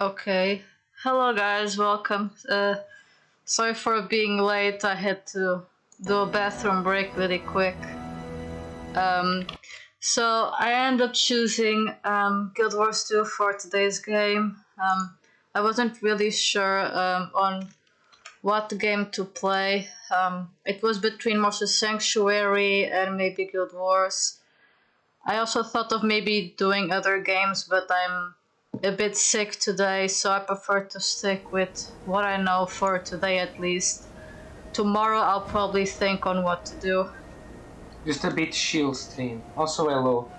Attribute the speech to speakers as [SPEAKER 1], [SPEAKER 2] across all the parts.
[SPEAKER 1] Okay. Hello guys, welcome. Sorry for being late. I had to do a bathroom break really quick. So I ended up choosing Guild Wars 2 for today's game. I wasn't really sure on what game to play. It was between Monster Sanctuary and maybe Guild Wars. I also thought of maybe doing other games, but I'm a bit sick today, so I prefer to stick with what I know for today at least. Tomorrow I'll probably think on what to do.
[SPEAKER 2] Just a bit chill stream. Also hello.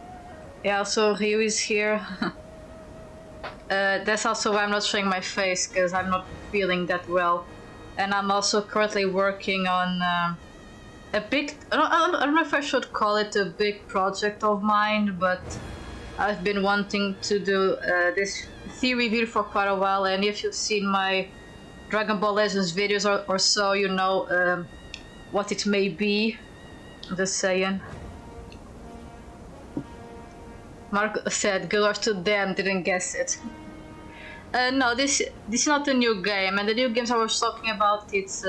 [SPEAKER 1] Yeah, so Ryu is here. That's also why I'm not showing my face, because I'm not feeling that well. And I'm also currently working on a big... I don't know if I should call it a big project of mine, but I've been wanting to do this theory review for quite a while, and if you've seen my Dragon Ball Legends videos or so, you know what it may be. Just saying. Mark said Guild Wars 2 damn, didn't guess it. No, this is not a new game, and the new games I was talking about, it's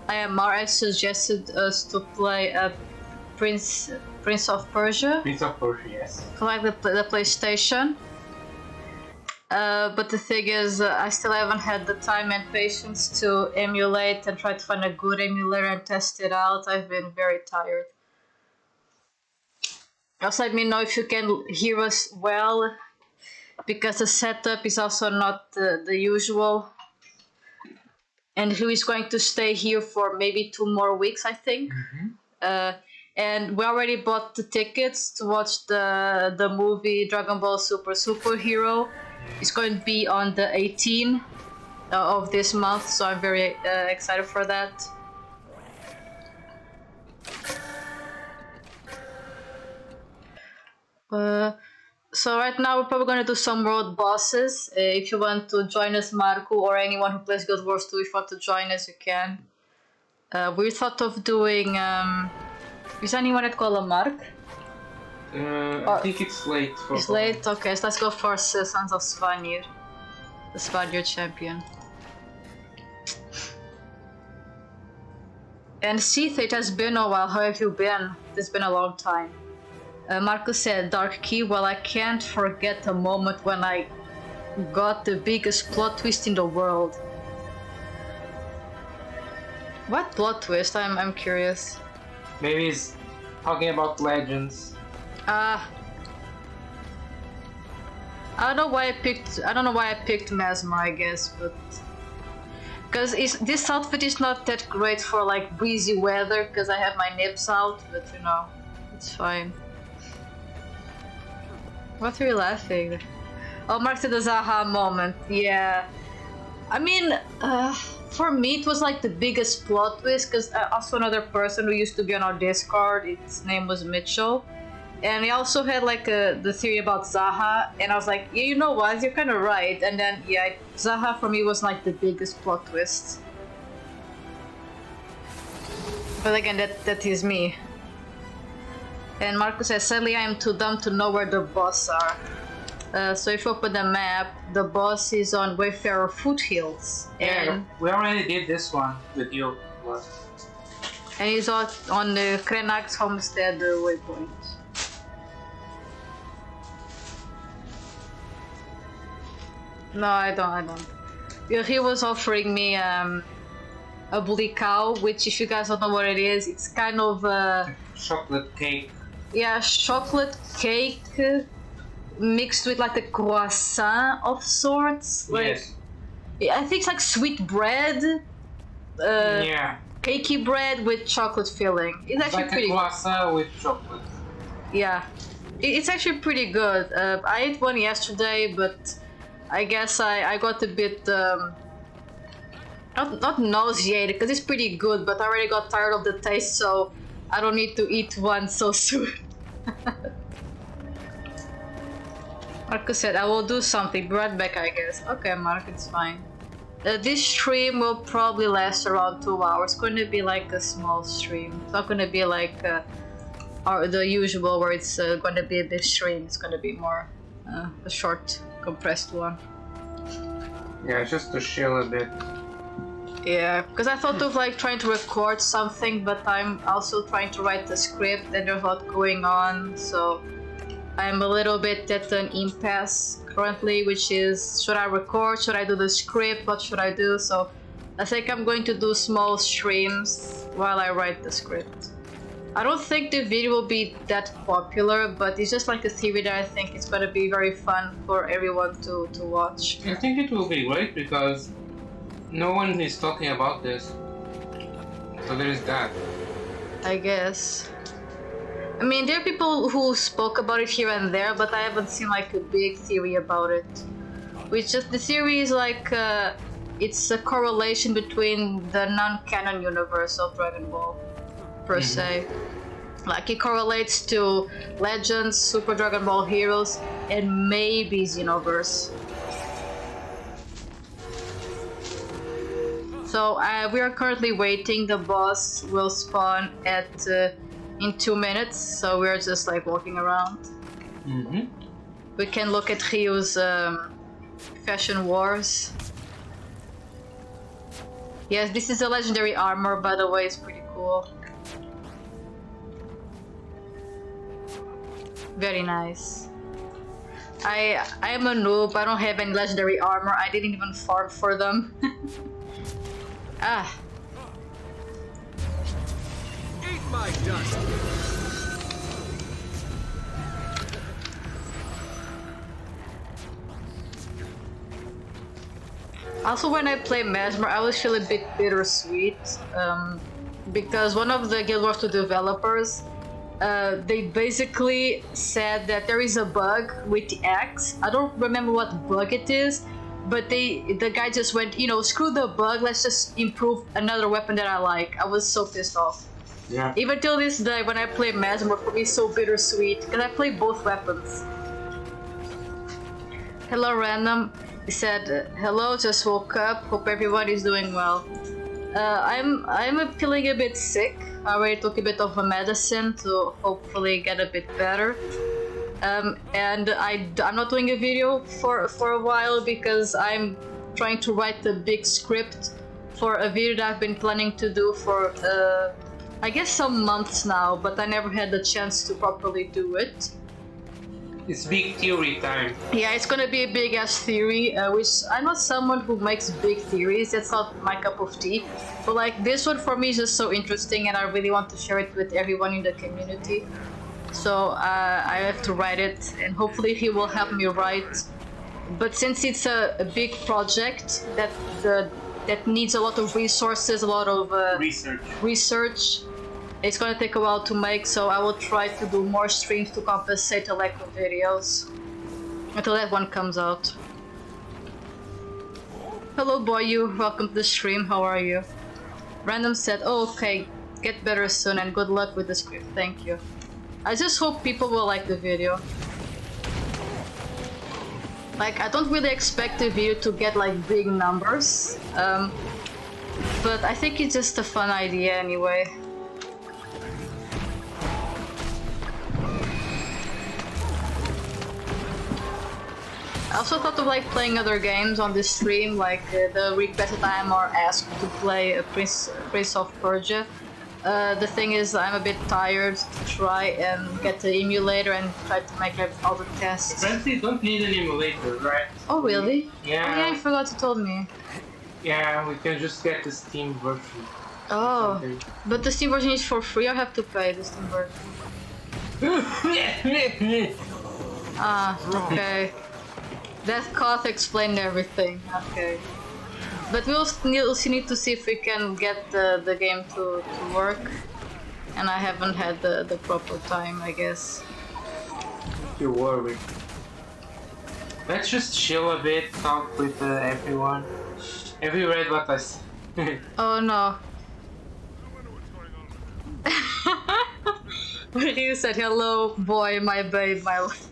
[SPEAKER 1] IMR. I suggested us to play Prince of Persia.
[SPEAKER 2] Prince of Persia, yes.
[SPEAKER 1] Like the PlayStation. But the thing is, I still haven't had the time and patience to emulate and try to find a good emulator and test it out. I've been very tired. Also, let me know if you can hear us well, because the setup is also not the usual. And who is going to stay here for maybe 2 more weeks, I think. And we already bought the tickets to watch the movie Dragon Ball Superhero. It's going to be on the 18th of this month, so I'm very excited for that. So right now we're probably going to do some world bosses. If you want to join us, Marco, or anyone who plays Guild Wars 2, if you want to join us, you can. We thought of doing... is anyone at call a Mark?
[SPEAKER 2] I think it's late.
[SPEAKER 1] It's late? Okay, so let's go for Sons of Svanir. The Svanir champion. And Sith, it has been a while. How have you been? It's been a long time. Marcus said, Dark Key. Well, I can't forget the moment when I got the biggest plot twist in the world. What plot twist? I'm curious.
[SPEAKER 2] Maybe he's talking about Legends.
[SPEAKER 1] I don't know why I picked Mesmer, I guess, but because this outfit is not that great for like breezy weather because I have my nips out, but you know, it's fine. What are you laughing? Oh, Mark said the Zaha moment. Yeah, I mean, for me it was like the biggest plot twist because also another person who used to be on our Discord, its name was Mitchell. And he also had like the theory about Zaha, and I was like, yeah, you know what, you're kind of right. And then, yeah, Zaha for me was like the biggest plot twist. But again, that is me. And Marcus says, sadly I am too dumb to know where the boss are. So if you open the map, the boss is on Wayfarer Foothills.
[SPEAKER 2] Yeah, we already did this one with you.
[SPEAKER 1] And he's on the Krenak's Homestead waypoint. No, I don't. Yeah, he was offering me a bully cow, which if you guys don't know what it is, it's kind of
[SPEAKER 2] chocolate cake.
[SPEAKER 1] Yeah, chocolate cake mixed with like a croissant of sorts. Like,
[SPEAKER 2] yes.
[SPEAKER 1] I think it's like sweet bread.
[SPEAKER 2] Yeah.
[SPEAKER 1] Cakey bread with chocolate filling. It's actually
[SPEAKER 2] like
[SPEAKER 1] pretty
[SPEAKER 2] a croissant with chocolate.
[SPEAKER 1] Yeah, it's actually pretty good. I ate one yesterday, but I guess I got a bit not nauseated because it's pretty good, but I already got tired of the taste, so I don't need to eat one so soon. Marcus said, I will do something. Be right back, I guess. Okay, Mark, it's fine. This stream will probably last around 2 hours. It's going to be like a small stream. It's not going to be like the usual where it's going to be a big stream. It's going to be more a short, compressed one.
[SPEAKER 2] Yeah, just to chill a bit.
[SPEAKER 1] Yeah, because I thought of like trying to record something, but I'm also trying to write the script and there's a lot going on, so I'm a little bit at an impasse currently, which is, should I record, should I do the script, what should I do? So I think I'm going to do small streams while I write the script. I don't think the video will be that popular, but it's just like a theory that I think it's going to be very fun for everyone to watch.
[SPEAKER 2] I think it will be great because no one is talking about this. So there is that.
[SPEAKER 1] I guess. I mean, there are people who spoke about it here and there, but I haven't seen like a big theory about it. Which just, the theory is like, it's a correlation between the non-canon universe of Dragon Ball, per se. Like, it correlates to Legends, Super Dragon Ball Heroes, and maybe Xenoverse. So, we are currently waiting. The boss will spawn at in 2 minutes, so we're just like walking around. We can look at Ryu's Fashion Wars. Yes, this is a legendary armor, by the way, it's pretty cool. Very nice. I am a noob, I don't have any legendary armor, I didn't even farm for them.
[SPEAKER 3] Eat my dust.
[SPEAKER 1] Also, when I play Mesmer, I always feel a bit bittersweet, because one of the Guild Wars 2 developers, they basically said that there is a bug with the axe. I don't remember what bug it is, but the guy just went, you know, screw the bug, let's just improve another weapon that I like. I was so pissed off.
[SPEAKER 2] Yeah.
[SPEAKER 1] Even till this day, when I play Mesmer, for me it's so bittersweet, because I play both weapons. Hello, Random. He said, hello, just woke up, hope everyone is doing well. I'm feeling a bit sick. I already took a bit of a medicine to hopefully get a bit better. And I'm not doing a video for a while because I'm trying to write the big script for a video that I've been planning to do for I guess some months now, but I never had the chance to properly do it.
[SPEAKER 2] It's big theory time.
[SPEAKER 1] Yeah, it's gonna be a big ass theory, which I'm not someone who makes big theories, that's not my cup of tea. But like this one for me is just so interesting and I really want to share it with everyone in the community. So I have to write it and hopefully he will help me write. But since it's a big project that needs a lot of resources, a lot of research, it's gonna take a while to make, so I will try to do more streams to compensate the lack of videos until that one comes out. Hello boy, you, welcome to the stream, how are you? Random said, oh okay, get better soon and good luck with the script, thank you. I just hope people will like the video. Like, I don't really expect the video to get like big numbers, but I think it's just a fun idea anyway. I also thought of like playing other games on this stream, like the request that I am or asked to play a Prince of Persia. The thing is, I'm a bit tired to try and get the emulator and try to make all the tests.
[SPEAKER 2] Frankly, you don't need an emulator, right?
[SPEAKER 1] Oh really?
[SPEAKER 2] Yeah.
[SPEAKER 1] Oh yeah, I forgot you told me.
[SPEAKER 2] Yeah, we can just get the Steam version.
[SPEAKER 1] Oh, but the Steam version is for free, I have to pay the Steam version. Ah, okay. That cough explained everything, okay. But we'll also need to see if we can get the game to work. And I haven't had the proper time, I guess.
[SPEAKER 2] You worry. Let's just chill a bit, talk with everyone. Have you read what I said?
[SPEAKER 1] Oh no. You said, hello boy, my babe, my love.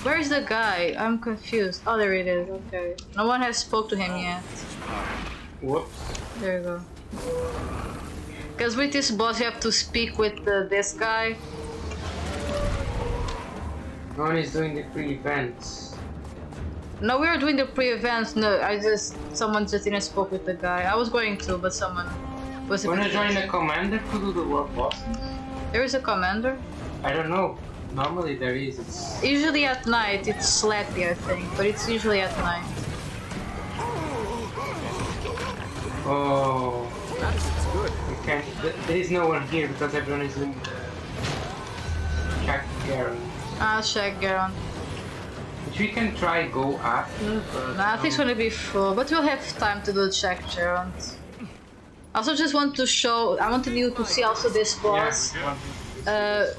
[SPEAKER 1] Where's the guy? I'm confused. Oh, there it is. Okay. No one has spoke to him yet.
[SPEAKER 2] Whoops.
[SPEAKER 1] There you go. Because with this boss, you have to speak with this guy.
[SPEAKER 2] No one is doing the pre-events.
[SPEAKER 1] No, we were doing the pre-events. No, someone just didn't spoke with the guy. I was going to, but someone was.
[SPEAKER 2] Wanna join the commander to do the world bosses?
[SPEAKER 1] There is a commander?
[SPEAKER 2] I don't know. Normally there is. It's
[SPEAKER 1] usually at night. It's Slappy, I think, but it's usually at night.
[SPEAKER 2] Oh.
[SPEAKER 3] That's good.
[SPEAKER 2] We can't. There is no one here because everyone is doing the check Garen.
[SPEAKER 1] I'll check Garen.
[SPEAKER 2] Which we can try go after, but
[SPEAKER 1] Nah, I think it's gonna be full, but we'll have time to do the check Garen. I also just want to show. I wanted you to see also this boss.
[SPEAKER 2] Yeah.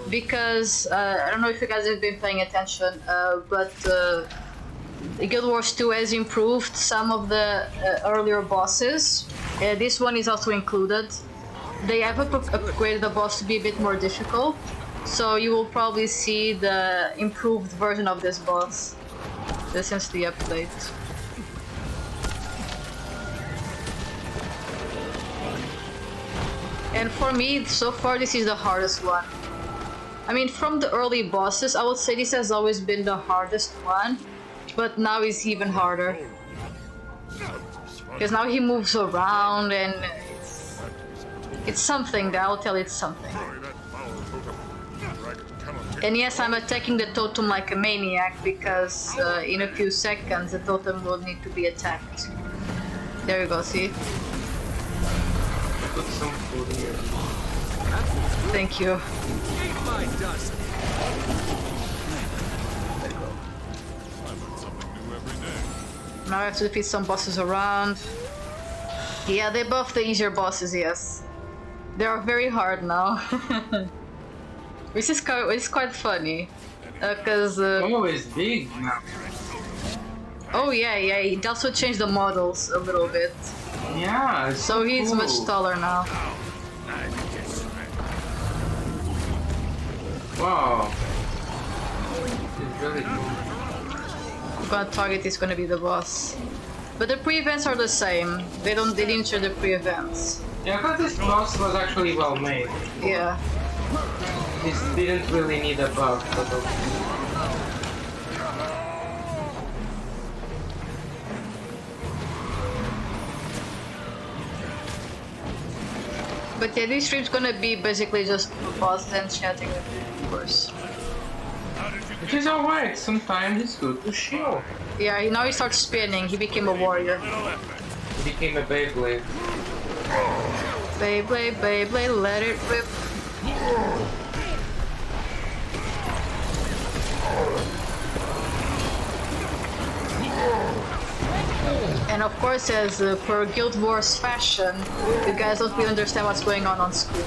[SPEAKER 1] Because I don't know if you guys have been paying attention, but Guild Wars 2 has improved some of the earlier bosses. This one is also included. They have upgraded the boss to be a bit more difficult, so you will probably see the improved version of this boss since the update. And for me, so far, this is the hardest one. I mean, from the early bosses, I would say this has always been the hardest one, but now it's even harder. Because now he moves around and it's something, I'll tell you, it's something. And yes, I'm attacking the totem like a maniac because in a few seconds the totem will need to be attacked. There you go, see?
[SPEAKER 2] Put some food here.
[SPEAKER 1] Thank you.
[SPEAKER 3] Eat my dust.
[SPEAKER 1] There you go. Now I have to defeat some bosses around. Yeah, they're both the easier bosses, yes. They are very hard now. Which is quite funny. Cause
[SPEAKER 2] Oh, it's big now.
[SPEAKER 1] oh yeah, it also changed the models a little bit.
[SPEAKER 2] Yeah, it's
[SPEAKER 1] So he's
[SPEAKER 2] cool.
[SPEAKER 1] much taller now.
[SPEAKER 2] Wow. It's really cool.
[SPEAKER 1] I'm gonna target is gonna be the boss. But the pre-events are the same. They didn't show the pre-events.
[SPEAKER 2] Yeah, but this boss was actually well made.
[SPEAKER 1] Yeah.
[SPEAKER 2] This didn't really need a bug, but
[SPEAKER 1] But yeah, this stream's gonna be basically just bosses and chatting with me, of course.
[SPEAKER 2] Which is alright, sometimes it's good to chill.
[SPEAKER 1] Yeah, now he starts spinning, he became a warrior.
[SPEAKER 2] He became a Beyblade.
[SPEAKER 1] Beyblade, Beyblade, let it rip. And of course, as per Guild Wars fashion, you guys don't really understand what's going on screen.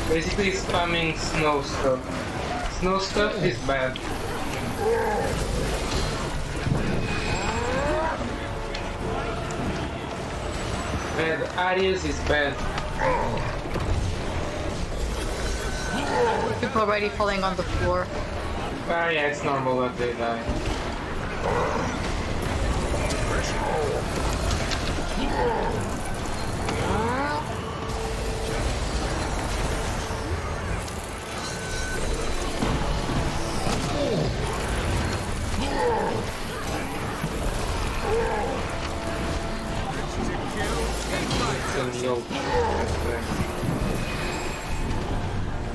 [SPEAKER 2] Basically spamming snow stuff. Snow stuff is bad. Bad Arias is bad.
[SPEAKER 1] People already falling on the floor.
[SPEAKER 2] Ah yeah, it's normal that they die.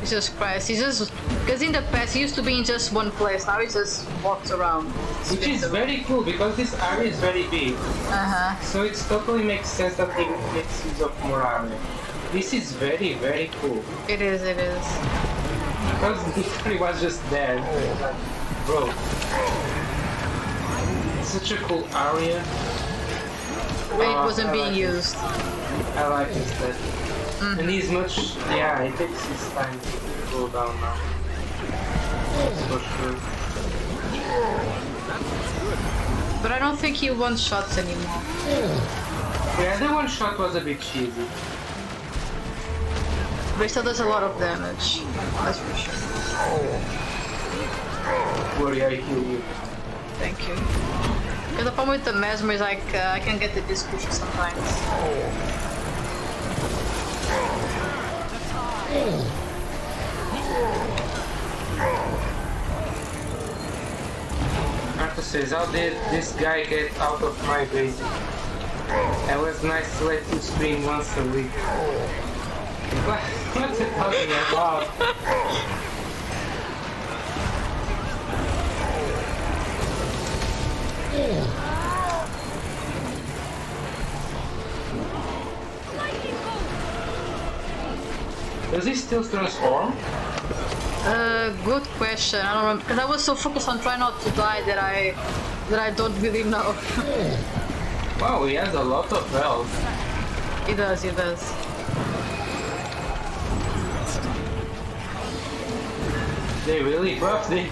[SPEAKER 1] Jesus Christ, he just... Because in the past he used to be in just one place, now he just walks around.
[SPEAKER 2] Which is very cool because this area is very big.
[SPEAKER 1] Uh-huh.
[SPEAKER 2] So it totally makes sense that he makes use of more area. This is very, very cool.
[SPEAKER 1] It is, it is.
[SPEAKER 2] Because before he was just there. Like, bro. It's such a cool area.
[SPEAKER 1] But it wasn't being used.
[SPEAKER 2] I like his that. And he's much, yeah, it takes his time to go down now. That's for sure.
[SPEAKER 1] But I don't think he wants shots anymore.
[SPEAKER 2] Yeah, the one shot was a bit cheesy.
[SPEAKER 1] But he still does a lot of damage. That's for sure.
[SPEAKER 2] Worry, I heal you.
[SPEAKER 1] Thank you. Because the problem with the Mesmer is like, I can get the discussion sometimes.
[SPEAKER 2] Arthur says, how did this guy get out of my base? It was nice to let you stream once a week. What's it talking about? Does he still transform?
[SPEAKER 1] Good question. I don't remember because I was so focused on trying not to die that I don't really know.
[SPEAKER 2] Wow, he has a lot of health.
[SPEAKER 1] He does, he does.
[SPEAKER 2] They really buffed him.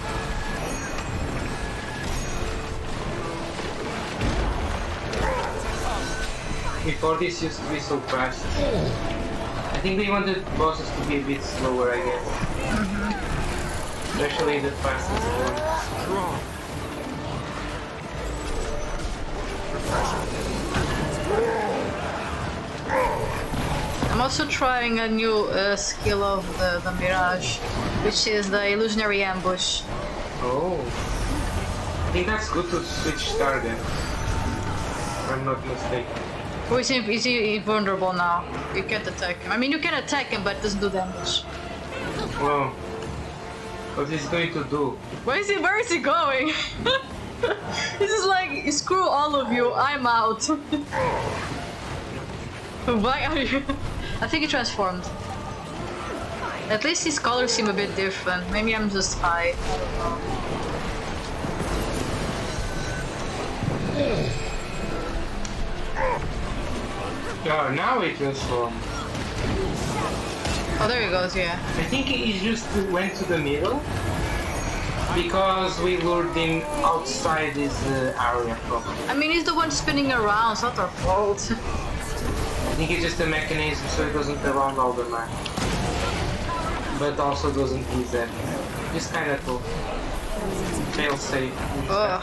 [SPEAKER 2] Before this used to be so fast. I think they wanted bosses to be a bit slower, I guess. Especially the fastest one.
[SPEAKER 3] Strong.
[SPEAKER 1] I'm also trying a new skill of the Mirage, which is the illusionary ambush.
[SPEAKER 2] Oh. I think that's good to switch target. If I'm not mistaken.
[SPEAKER 1] Or is he invulnerable now? You can't attack him. I mean, you can attack him, but it doesn't do damage.
[SPEAKER 2] Well, what he's going to do?
[SPEAKER 1] Where is he going? This is like, screw all of you, I'm out. Why are you? I think he transformed. At least his colors seem a bit different. Maybe I'm just high. I don't know.
[SPEAKER 2] Oh, now he transformed.
[SPEAKER 1] Oh, there he goes, yeah.
[SPEAKER 2] I think he just went to the middle because we lured him outside this area probably.
[SPEAKER 1] I mean, he's the one spinning around, it's not our fault.
[SPEAKER 2] I think it's just a mechanism so it doesn't around all the map. But also doesn't use that. Just kind of cool. Fail safe.
[SPEAKER 1] Ugh.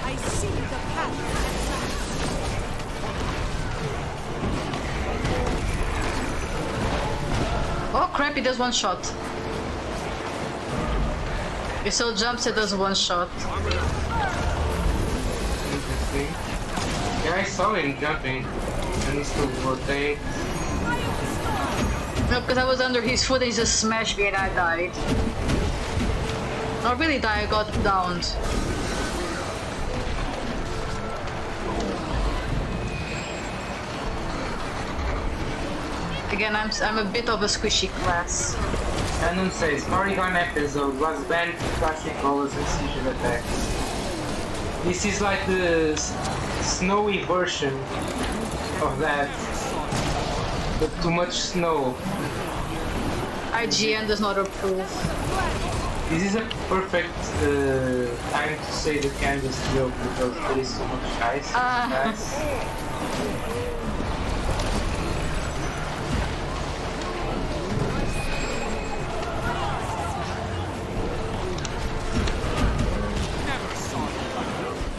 [SPEAKER 4] I see the path.
[SPEAKER 1] Oh crap, he does one shot. He still jumps, it does one shot.
[SPEAKER 2] Interesting. Yeah, I saw him jumping. And he's still rotating.
[SPEAKER 1] No, because I was under his foot and he just smashed me and I died. Not really died, I got downed. Again, I'm a bit of a squishy class.
[SPEAKER 2] Canon says, Porygon episode was banned for flashing colors and seizure attacks. This is like the snowy version of that. But too much snow.
[SPEAKER 1] IGN does not approve.
[SPEAKER 2] This is a perfect time to say the Canvas joke because there is so much ice.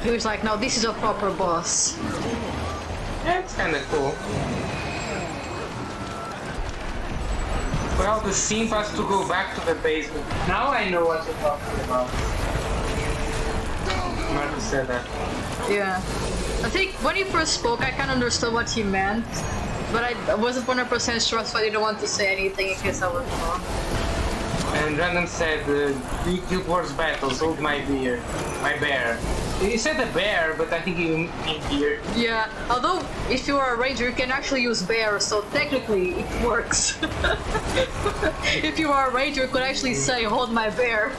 [SPEAKER 1] He was like, no, this is a proper boss.
[SPEAKER 2] Yeah, it's kinda cool. Well, the simp has to go back to the basement. Now I know what you're talking about. Marcus said that.
[SPEAKER 1] Yeah. I think when he first spoke, I kind of understood what he meant, but I wasn't 100% sure, so I didn't want to say anything in case I was wrong.
[SPEAKER 2] And Random said, Guild Wars battles, hold my beer. My bear. He said a bear, but I think he meant beer.
[SPEAKER 1] Yeah, although if you are a ranger, you can actually use bear, so technically it works. If you are a ranger, you could actually say, hold my bear.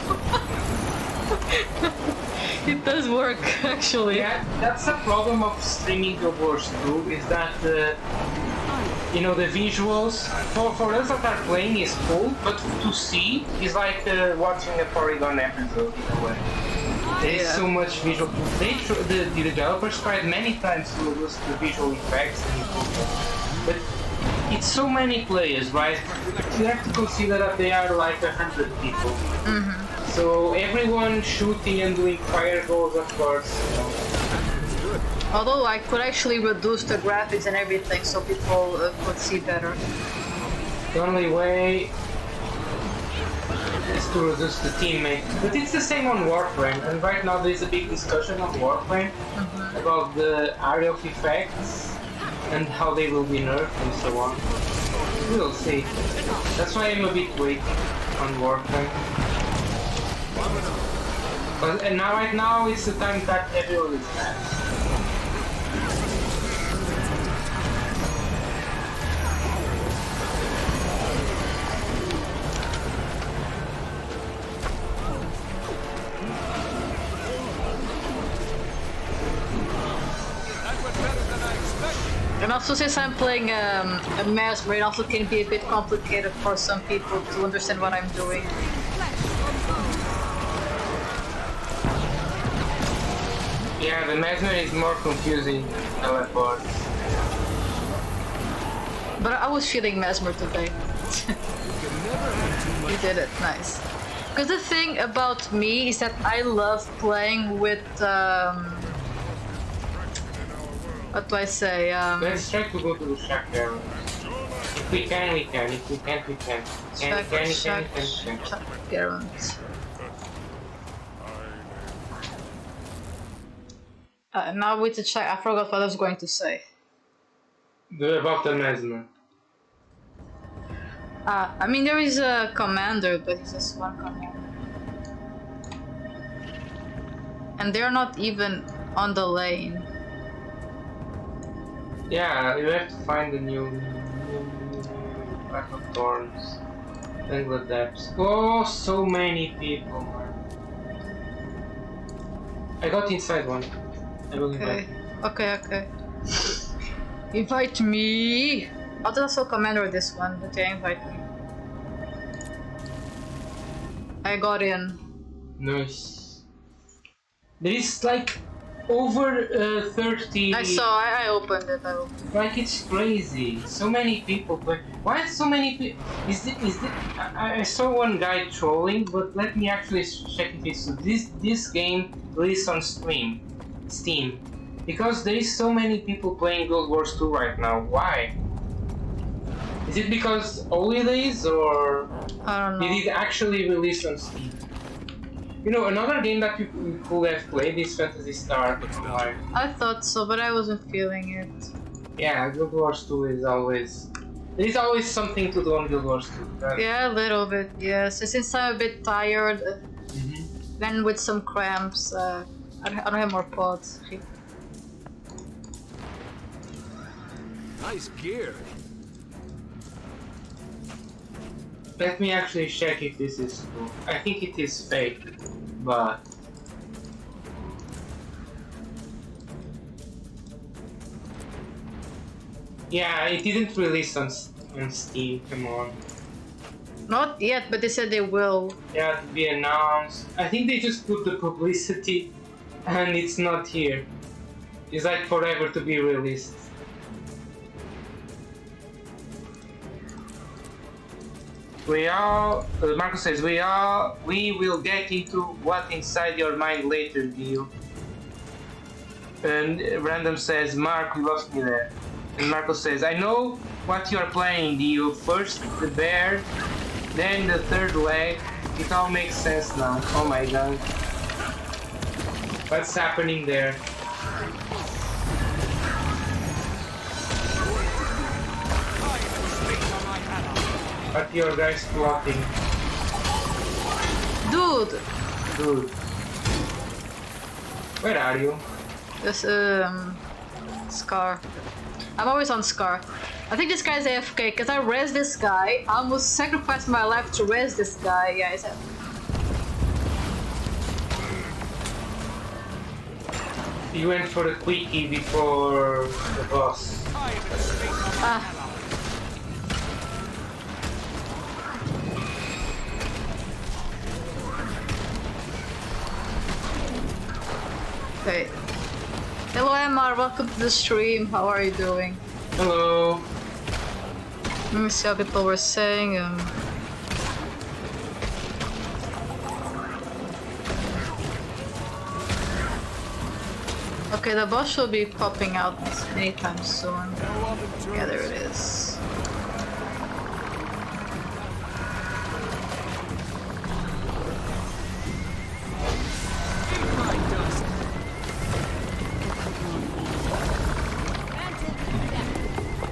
[SPEAKER 1] It does work, actually.
[SPEAKER 2] Yeah, that's the problem of streaming Guild Wars 2, is that, you know, the visuals, for us that are playing is cool, but to see is like watching a Porygon episode in a way. There is so much visual. The developers tried many times to reduce the visual effects and improvement, but it's so many players, right? You have to consider that they are like 100 people. So everyone shooting and doing fire goals, of course. You know.
[SPEAKER 1] Although I could actually reduce the graphics and everything so people could see better.
[SPEAKER 2] The only way is to reduce the teammate. But it's the same on Warframe, and right now there's a big discussion on Warframe about the area of effects and how they will be nerfed and so on. We'll see. That's why I'm a bit waiting on Warframe. But and now, right now, it's the time that everyone is mad.
[SPEAKER 1] And also, since I'm playing a Mesmer, it also can be a bit complicated for some people to understand what I'm doing.
[SPEAKER 2] Yeah, the Mesmer is more confusing than teleports.
[SPEAKER 1] But I was feeling Mesmer today. You did it, nice. Because the thing about me is that I love playing with what do I say?
[SPEAKER 2] Let's try to go to the shack there. If we can, we can. If we can't, we can't. Can.
[SPEAKER 1] Garant. Now with the check, I forgot what I was going to say.
[SPEAKER 2] About the Mesmer.
[SPEAKER 1] I mean, there is a commander, but it's just one commander. And they're not even on the lane.
[SPEAKER 2] Yeah, you have to find the new pack of thorns. Tangle depths. Oh, so many people, man. I got inside one. I will invite you.
[SPEAKER 1] Okay. Invite me! I'll just also commander this one, but yeah, invite me. I got in.
[SPEAKER 2] Nice. There is like over 30.
[SPEAKER 1] I saw, I opened it.
[SPEAKER 2] Like it's crazy. So many people play. Why so many people? I saw one guy trolling, but let me actually check if it's this game released on Steam. Because there is so many people playing Guild Wars 2 right now. Why? Is it because holidays or
[SPEAKER 1] I don't know.
[SPEAKER 2] did it actually release on Steam? You know, another game that you could have played is Phantasy Star Online.
[SPEAKER 1] I thought so, but I wasn't feeling it.
[SPEAKER 2] Yeah, Guild Wars 2 is always... There is always something to do on Guild Wars 2.
[SPEAKER 1] Yeah, a little bit, yes. Since I'm a bit tired, then with some cramps, I don't have more pods.
[SPEAKER 3] Nice gear.
[SPEAKER 2] Let me actually check if this is true. I think it is fake, but... Yeah, it didn't release on Steam, come on.
[SPEAKER 1] Not yet, but they said they will.
[SPEAKER 2] Yeah, to be announced. I think they just put the publicity and it's not here. It's like forever to be released. Marcus says, we will get into what inside your mind later, Dio. And Random says, Mark, you lost me there. And Marcus says, I know what you are planning, Dio. First the bear, then the third leg. It all makes sense now. Oh my god. What's happening there? What your guys plotting?
[SPEAKER 1] Dude!
[SPEAKER 2] Dude. Where are you?
[SPEAKER 1] This, Scar. I'm always on Scar. I think this guy's AFK, because I res this guy. I almost sacrificed my life to res this guy. Yeah, he's AFK.
[SPEAKER 2] You went for the quickie before the boss.
[SPEAKER 1] Ah. Okay. Hello MR, welcome to the stream. How are you doing?
[SPEAKER 2] Hello.
[SPEAKER 1] Let me see how people were saying. Okay, the boss will be popping out anytime soon. Yeah, there it is.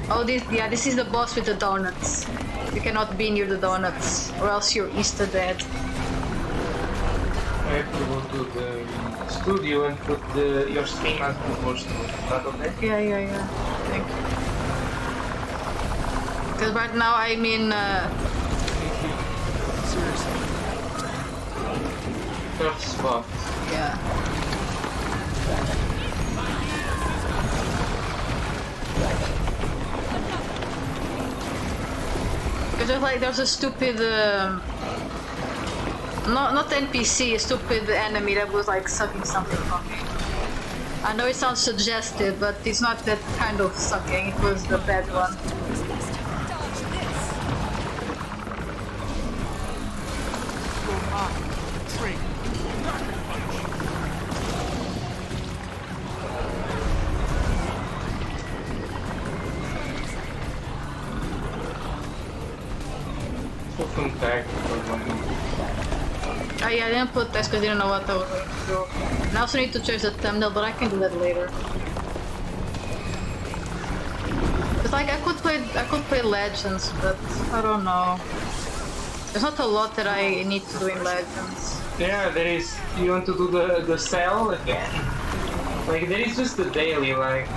[SPEAKER 1] Oh, this is the boss with the donuts. You cannot be near the donuts, or else you're Easter dead.
[SPEAKER 2] I have to go to the studio and put your stream as the first one. Is that okay?
[SPEAKER 1] Yeah. Thank you. Because right now I'm in.
[SPEAKER 3] Seriously.
[SPEAKER 2] Third spot.
[SPEAKER 1] Yeah. Because there's a stupid, not NPC, a stupid enemy that was like sucking something from me. I know it sounds suggestive, but it's not that kind of sucking, it was the bad one. Oh yeah, I didn't put text because I didn't know what I was going to do. And I also need to change the thumbnail, but I can do that later. It's like I could play Legends, but I don't know. There's not a lot that I need to do in Legends.
[SPEAKER 2] Yeah, there is. You want to do the cell again? Like there is just the daily, like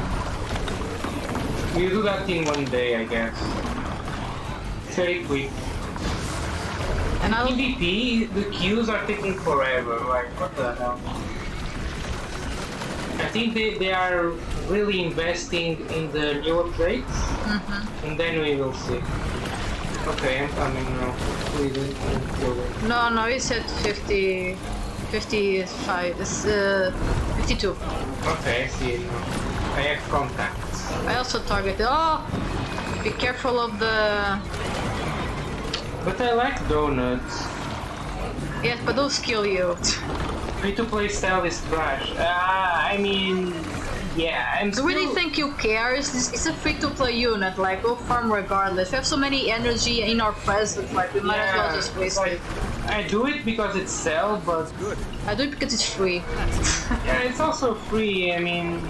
[SPEAKER 2] you do that in one day, I guess. Very quick.
[SPEAKER 1] And I'll...
[SPEAKER 2] PvP, the queues are taking forever, like what the hell? I think they are really investing in the new updates, and then we will see. Okay, I'm coming now. Please don't kill it.
[SPEAKER 1] No, he said 50... 55, it's 52.
[SPEAKER 2] Okay, I see it now. I have contacts.
[SPEAKER 1] I also targeted... Oh! Be careful of the...
[SPEAKER 2] But I like donuts.
[SPEAKER 1] Yes, but those kill you.
[SPEAKER 2] Free-to-play style is trash. I mean... Yeah, I'm
[SPEAKER 1] Do you really think you care? It's a free-to-play unit, like, go farm regardless. We have so many energy in our presence, like, we might as well just waste it.
[SPEAKER 2] I do it because it's sell, but
[SPEAKER 1] I do it because it's free.
[SPEAKER 2] yeah, it's also free. I mean,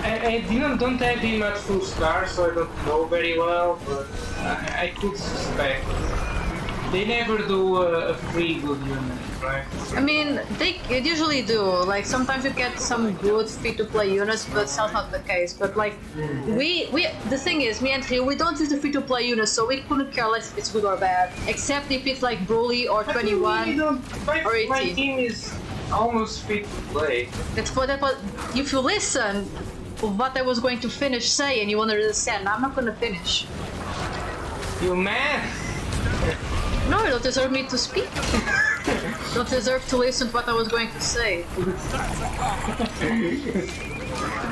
[SPEAKER 2] I don't have been much full star, so I don't know very well, but I could suspect. They never do a free good unit, right?
[SPEAKER 1] I mean, they usually do. Like sometimes you get some good free-to-play units, but that's not the case. But like, the thing is, me and Rio, we don't use the free-to-play units, so we couldn't care less if it's good or bad. Except if it's like Broly or 21 or 18.
[SPEAKER 2] My team is almost free to play.
[SPEAKER 1] That's what. If you listen to what I was going to finish say and you want to understand, I'm not going to finish.
[SPEAKER 2] You man!
[SPEAKER 1] No, you don't deserve me to speak. You don't deserve to listen to what I was going to say.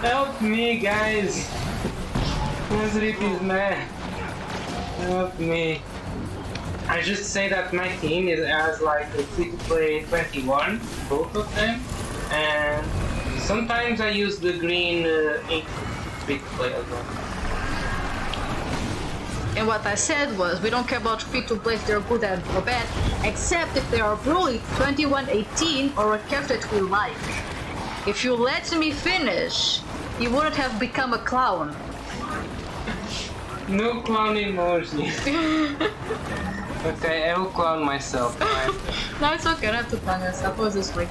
[SPEAKER 2] Help me, guys! Azurite is mad. Help me. I just say that my team has like a free-to-play 21, both of them, and sometimes I use the green ink free-to-play as well.
[SPEAKER 1] And what I said was, we don't care about free-to-play if they're good or bad, except if they are Broly 2118 or a character that we like. If you let me finish, you wouldn't have become a clown.
[SPEAKER 2] No clown emoji. Okay, I will clown myself. Right?
[SPEAKER 1] No, it's okay, I don't have to clown myself. I was just like,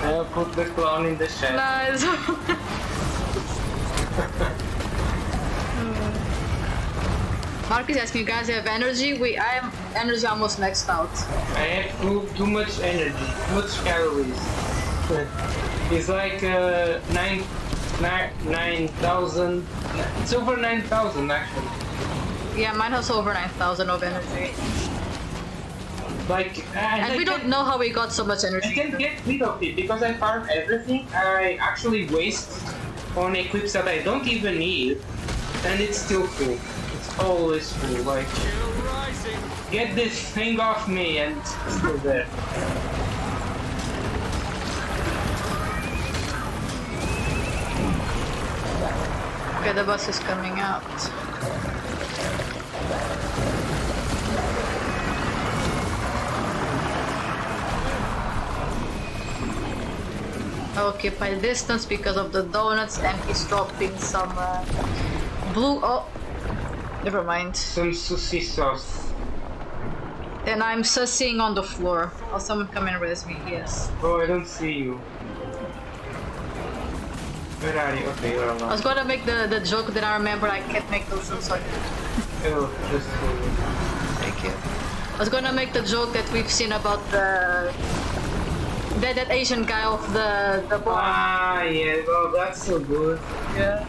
[SPEAKER 2] I'll put the clown in the chat.
[SPEAKER 1] nice. Mark is asking, you guys have energy? I have energy almost maxed out.
[SPEAKER 2] I have too much energy, too much calories. It's like 9,000. It's over 9,000 actually.
[SPEAKER 1] Yeah, mine has over 9,000 of energy.
[SPEAKER 2] Like,
[SPEAKER 1] And we don't know how we got so much
[SPEAKER 2] I
[SPEAKER 1] energy.
[SPEAKER 2] can get rid of it because I farm everything. I actually waste on equips that I don't even need, and it's still full. It's always full. Like, get this thing off me, and it's still there.
[SPEAKER 1] Okay, the bus is coming out. Occupy distance because of the donuts, and he's dropping some blue. Oh, never mind.
[SPEAKER 2] Some sushi sauce.
[SPEAKER 1] And I'm sussing on the floor. Oh, someone come and raise me. Yes.
[SPEAKER 2] Oh, I don't see you. Where are you? Okay, you're
[SPEAKER 1] I
[SPEAKER 2] alone.
[SPEAKER 1] was gonna make the joke that I remember I can't make those, so sorry.
[SPEAKER 2] Oh, just for you.
[SPEAKER 1] Thank you. I was gonna make the joke that we've seen about that Asian guy of the bar.
[SPEAKER 2] Ah, yeah. Well, that's so good.
[SPEAKER 1] Yeah.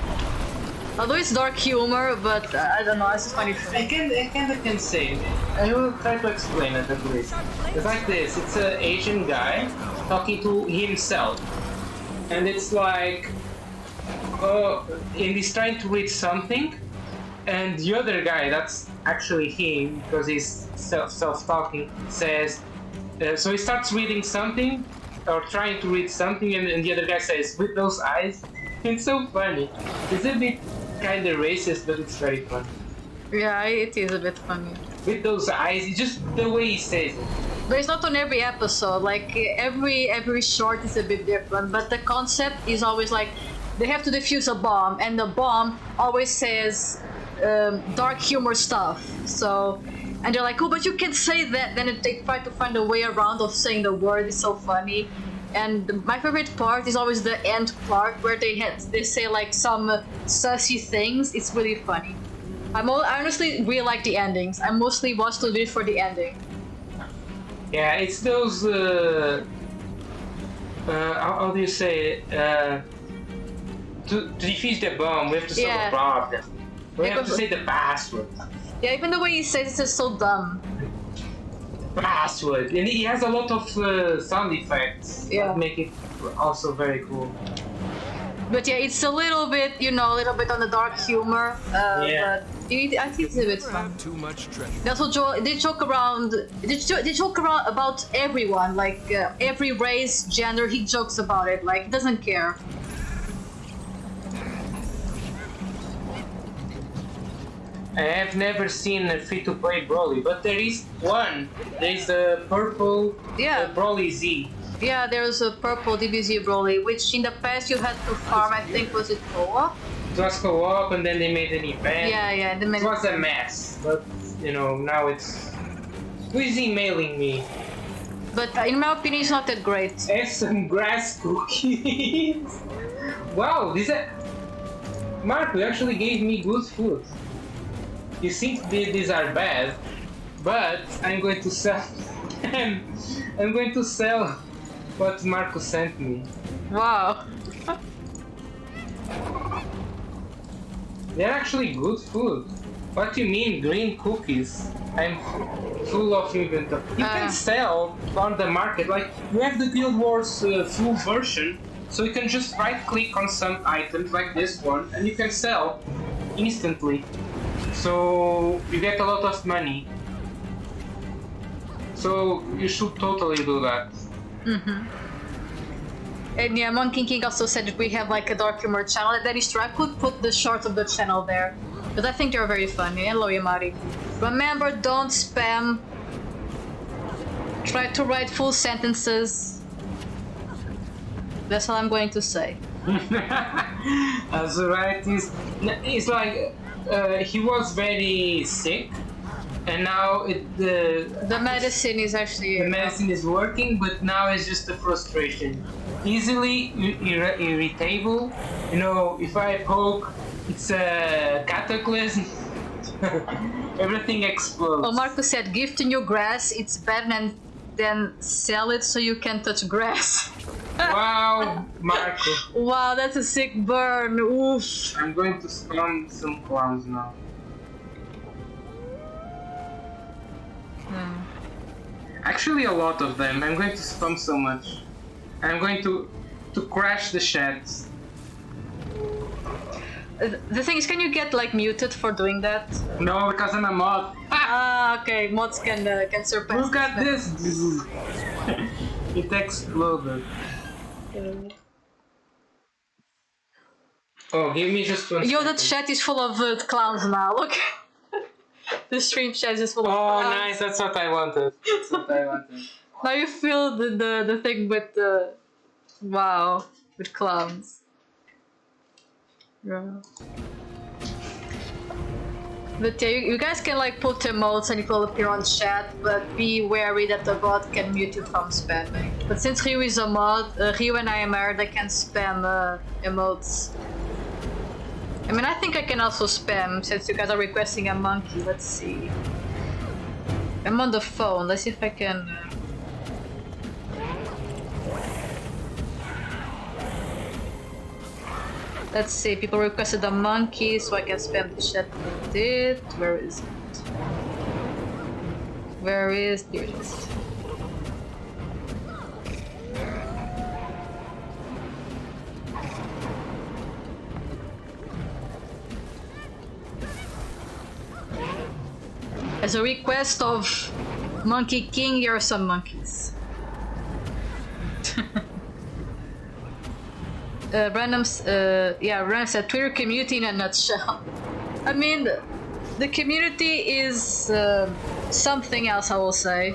[SPEAKER 1] Although it's dark humor, but I don't know. It's just funny.
[SPEAKER 2] I kind of can say it. I will try to explain it at least. It's like this. It's an Asian guy talking to himself, and it's like, and he's trying to read something, and the other guy, that's actually him because he's self-talking, says. So he starts reading something, or trying to read something, and the other guy says, "With those eyes." It's so funny. It's a bit kind of racist, but it's very funny.
[SPEAKER 1] Yeah, it is a bit funny.
[SPEAKER 2] With those eyes, it's just the way he says it.
[SPEAKER 1] But it's not on every episode. Like every short is a bit different. But the concept is always like they have to defuse a bomb, and the bomb always says dark humor stuff. So, and they're like, oh, but you can say that. Then they try to find a way around of saying the word. It's so funny. And my favorite part is always the end part where they say like some sussy things. It's really funny. I honestly really like the endings. I mostly watch the video for the ending.
[SPEAKER 2] Yeah, it's those. How do you say it? To defuse the bomb, we have to solve a problem. We have to say the password.
[SPEAKER 1] Yeah, even the way he says it's just so dumb.
[SPEAKER 2] Password, and he has a lot of sound effects that make it also very cool.
[SPEAKER 1] But yeah, it's a little bit, a little bit on the dark humor. But I think it's a bit fun.
[SPEAKER 3] Too much treasure.
[SPEAKER 1] That's what they joke around. They joke around about everyone, like every race, gender. He jokes about it, like he doesn't care.
[SPEAKER 2] I have never seen a free-to-play Broly, but there is one. There is a purple Broly Z.
[SPEAKER 1] Yeah, there's a purple DBZ Broly, which in the past you had to farm, I think, was it co-op?
[SPEAKER 2] It was co-op and then they made an event.
[SPEAKER 1] Yeah,
[SPEAKER 2] It was a mess, but you know, now it's... Who is emailing me?
[SPEAKER 1] But in my opinion, it's not that great.
[SPEAKER 2] Have some grass cookies. Wow, Marco, you actually gave me good food. You think these are bad, but I'm going to sell them. I'm going to sell what Marco sent me.
[SPEAKER 1] Wow.
[SPEAKER 2] They're actually good food. What do you mean, green cookies? I'm full of inventory. You can sell on the market, like you have the Guild Wars full version, so you can just right click on some items like this one and you can sell instantly. So you get a lot of money. So you should totally do that.
[SPEAKER 1] And yeah, Monkey King also said that we have like a dark humor channel. That is true. I could put the shorts of the channel there, but I think they're very funny. Hello, Yamari. Remember, don't spam. Try to write full sentences. That's all I'm going to say.
[SPEAKER 2] Azurite is like he was very sick, and now
[SPEAKER 1] the medicine is actually
[SPEAKER 2] the medicine is working, but now it's just a frustration. Easily irritable. You know, if I poke, it's a cataclysm. Everything explodes.
[SPEAKER 1] Oh, Marco said, gifting you grass, it's better than sell it so you can touch grass.
[SPEAKER 2] Wow, Marco.
[SPEAKER 1] Wow, that's a sick burn. Oof.
[SPEAKER 2] I'm going to spawn some clowns now. Actually, a lot of them. I'm going to spam so much. I'm going to crash the chats.
[SPEAKER 1] The thing is, can you get like muted for doing that?
[SPEAKER 2] No, because I'm a mod.
[SPEAKER 1] Ah, okay. Mods can surpass.
[SPEAKER 2] Look at this. It exploded. Oh, give me just one.
[SPEAKER 1] Yo,
[SPEAKER 2] second.
[SPEAKER 1] that chat is full of clowns now. Look, the stream chat is full of clowns.
[SPEAKER 2] Oh, nice. That's what I wanted. That's what I wanted.
[SPEAKER 1] Now you feel the thing with the wow with clowns. Yeah. But yeah, you guys can like put emotes and it will appear on chat, but be wary that the bot can mute you from spamming. But since Ryu is a mod, Ryu and IMR, they can spam emotes. I mean, I think I can also spam since you guys are requesting a monkey. Let's see. I'm on the phone. Let's see if I can. Let's see, people requested a monkey, so I can spam the chat with it. Where is it? Where is... Here it is. As a request of Monkey King, here are some monkeys. Random said Twitter community in a nutshell. I mean, the community is something else, I will say.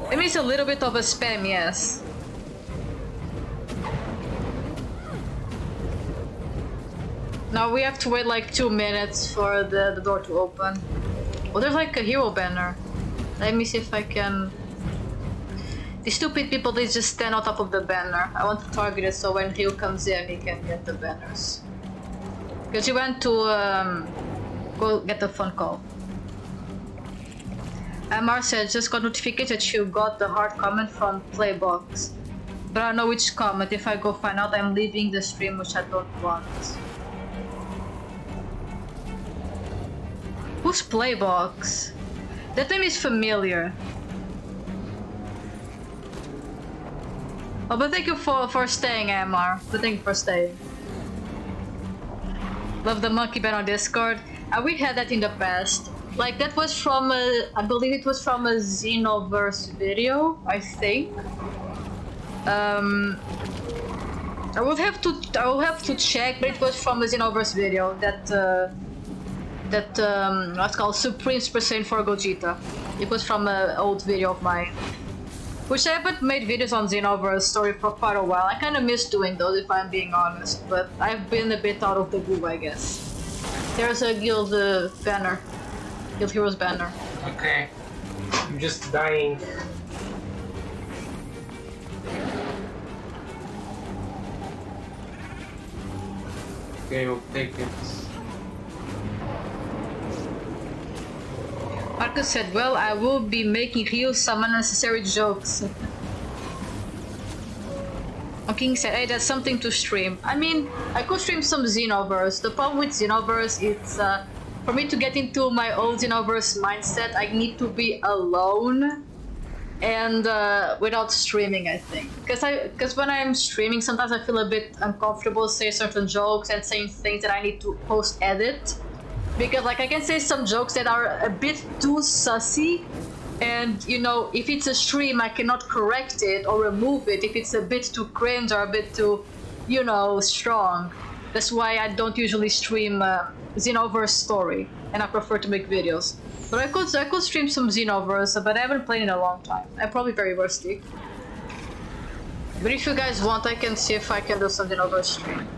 [SPEAKER 1] I mean, it's a little bit of a spam, yes. Now we have to wait like 2 minutes for the door to open. Oh, there's like a hero banner. Let me see if I can... These stupid people, they just stand on top of the banner. I want to target it so when Ryu comes in, he can get the banners. Because he went to go get the phone call. MR said, just got notification that you got the hard comment from Playbox. But I don't know which comment. If I go find out, I'm leaving the stream, which I don't want. Who's Playbox? That name is familiar. Oh, but thank you for staying, MR. But thank you for staying. Love the monkey band on Discord. We had that in the past. Like, that was from I believe it was from a Xenoverse video, I think. I will have to check, but it was from a Xenoverse video what's called Supreme Percent for Gogeta. It was from an old video of mine. Which I haven't made videos on Xenoverse story for quite a while. I kind of miss doing those if I'm being honest, but I've been a bit out of the groove, I guess. There's a guild banner. Guild Heroes banner.
[SPEAKER 2] Okay. I'm just dying. Okay, we'll take it.
[SPEAKER 1] Marcus said, well, I will be making Ryu some unnecessary jokes. King said, hey, that's something to stream. I mean, I could stream some Xenoverse. The problem with Xenoverse is, for me to get into my old Xenoverse mindset, I need to be alone and without streaming, I think. Because when I'm streaming, sometimes I feel a bit uncomfortable saying certain jokes and saying things that I need to post-edit. Because like I can say some jokes that are a bit too sussy, and you know, if it's a stream I cannot correct it or remove it if it's a bit too cringe or a bit too, you know, strong. That's why I don't usually stream Xenoverse story, and I prefer to make videos. But I could stream some Xenoverse, but I haven't played in a long time. I'm probably very rusty. But if you guys want, I can see if I can do some Xenoverse stream.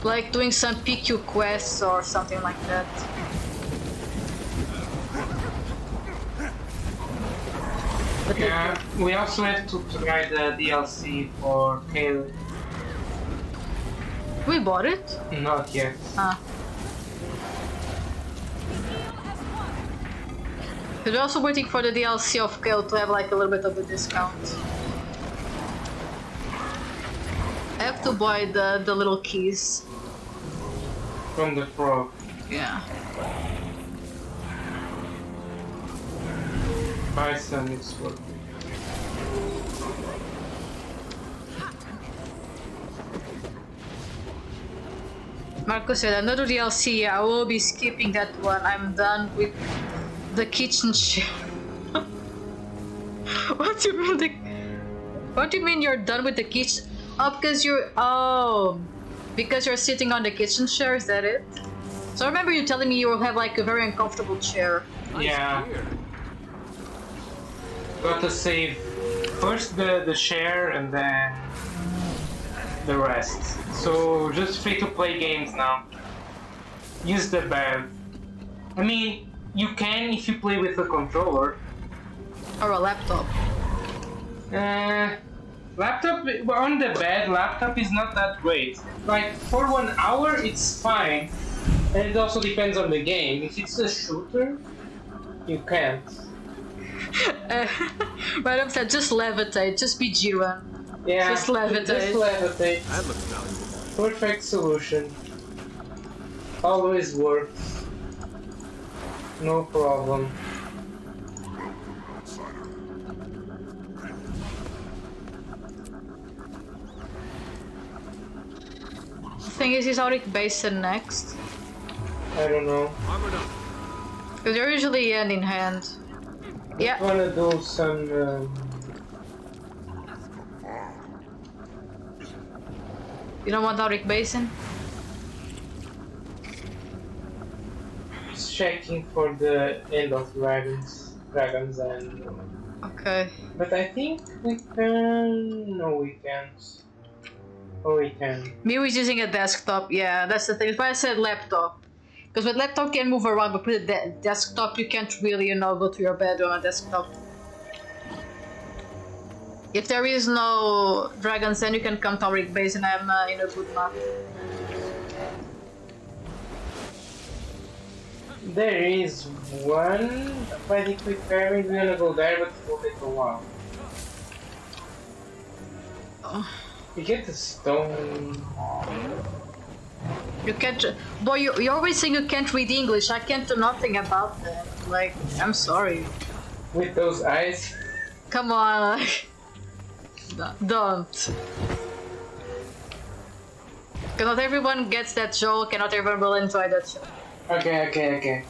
[SPEAKER 1] Like doing some PQ quests or something like that. But
[SPEAKER 2] yeah, we also have to try the DLC for Kale.
[SPEAKER 1] We bought it?
[SPEAKER 2] Not yet.
[SPEAKER 1] Ah. We're also waiting for the DLC of Kale to have like a little bit of a discount. I have to buy the little keys.
[SPEAKER 2] From the frog.
[SPEAKER 1] Yeah.
[SPEAKER 2] Buy some, it's worth it.
[SPEAKER 1] Marco said, another DLC, I will be skipping that one. I'm done with the kitchen chair. What do you mean what do you mean you're done with the kitchen? Oh, because you're sitting on the kitchen chair, is that it? So I remember you telling me you will have like a very uncomfortable chair.
[SPEAKER 2] Yeah. Gotta save first the share and then the rest. So just free to play games now. Use the bed. I mean, you can if you play with a controller.
[SPEAKER 1] Or a laptop.
[SPEAKER 2] Laptop on the bed, laptop is not that great. Like for 1 hour it's fine. And it also depends on the game. If it's a shooter, you can't.
[SPEAKER 1] Madam said, just levitate, just be Jiren.
[SPEAKER 2] Yeah,
[SPEAKER 1] just levitate.
[SPEAKER 2] Just levitate.
[SPEAKER 3] That looks valuable.
[SPEAKER 2] Perfect solution. Always works. No problem.
[SPEAKER 1] The thing is, he's already Basin next.
[SPEAKER 2] I don't know.
[SPEAKER 3] Armored up.
[SPEAKER 1] Because they're usually hand in hand. Yeah.
[SPEAKER 2] I wanna do some.
[SPEAKER 1] You don't want Auric Basin?
[SPEAKER 2] Checking for the end of dragons and.
[SPEAKER 1] Okay.
[SPEAKER 2] But I think we can. No, we can't. Oh, we can.
[SPEAKER 1] Mew is using a desktop, yeah, that's the thing. That's why I said laptop. Because with laptop you can move around, but with a desktop you can't really, you know, go to your bed on a desktop. If there is no dragons, then you can come to Auric Base and I'm in a good map.
[SPEAKER 2] There is one pretty quick ferry. We're gonna go there, but it will take a while.
[SPEAKER 1] Oh.
[SPEAKER 2] You get the stone.
[SPEAKER 1] You can't. Boy, you're always saying you can't read English. I can't do nothing about that. Like, I'm sorry.
[SPEAKER 2] With those eyes.
[SPEAKER 1] Come on, like. Don't. Because not everyone gets that joke and not everyone will enjoy that joke.
[SPEAKER 2] Okay.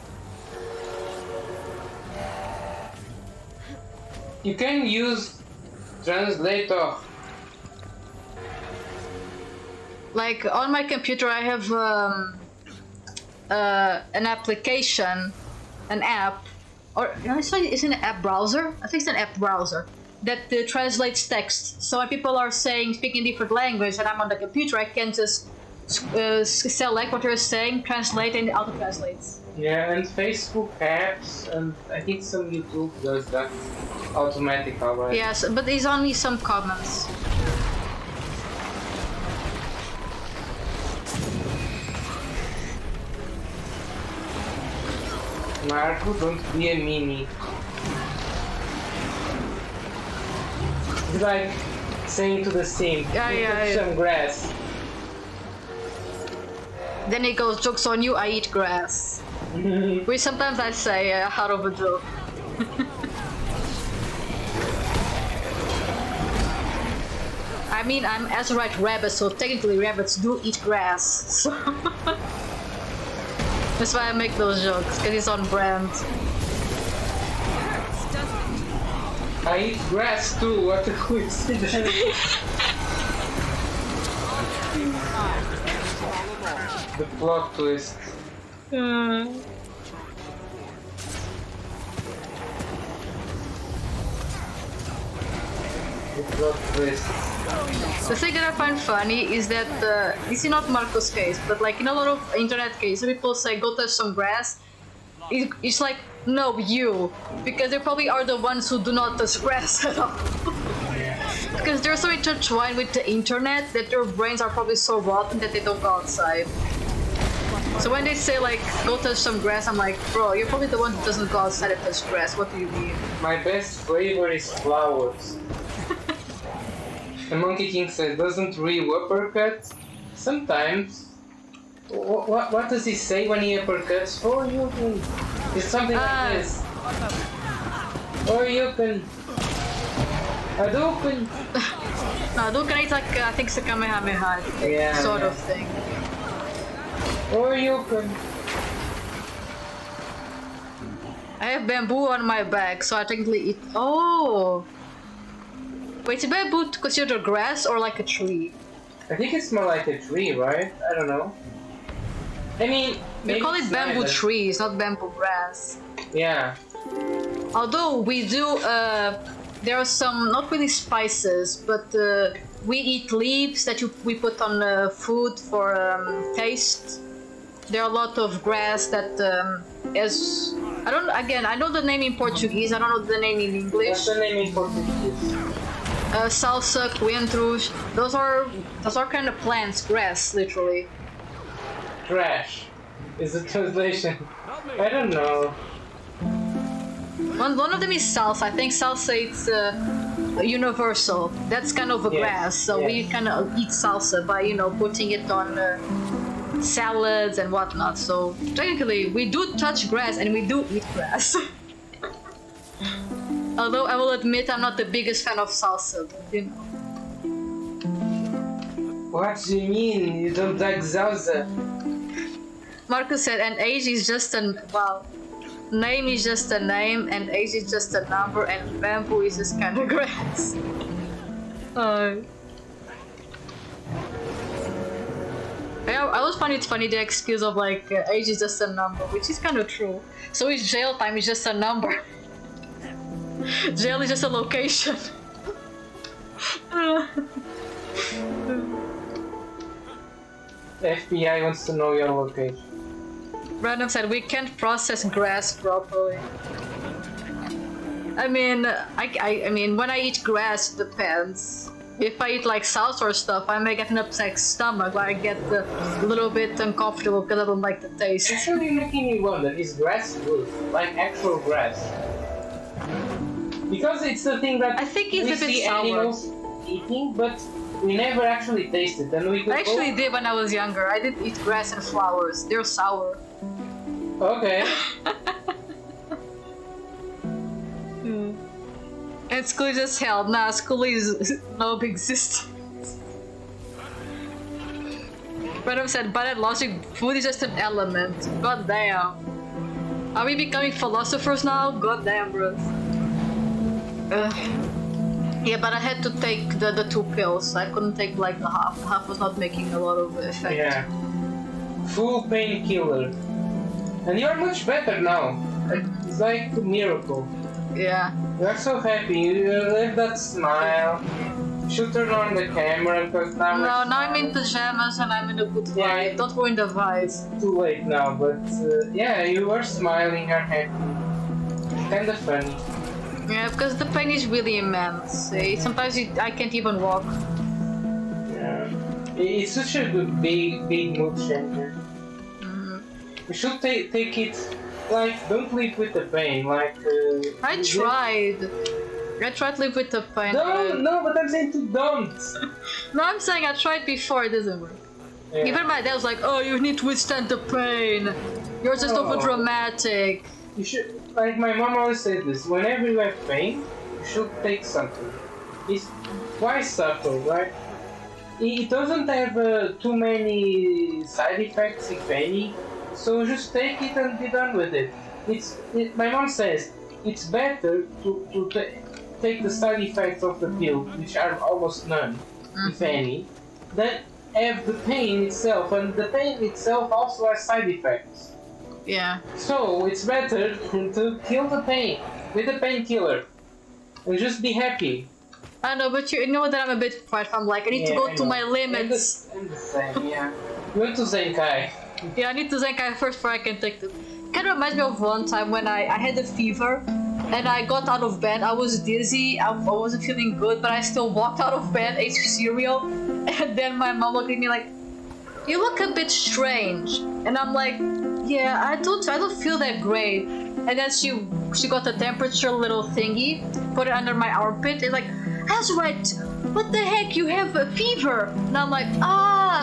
[SPEAKER 2] You can use translator.
[SPEAKER 1] Like on my computer, I have an application, an app, or it's an app browser. I think it's an app browser that translates text. So when people are speaking different language, and I'm on the computer, I can just select what they're saying, translate, and it auto translates.
[SPEAKER 2] Yeah, and Facebook apps, and I think some YouTube does that automatic already.
[SPEAKER 1] Yes, but it's only some comments.
[SPEAKER 2] Marco, don't be a meanie. It's like saying to the sim,
[SPEAKER 1] Yeah.
[SPEAKER 2] some grass.
[SPEAKER 1] Then he goes, "Joke's on you, I eat grass." Which sometimes I say out of a joke. I mean, I'm AzuriteRabbit, so technically rabbits do eat grass. So that's why I make those jokes, because it's on brand.
[SPEAKER 2] I eat grass too, what a coincidence. The plot twist. The plot twist.
[SPEAKER 1] The thing that I find funny is that, this is not Marco's case, but like in a lot of internet cases, people say go touch some grass. It's like, no, you. Because they probably are the ones who do not touch grass at all. Because they're so intertwined with the internet that their brains are probably so rotten that they don't go outside. So when they say like, go touch some grass, I'm like, bro, you're probably the one who doesn't go outside and touch grass. What do you mean?
[SPEAKER 2] My best flavor is flowers. The Monkey King said, doesn't Ryu uppercut? Sometimes. What does he say when he uppercuts? Oh, you can. It's something like this. Or you can. Hadouken.
[SPEAKER 1] No, Hadouken is like, I think it's a Kamehameha sort of thing.
[SPEAKER 2] Or you can.
[SPEAKER 1] I have bamboo on my back, so I technically eat. Oh! Wait, is bamboo considered grass or like a tree?
[SPEAKER 2] I think it's more like a tree, right? I don't know. I mean,
[SPEAKER 1] We call it bamboo trees, not bamboo grass.
[SPEAKER 2] Yeah.
[SPEAKER 1] Although we do, there are some, not really spices, but we eat leaves that we put on food for taste. There are a lot of grass that I know the name in Portuguese, I don't know the name in English.
[SPEAKER 2] What's the name in Portuguese?
[SPEAKER 1] Salsa, coentros, those are kind of plants, grass, literally.
[SPEAKER 2] Trash is the translation. I don't know.
[SPEAKER 1] One of them is salsa. I think salsa it's universal. That's kind of a grass, so we kind of eat salsa by putting it on salads and whatnot. So technically, we do touch grass and we do eat grass. Although I will admit I'm not the biggest fan of salsa, but
[SPEAKER 2] What do you mean? You don't like salsa?
[SPEAKER 1] Marcus said, and age is just name is just a name, and age is just a number, and bamboo is just kind of grass. I always find it funny the excuse of like age is just a number, which is kind of true. So is jail time is just a number. Jail is just a location.
[SPEAKER 2] The FBI wants to know your location.
[SPEAKER 1] Random said we can't process grass properly. I mean, I mean, when I eat grass, it depends. If I eat like salsa or stuff, I may get an upset stomach, like I get a little bit uncomfortable because I don't like the taste.
[SPEAKER 2] It's really making me wonder, is grass good? Like actual grass? Because it's the thing that
[SPEAKER 1] I think it's
[SPEAKER 2] we
[SPEAKER 1] a bit
[SPEAKER 2] see
[SPEAKER 1] sour.
[SPEAKER 2] animals eating, but we never actually tasted, and we could
[SPEAKER 1] I actually did when I was younger. I did eat grass and flowers. They're sour.
[SPEAKER 2] Okay.
[SPEAKER 1] And school is just hell. Nah, school is no existence. Random said, by that logic, food is just an element. God damn. Are we becoming philosophers now? God damn, bro. Yeah, but I had to take the 2 pills. I couldn't take like the half. The half was not making a lot of effect.
[SPEAKER 2] Yeah. Full painkiller. And you're much better now. It's like a miracle.
[SPEAKER 1] Yeah.
[SPEAKER 2] You're so happy. You have that smile. You should turn on the camera because now.
[SPEAKER 1] No, now I'm in pajamas and I'm in a good vibe.
[SPEAKER 2] Yeah.
[SPEAKER 1] Don't ruin the vibe.
[SPEAKER 2] It's too late now, but yeah, you are smiling, you're happy. Kinda funny.
[SPEAKER 1] Yeah, because the pain is really immense. Sometimes I can't even walk.
[SPEAKER 2] Yeah. It's such a good big mood changer. You should take it, like, don't live with the pain, like...
[SPEAKER 1] I tried. I tried to live with the pain.
[SPEAKER 2] No, but I'm saying to don't!
[SPEAKER 1] No, I'm saying I tried before, it doesn't work.
[SPEAKER 2] Yeah.
[SPEAKER 1] Even my dad was like, oh, you need to withstand the pain. You're just over dramatic.
[SPEAKER 2] You should, like my mom always said this, whenever you have pain, you should take something. Why suffer, right? It doesn't have too many side effects, if any, so just take it and be done with it. My mom says it's better to take the side effects of the pill, which are almost none, if any, than have the pain itself, and the pain itself also has side effects.
[SPEAKER 1] Yeah.
[SPEAKER 2] So it's better to kill the pain with a painkiller and just be happy.
[SPEAKER 1] I know, but you know that I'm a bit prideful. I'm like, I need to go to my limits.
[SPEAKER 2] I'm the same, yeah. You went to Zenkai.
[SPEAKER 1] Yeah, I need to Zenkai first before I can take the... Kind of reminds me of one time when I had a fever and I got out of bed. I was dizzy, I wasn't feeling good, but I still walked out of bed, ate cereal, and then my mom looked at me like, you look a bit strange. And I'm like, yeah, I don't feel that great. And then she got the temperature little thingy, put it under my armpit, and like, Azurite, what the heck, you have a fever? And I'm like,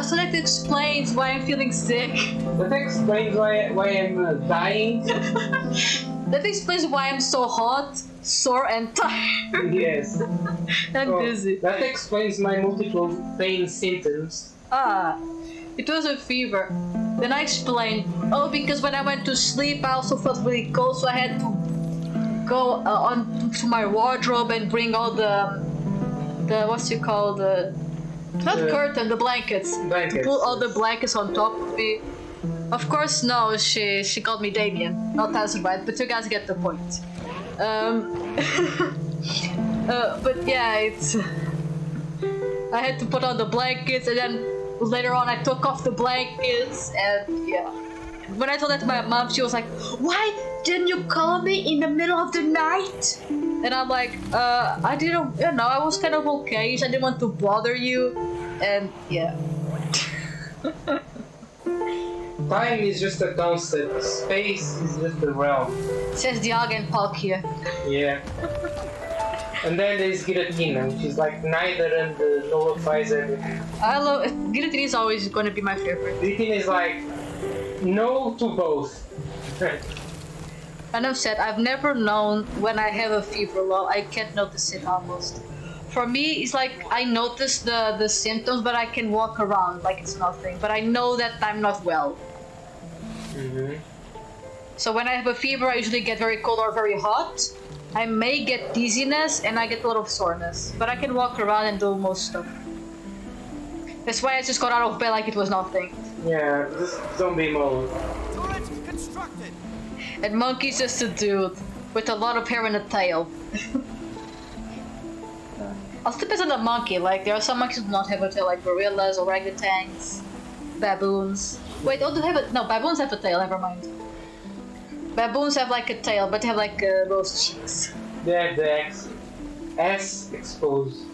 [SPEAKER 1] so that explains why I'm feeling sick.
[SPEAKER 2] That explains why I'm dying.
[SPEAKER 1] That explains why I'm so hot, sore, and tired.
[SPEAKER 2] Yes.
[SPEAKER 1] And dizzy.
[SPEAKER 2] That explains my multiple pain symptoms.
[SPEAKER 1] It was a fever. Then I explained, because when I went to sleep, I also felt really cold, so I had to go on to my wardrobe and bring all the what's it called, the curtain, the blankets. To put all the blankets on top of me. Of course, no, she called me Damien, not Azurite, but you guys get the point. But yeah, I had to put on the blankets, and then later on I took off the blankets, and yeah. When I told that to my mom, she was like, why didn't you call me in the middle of the night? And I'm like, I didn't, I was kind of okay, I didn't want to bother you, and yeah.
[SPEAKER 2] Time is just a concept, space is just a realm.
[SPEAKER 1] Says Diag and Palkia. Yeah.
[SPEAKER 2] And then there's Giratina, which is like neither and nullifies everything.
[SPEAKER 1] I love Giratina is always going to be my favorite.
[SPEAKER 2] Giratina is like no to both.
[SPEAKER 1] And I've said I've never known when I have a fever. Well, I can't notice it almost. For me, it's like I notice the symptoms, but I can walk around like it's nothing. But I know that I'm not well. So when I have a fever, I usually get very cold or very hot. I may get dizziness and I get a lot of soreness, but I can walk around and do most stuff. That's why I just got out of bed like it was nothing.
[SPEAKER 2] Yeah, this zombie mode.
[SPEAKER 3] Turret constructed.
[SPEAKER 1] And Monkey's just a dude with a lot of hair and a tail. Also depends on the monkey, like there are some monkeys who do not have a tail, like gorillas, orangutans, baboons. Wait, oh, baboons have a tail, never mind. Baboons have like a tail, but they have like rose cheeks.
[SPEAKER 2] They have the ass exposed.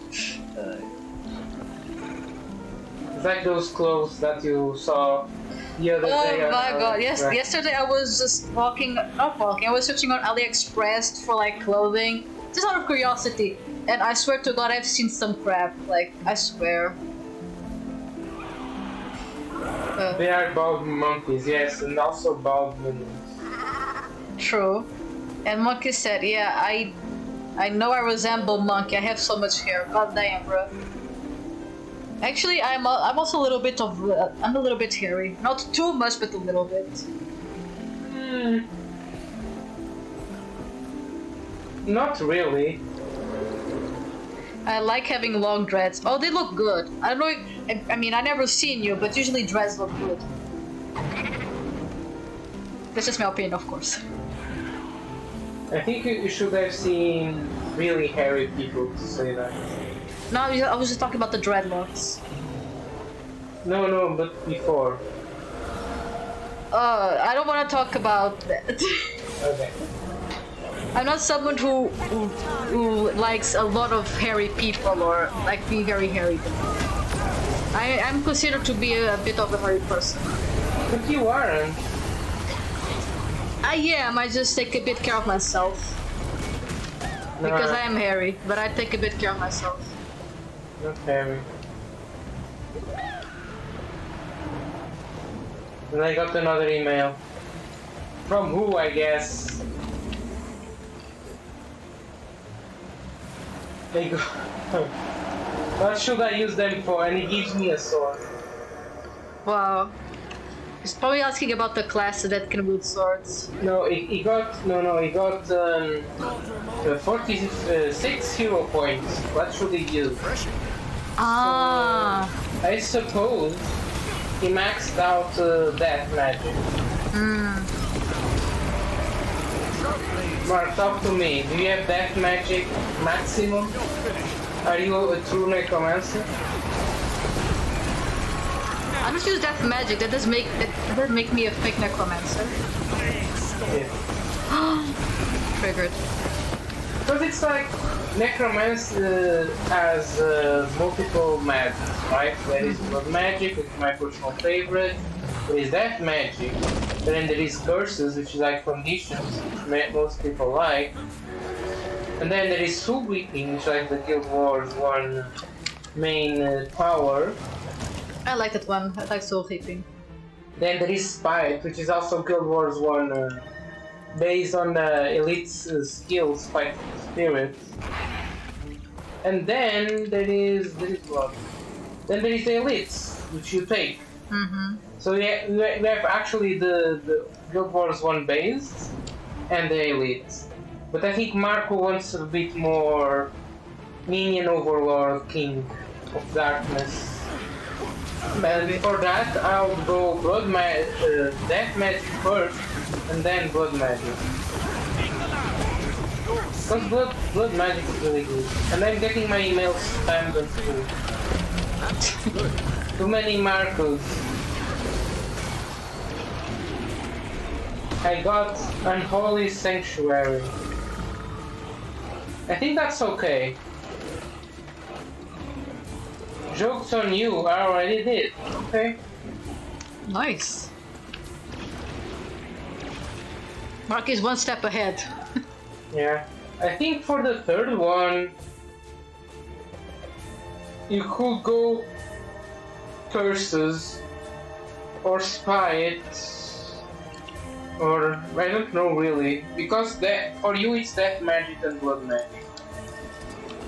[SPEAKER 2] It's like those clothes that you saw the other day.
[SPEAKER 1] Oh my god, yes, yesterday I was just I was searching on AliExpress for like clothing, just out of curiosity. And I swear to god I've seen some crap, like, I swear.
[SPEAKER 2] They are bald monkeys, yes, and also bald women.
[SPEAKER 1] True. And Monkey said, yeah, I know I resemble Monkey, I have so much hair, god damn, bro. Actually, I'm also a little bit I'm a little bit hairy. Not too much, but a little bit.
[SPEAKER 2] Not really.
[SPEAKER 1] I like having long dreads. Oh, they look good. I don't know if, I mean, I never seen you, but usually dreads look good. That's just my opinion, of course.
[SPEAKER 2] I think you should have seen really hairy people to say that.
[SPEAKER 1] No, I was just talking about the dreadlocks.
[SPEAKER 2] No, but before.
[SPEAKER 1] I don't want to talk about that.
[SPEAKER 2] Okay.
[SPEAKER 1] I'm not someone who likes a lot of hairy people or like being very hairy. I'm considered to be a bit of a hairy person.
[SPEAKER 2] But you aren't.
[SPEAKER 1] I am. I just take a bit care of myself because I am hairy, but I take a bit care of myself.
[SPEAKER 2] Not hairy. And I got another email. From who, I guess? They go. What should I use them for? And he gives me a sword.
[SPEAKER 1] Wow. He's probably asking about the class that can wield swords.
[SPEAKER 2] No, he got 46 hero points. What should he use?
[SPEAKER 1] Ah.
[SPEAKER 2] So, I suppose he maxed out death magic. Mark, talk to me. Do you have death magic maximum? Are you a true necromancer?
[SPEAKER 1] I don't use death magic. That does make me a fake necromancer.
[SPEAKER 2] Yeah.
[SPEAKER 1] Triggered.
[SPEAKER 2] Because it's like necromancy has multiple magics, right? There is blood magic, which is my personal favorite. There is death magic. Then there is curses, which is like conditions, which most people like. And then there is soul weeping, which is like the Guild Wars one main power.
[SPEAKER 1] I like that one. I like soul heaping.
[SPEAKER 2] Then there is Spite, which is also Guild Wars 1, based on the elite's skill, Spite Spirit. And then there is what? Then there is the elites, which you take.
[SPEAKER 1] Mm-hmm.
[SPEAKER 2] So we have actually the Guild Wars 1 based and the elites. But I think Marco wants a bit more minion overlord, king of darkness. And for that, I'll go death magic first, and then blood magic. Because blood magic is really good. And I'm getting my emails spammed and full. Too many Marcos. I got Unholy Sanctuary. I think that's okay. Jokes on you, I already did. Okay.
[SPEAKER 1] Nice. Mark is one step ahead.
[SPEAKER 2] Yeah. I think for the third one, you could go Curses or Spite, or I don't know really, because that for you it's death magic and blood magic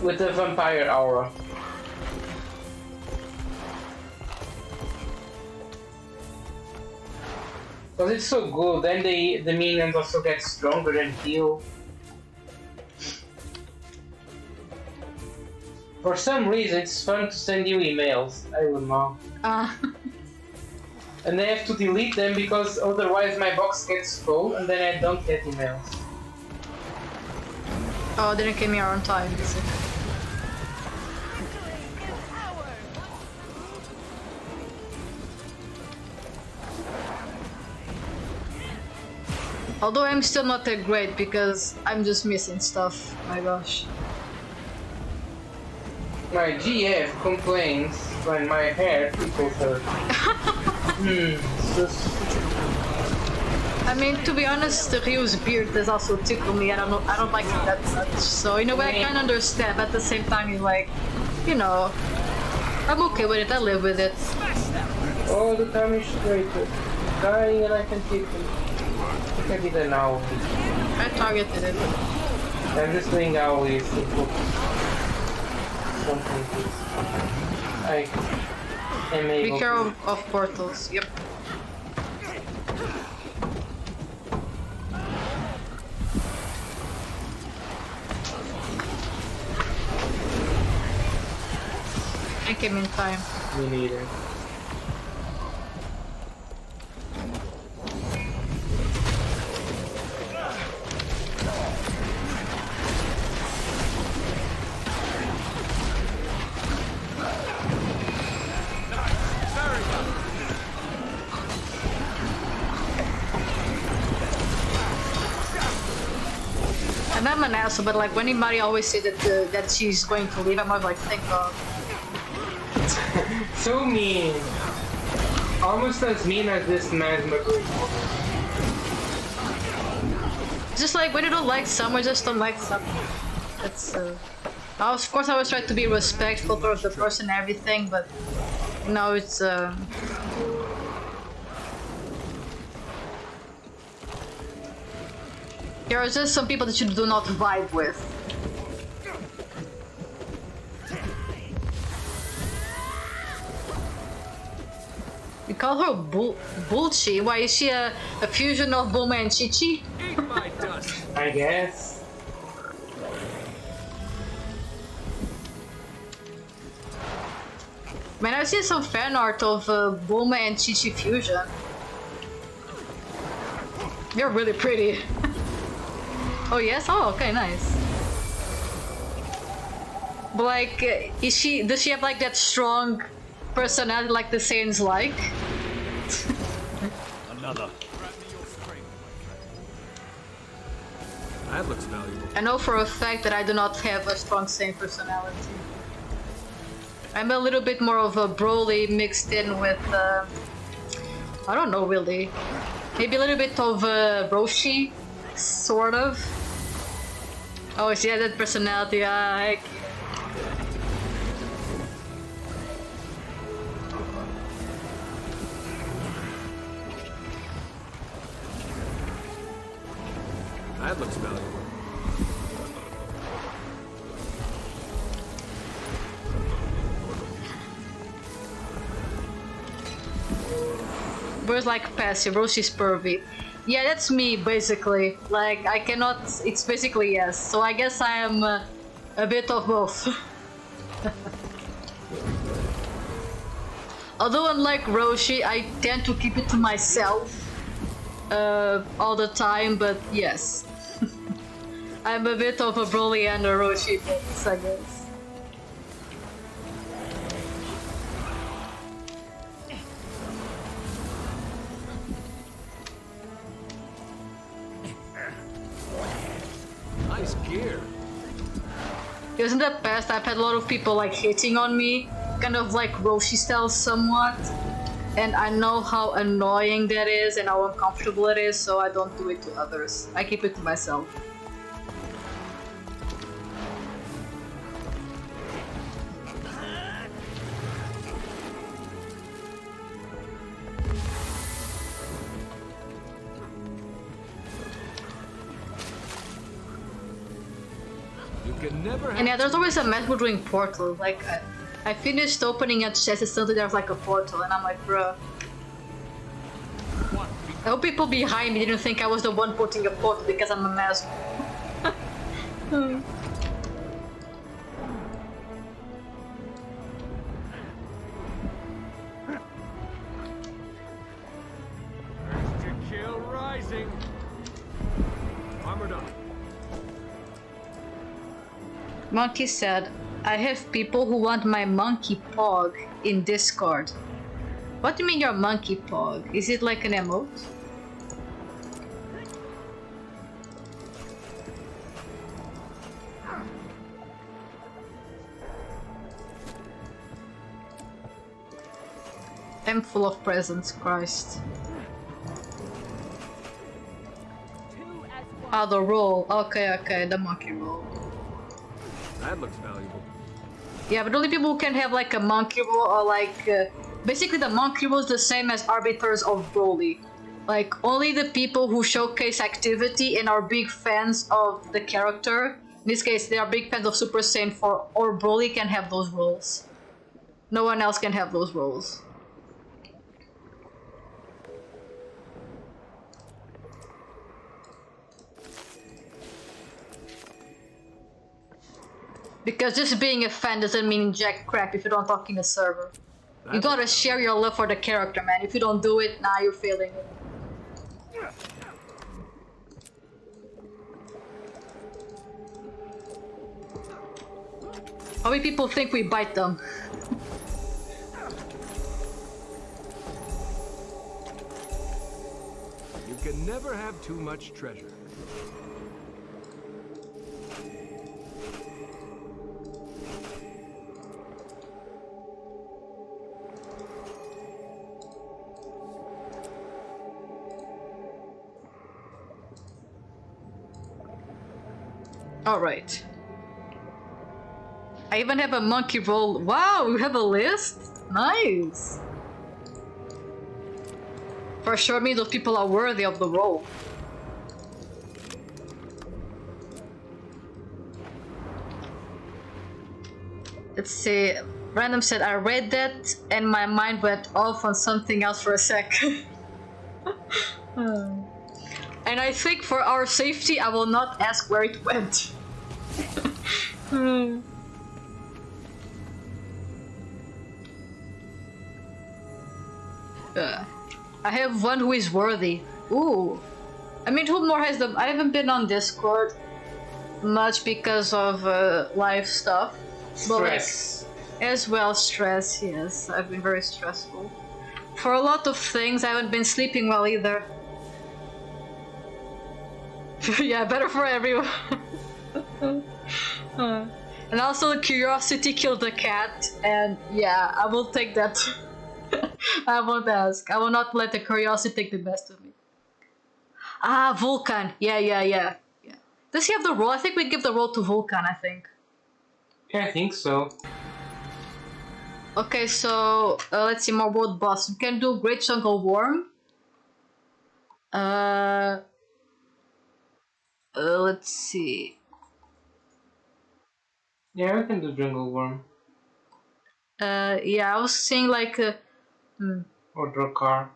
[SPEAKER 2] with the vampire aura. Because it's so good, then the minions also get stronger and heal. For some reason, it's fun to send you emails. I don't know. And I have to delete them because otherwise my box gets full and then I don't get emails.
[SPEAKER 1] Oh, it didn't came here on time, is it? Although I'm still not that great because I'm just missing stuff. My gosh.
[SPEAKER 2] My GF complains when my hair tickles her.
[SPEAKER 1] I mean, to be honest, the Ryu's beard does also tickle me, and I don't like it that much. So in a way, I can understand. But at the same time, you're like, you know, I'm okay with it. I live with it.
[SPEAKER 2] All the time is straight. Dying and I can keep him. I can be the now.
[SPEAKER 1] I targeted it.
[SPEAKER 2] I'm just doing AoE to something. I am able.
[SPEAKER 1] Be careful of portals. Yep. I came in time.
[SPEAKER 2] Me neither.
[SPEAKER 1] And I'm an asshole, but like when anybody always says that she's going to leave, I'm always like, thank God.
[SPEAKER 2] So mean. Almost as mean as this Mesmer group.
[SPEAKER 1] Just like when you don't like someone, just don't like someone. That's of course I always try to be respectful towards the person and everything, but no, it's there are just some people that you do not vibe with. You call her Bulchi? Why is she a fusion of Bulma and Chi-Chi?
[SPEAKER 2] I guess.
[SPEAKER 1] Man, I've seen some fan art of Bulma and Chi-Chi fusion. You're really pretty. Oh yes? Oh, okay, nice. But like, does she have like that strong personality like the Saiyans like?
[SPEAKER 3] Another.
[SPEAKER 5] That looks valuable.
[SPEAKER 1] I know for a fact that I do not have a strong Saiyan personality. I'm a little bit more of a Broly mixed in with, I don't know really. Maybe a little bit of Roshi, sort of. Oh, she has that personality, heck.
[SPEAKER 5] That looks valuable.
[SPEAKER 1] Where's like passive? Roshi's pervy. Yeah, that's me basically. Like I cannot. It's basically yes. So I guess I am a bit of both. Although unlike Roshi, I tend to keep it to myself all the time. But yes, I'm a bit of a Broly and a Roshi mix, I guess.
[SPEAKER 5] Nice gear.
[SPEAKER 1] Because in the past I've had a lot of people like hating on me, kind of like Roshi style somewhat. And I know how annoying that is and how uncomfortable it is, so I don't do it to others. I keep it to myself. have
[SPEAKER 5] Never
[SPEAKER 1] and yeah, there's always a method doing portal. Like, I finished opening a chest and suddenly there's like a portal, and I'm like, bruh. I hope people behind me didn't think I was the one putting a portal because I'm a Mesmer.
[SPEAKER 5] kill rising. Armored up.
[SPEAKER 1] Monkey said, I have people who want my monkey pog in Discord. What do you mean your monkey pog? Is it like an emote? I'm full of presents, Christ. Ah, the roll. Okay, the monkey roll.
[SPEAKER 5] That looks valuable.
[SPEAKER 1] Yeah, but only people who can have like a monkey roll or like... basically the monkey roll is the same as arbiters of Broly. Like, only the people who showcase activity and are big fans of the character, in this case they are big fans of Super Saiyan 4 or Broly, can have those rolls. No one else can have those rolls. Because just being a fan doesn't mean jack crap if you don't talk in a server. You
[SPEAKER 5] That
[SPEAKER 1] gotta
[SPEAKER 5] looks
[SPEAKER 1] share your love for the character, man. If you don't do it, nah, you're failing it. How many people think we bite them?
[SPEAKER 5] You can never have too much treasure.
[SPEAKER 1] Alright. I even have a monkey roll. Wow, you have a list? Nice. For sure means those people are worthy of the role. Let's see. Random said, I read that and my mind went off on something else for a sec. And I think for our safety, I will not ask where it went. I have one who is worthy. Ooh. I mean, who more has them? I haven't been on Discord much because of life stuff. But
[SPEAKER 2] Stress.
[SPEAKER 1] like, as well, stress, yes. I've been very stressful. For a lot of things, I haven't been sleeping well either. Yeah, better for everyone. And also, curiosity killed the cat, and yeah, I will take that. I won't ask. I will not let the curiosity take the best of me. Ah, Vulcan. Yeah. Does he have the role? I think we give the role to Vulcan, I think.
[SPEAKER 2] Yeah, I think so.
[SPEAKER 1] Okay, so let's see more world boss. We can do Great Jungle Worm. Let's see.
[SPEAKER 2] Yeah, we can do Jungle Worm.
[SPEAKER 1] Yeah, I was saying like.
[SPEAKER 2] Or Drakkar.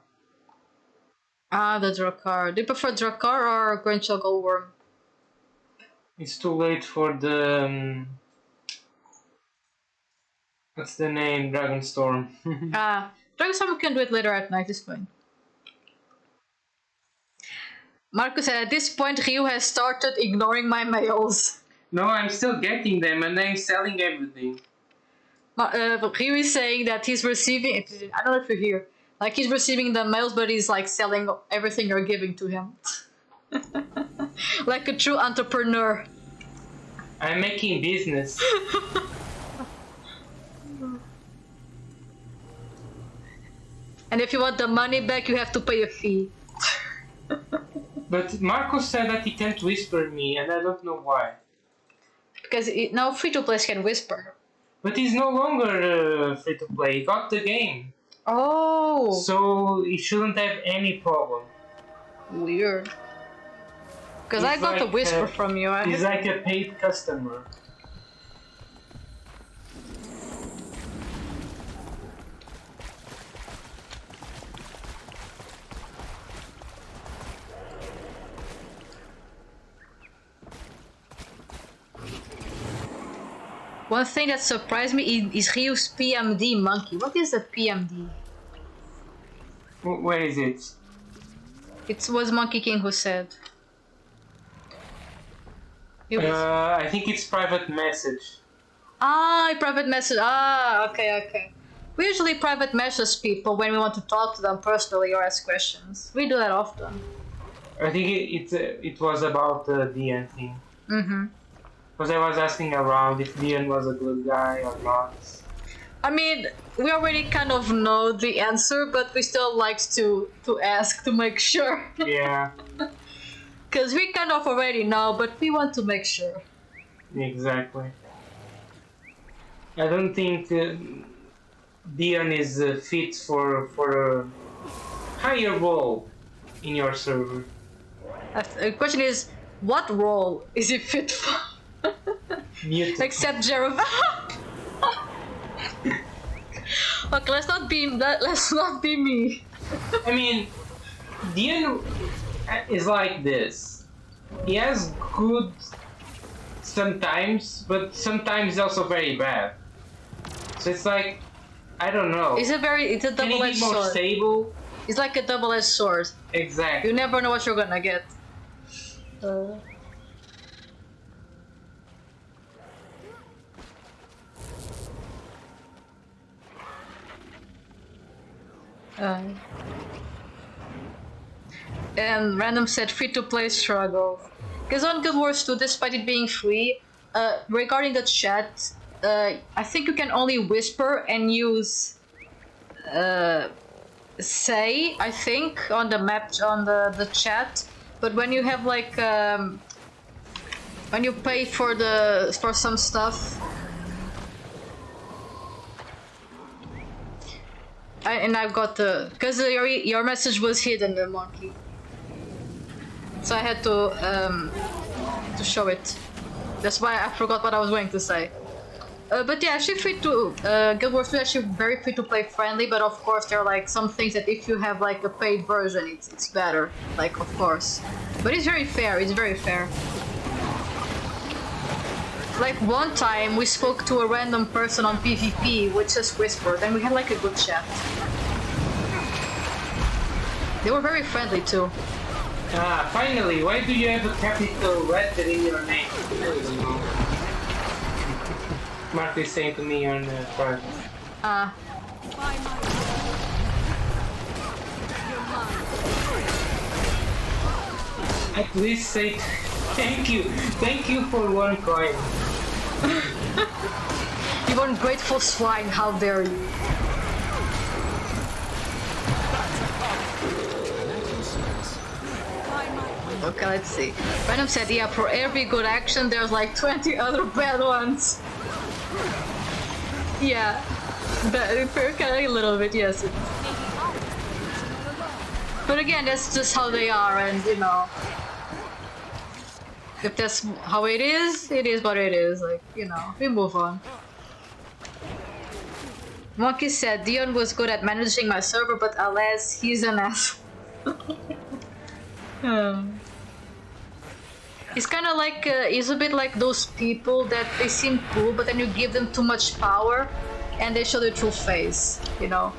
[SPEAKER 1] The Drakkar. Do you prefer Drakkar or Great Jungle Worm?
[SPEAKER 2] It's too late for the... what's the name? Dragonstorm.
[SPEAKER 1] Dragonstorm we can do it later at night, it's fine. Marcus said, at this point Ryu has started ignoring my mails.
[SPEAKER 2] No, I'm still getting them and I'm selling everything.
[SPEAKER 1] Ryu is saying that he's receiving, I don't know if you hear, like he's receiving the mails but he's like selling everything you're giving to him. Like a true entrepreneur.
[SPEAKER 2] I'm making business.
[SPEAKER 1] And if you want the money back, you have to pay a fee.
[SPEAKER 2] But Marcos said that he can't whisper me, and I don't know why.
[SPEAKER 1] Because now free-to-play can whisper.
[SPEAKER 2] But he's no longer free to play. He got the game.
[SPEAKER 1] Oh!
[SPEAKER 2] So he shouldn't have any problem.
[SPEAKER 1] Weird. Because I
[SPEAKER 2] He's
[SPEAKER 1] got a
[SPEAKER 2] like,
[SPEAKER 1] whisper from you.
[SPEAKER 2] He's like a paid customer.
[SPEAKER 1] One thing that surprised me is Ryu's PMD monkey. What is a PMD?
[SPEAKER 2] Where is it?
[SPEAKER 1] It was Monkey King who said.
[SPEAKER 2] I think it's private message.
[SPEAKER 1] Private message. Okay. We usually private message people when we want to talk to them personally or ask questions. We do that often.
[SPEAKER 2] I think it was about the Dian thing.
[SPEAKER 1] Mm-hmm.
[SPEAKER 2] Because I was asking around if Dian was a good guy or not.
[SPEAKER 1] I mean, we already kind of know the answer, but we still like to ask to make sure.
[SPEAKER 2] Yeah,
[SPEAKER 1] Because we kind of already know, but we want to make sure.
[SPEAKER 2] exactly. I don't think Dian is fit for a higher role in your server.
[SPEAKER 1] The question is, what role is he fit for?
[SPEAKER 2] Mute.
[SPEAKER 1] Except Jeremy. Okay, let's not be me.
[SPEAKER 2] I mean, Dian is like this. He has good sometimes, but sometimes it's also very bad. So it's like, I don't know.
[SPEAKER 1] It's a
[SPEAKER 2] Can
[SPEAKER 1] double-edged
[SPEAKER 2] it be more
[SPEAKER 1] sword.
[SPEAKER 2] stable?
[SPEAKER 1] It's like a double-edged sword.
[SPEAKER 2] Exactly.
[SPEAKER 1] You never know what you're gonna get. And Random said free-to-play struggle. Because on Guild Wars 2, despite it being free, regarding the chat, I think you can only whisper and use say, I think, on the map, on the chat. But when you have like when you pay for some stuff, and I've got because your message was hidden, the monkey, so I had to show it. That's why I forgot what I was going to say. But yeah, actually free to Guild Wars 2 is actually very free to play friendly, but of course there are like some things that if you have like a paid version, it's better, like, of course. But it's very fair, it's very fair. Like one time we spoke to a random person on PvP which just whispered, and we had like a good chat. They were very friendly too.
[SPEAKER 2] Finally, why do you have a capital letter in your name? I don't know. Mark is saying to me on the front. At least say thank you for 1 coin.
[SPEAKER 1] You ungrateful swine, how dare you? Okay, let's see. Venom said, yeah, for every good action there's like 20 other bad ones. Yeah, a little bit, yes. But again, that's just how they are, and you know, if that's how it is what it is. Like, you know, we move on. Monkey said, Dion was good at managing my server, but alas, he's an ass. It's kind of like, it's a bit like those people that they seem cool, but then you give them too much power and they show their true face, you know?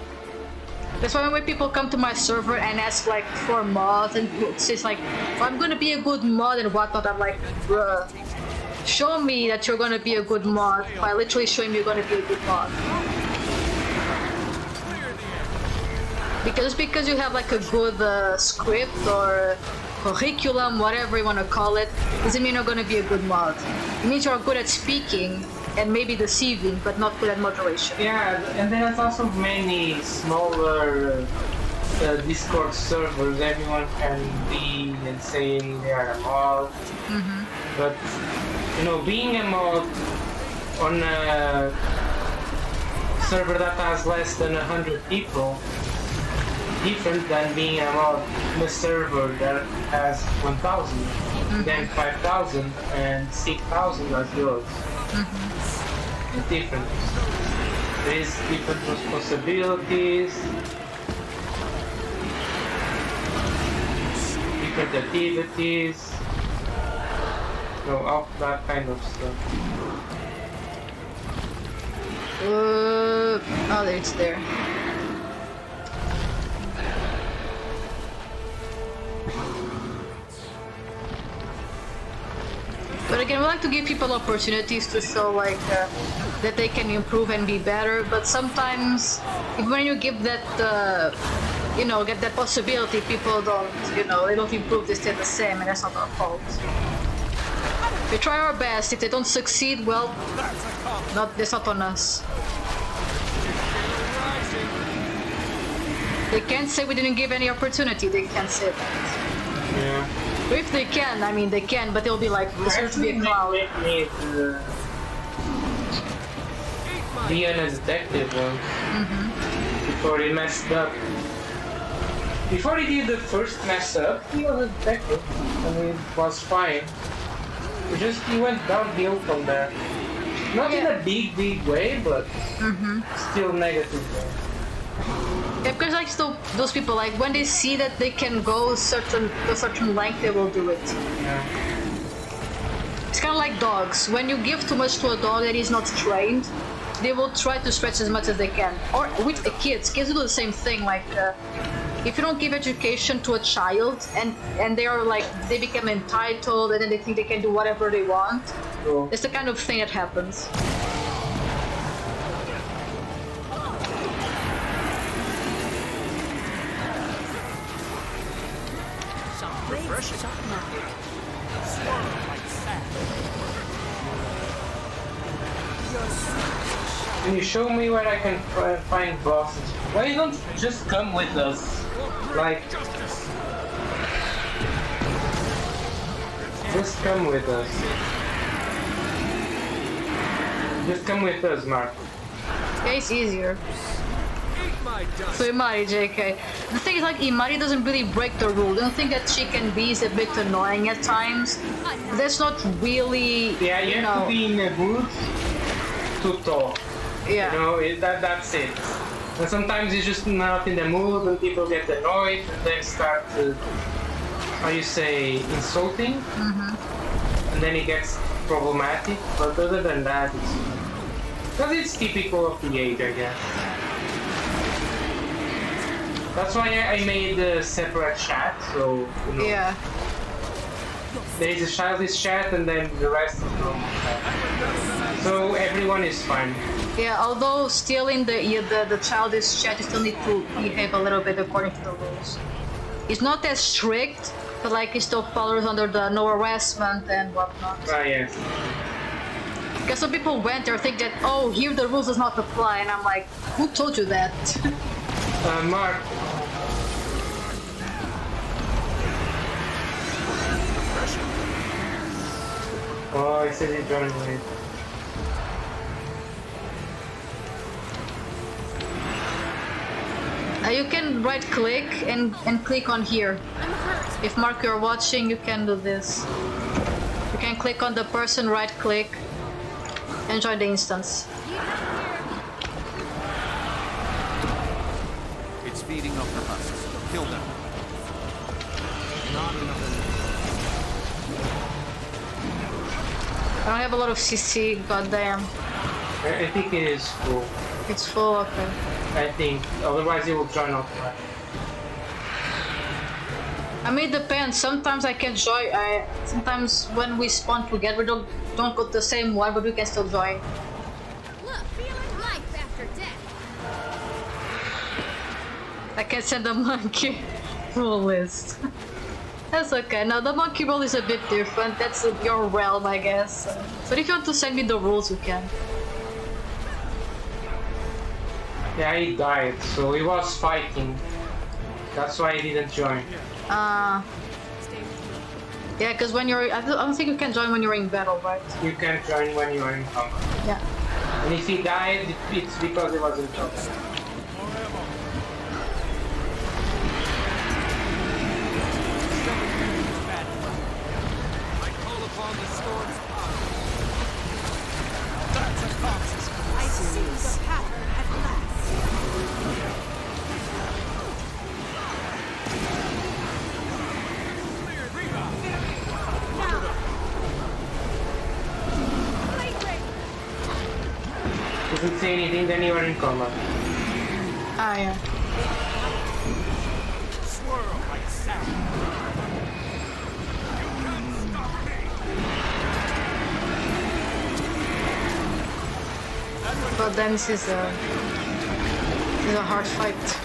[SPEAKER 1] That's why when people come to my server and ask like for mods and it's just like, oh, I'm gonna be a good mod and whatnot, I'm like, bruh, show me that you're gonna be a good mod by literally showing me you're gonna be a good mod. Because you have like a good script or curriculum, whatever you want to call it, doesn't mean you're going to be a good mod. It means you're good at speaking and maybe deceiving, but not good at moderation.
[SPEAKER 2] Yeah, and there's also many smaller Discord servers. Everyone can be and saying they are a mod. But, you know, being a mod on a server that has less than 100 people, different than being a mod in a server that has 1,000, then 5,000 and 6,000 as yours. It's different. There is different responsibilities, different activities, so all that kind of stuff.
[SPEAKER 1] Oh, it's there. But again, we like to give people opportunities to show like that they can improve and be better. But sometimes, even when you give that, you know, get that possibility, people don't, you know, they don't improve. They stay the same, and that's not our fault. We try our best. If they don't succeed, well, that's not on us. They can't say we didn't give any opportunity. They can't say that.
[SPEAKER 2] Yeah.
[SPEAKER 1] If they can, I mean they can, but they'll be like, this has to be a cloud.
[SPEAKER 2] Be a detective before he messed up. Before he did the first mess up, he was a detective and it was fine. He went downhill from there. Not in a big way, but still negative way.
[SPEAKER 1] Yeah, because like those people, like when they see that they can go to a certain length, they will do it.
[SPEAKER 2] Yeah.
[SPEAKER 1] It's kind of like dogs. When you give too much to a dog that is not trained, they will try to stretch as much as they can. Or with the kids do the same thing. Like if you don't give education to a child and they are like they become entitled and then they think they can do whatever they want, it's the kind of thing that happens.
[SPEAKER 2] Can you show me where I can find bosses? Why don't you just come with us? Like, just come with us. Just come with us, Mark.
[SPEAKER 1] Yeah, it's easier. So Imari, JK. The thing is, like, Imari doesn't really break the rule. I don't think that Chicken Bee is a bit annoying at times. That's not really,
[SPEAKER 2] Yeah, you have to be in a mood to talk.
[SPEAKER 1] Yeah.
[SPEAKER 2] You know, that's it. And sometimes you're just not in the mood and people get annoyed and then start, how you say, insulting. Mm-hmm. And then it gets problematic. But other than that, because it's typical of the age, I guess. That's why I made a separate chat, so, you know.
[SPEAKER 1] Yeah.
[SPEAKER 2] There's a childish chat and then the rest is normal chat. So everyone is fine.
[SPEAKER 1] Yeah, although still in the childish chat, you still need to behave a little bit according to the rules. It's not as strict, but like it still follows under the no harassment and whatnot.
[SPEAKER 2] Ah, yes.
[SPEAKER 1] Because some people went there think that, oh, here the rules does not apply, and I'm like, who told you that?
[SPEAKER 2] Mark. Oh, I said he joined late.
[SPEAKER 1] You can right click and click on here. If Mark you're watching, you can do this. You can click on the person, right click, and join the instance.
[SPEAKER 3] It's feeding off the husks. Kill them. Not enough.
[SPEAKER 1] I don't have a lot of CC, goddamn.
[SPEAKER 2] I think it is full.
[SPEAKER 1] It's full, okay.
[SPEAKER 2] I think. Otherwise it will join offline.
[SPEAKER 1] I mean, it depends. Sometimes I can join. Sometimes when we spawn together, we don't go to the same one, but we can still join.
[SPEAKER 6] Look, feeling life after death.
[SPEAKER 1] I can send a monkey rule list. That's okay. Now the monkey rule is a bit different. That's your realm, I guess. But if you want to send me the rules, you can.
[SPEAKER 2] Yeah, he died, so he was fighting. That's why he didn't join.
[SPEAKER 1] Yeah, because when you're... I don't think you can join when you're in battle, right?
[SPEAKER 2] You can join when you are in combat.
[SPEAKER 1] Yeah.
[SPEAKER 2] And if he died, it's because he was in combat.
[SPEAKER 3] I call upon the storm's power. That's a box.
[SPEAKER 4] I see the pattern at last.
[SPEAKER 2] Doesn't say anything, then you are in combat.
[SPEAKER 1] Ah, yeah.
[SPEAKER 3] Swirl like sap.
[SPEAKER 1] But then this is a hard fight.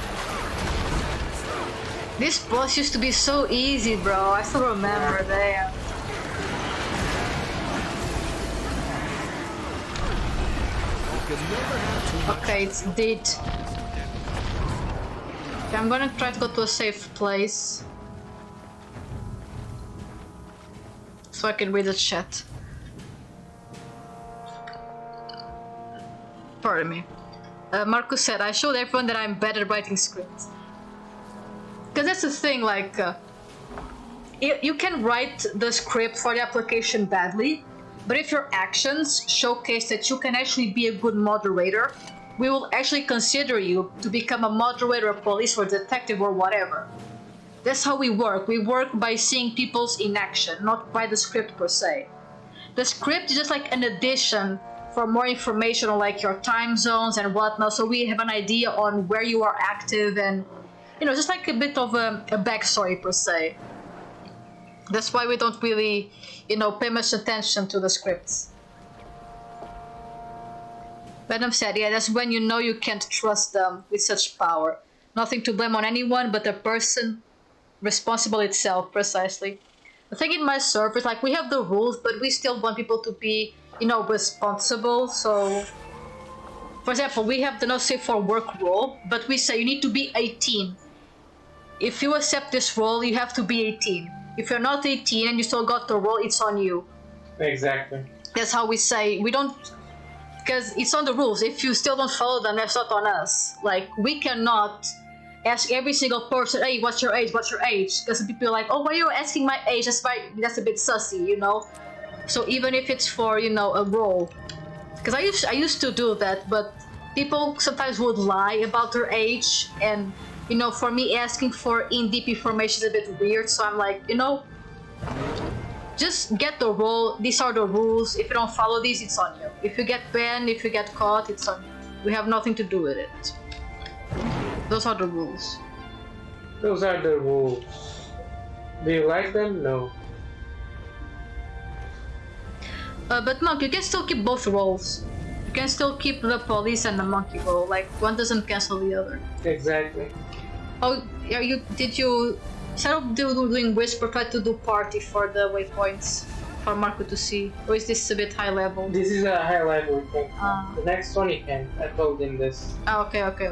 [SPEAKER 1] This boss used to be so easy, bro. I still remember that. Okay, it's dead. Okay, I'm gonna try to go to a safe place so I can read the chat. Pardon me. Marcus said, I showed everyone that I'm bad at writing scripts. Because that's the thing, like, you can write the script for the application badly, but if your actions showcase that you can actually be a good moderator, we will actually consider you to become a moderator, police, or detective, or whatever. That's how we work. We work by seeing people's in action, not by the script per se. The script is just like an addition for more information on like your time zones and whatnot, so we have an idea on where you are active and, you know, just like a bit of a backstory per se. That's why we don't really, you know, pay much attention to the scripts. Venom said, yeah, that's when you know you can't trust them with such power. Nothing to blame on anyone but the person responsible itself, precisely. The thing in my server is like we have the rules, but we still want people to be, you know, responsible. So, for example, we have the no safe for work rule, but we say you need to be 18. If you accept this role, you have to be 18. If you're not 18 and you still got the role, it's on you.
[SPEAKER 2] Exactly.
[SPEAKER 1] That's how we say. We don't, because it's on the rules. If you still don't follow them, that's not on us. Like, we cannot ask every single person, hey, what's your age, what's your age? Because people are like, oh, why are you asking my age? That's a bit sussy, you know? So even if it's for, you know, a role. Because I used to do that, but people sometimes would lie about their age, and, you know, for me asking for in-deep information is a bit weird, so I'm like, you know, just get the role, these are the rules, if you don't follow these, it's on you. If you get banned, if you get caught, it's on you. We have nothing to do with it. Those are the rules.
[SPEAKER 2] Those are the rules. Do you like them? No.
[SPEAKER 1] But Monk, you can still keep both roles. You can still keep the police and the monkey role. Like, one doesn't cancel the other.
[SPEAKER 2] Exactly.
[SPEAKER 1] Oh, did you, instead of doing Whisper, try to do Party for the waypoints for Marco to see? Or is this a bit high level?
[SPEAKER 2] This is a high level thing. The next one he can. I told him this.
[SPEAKER 1] Oh, okay.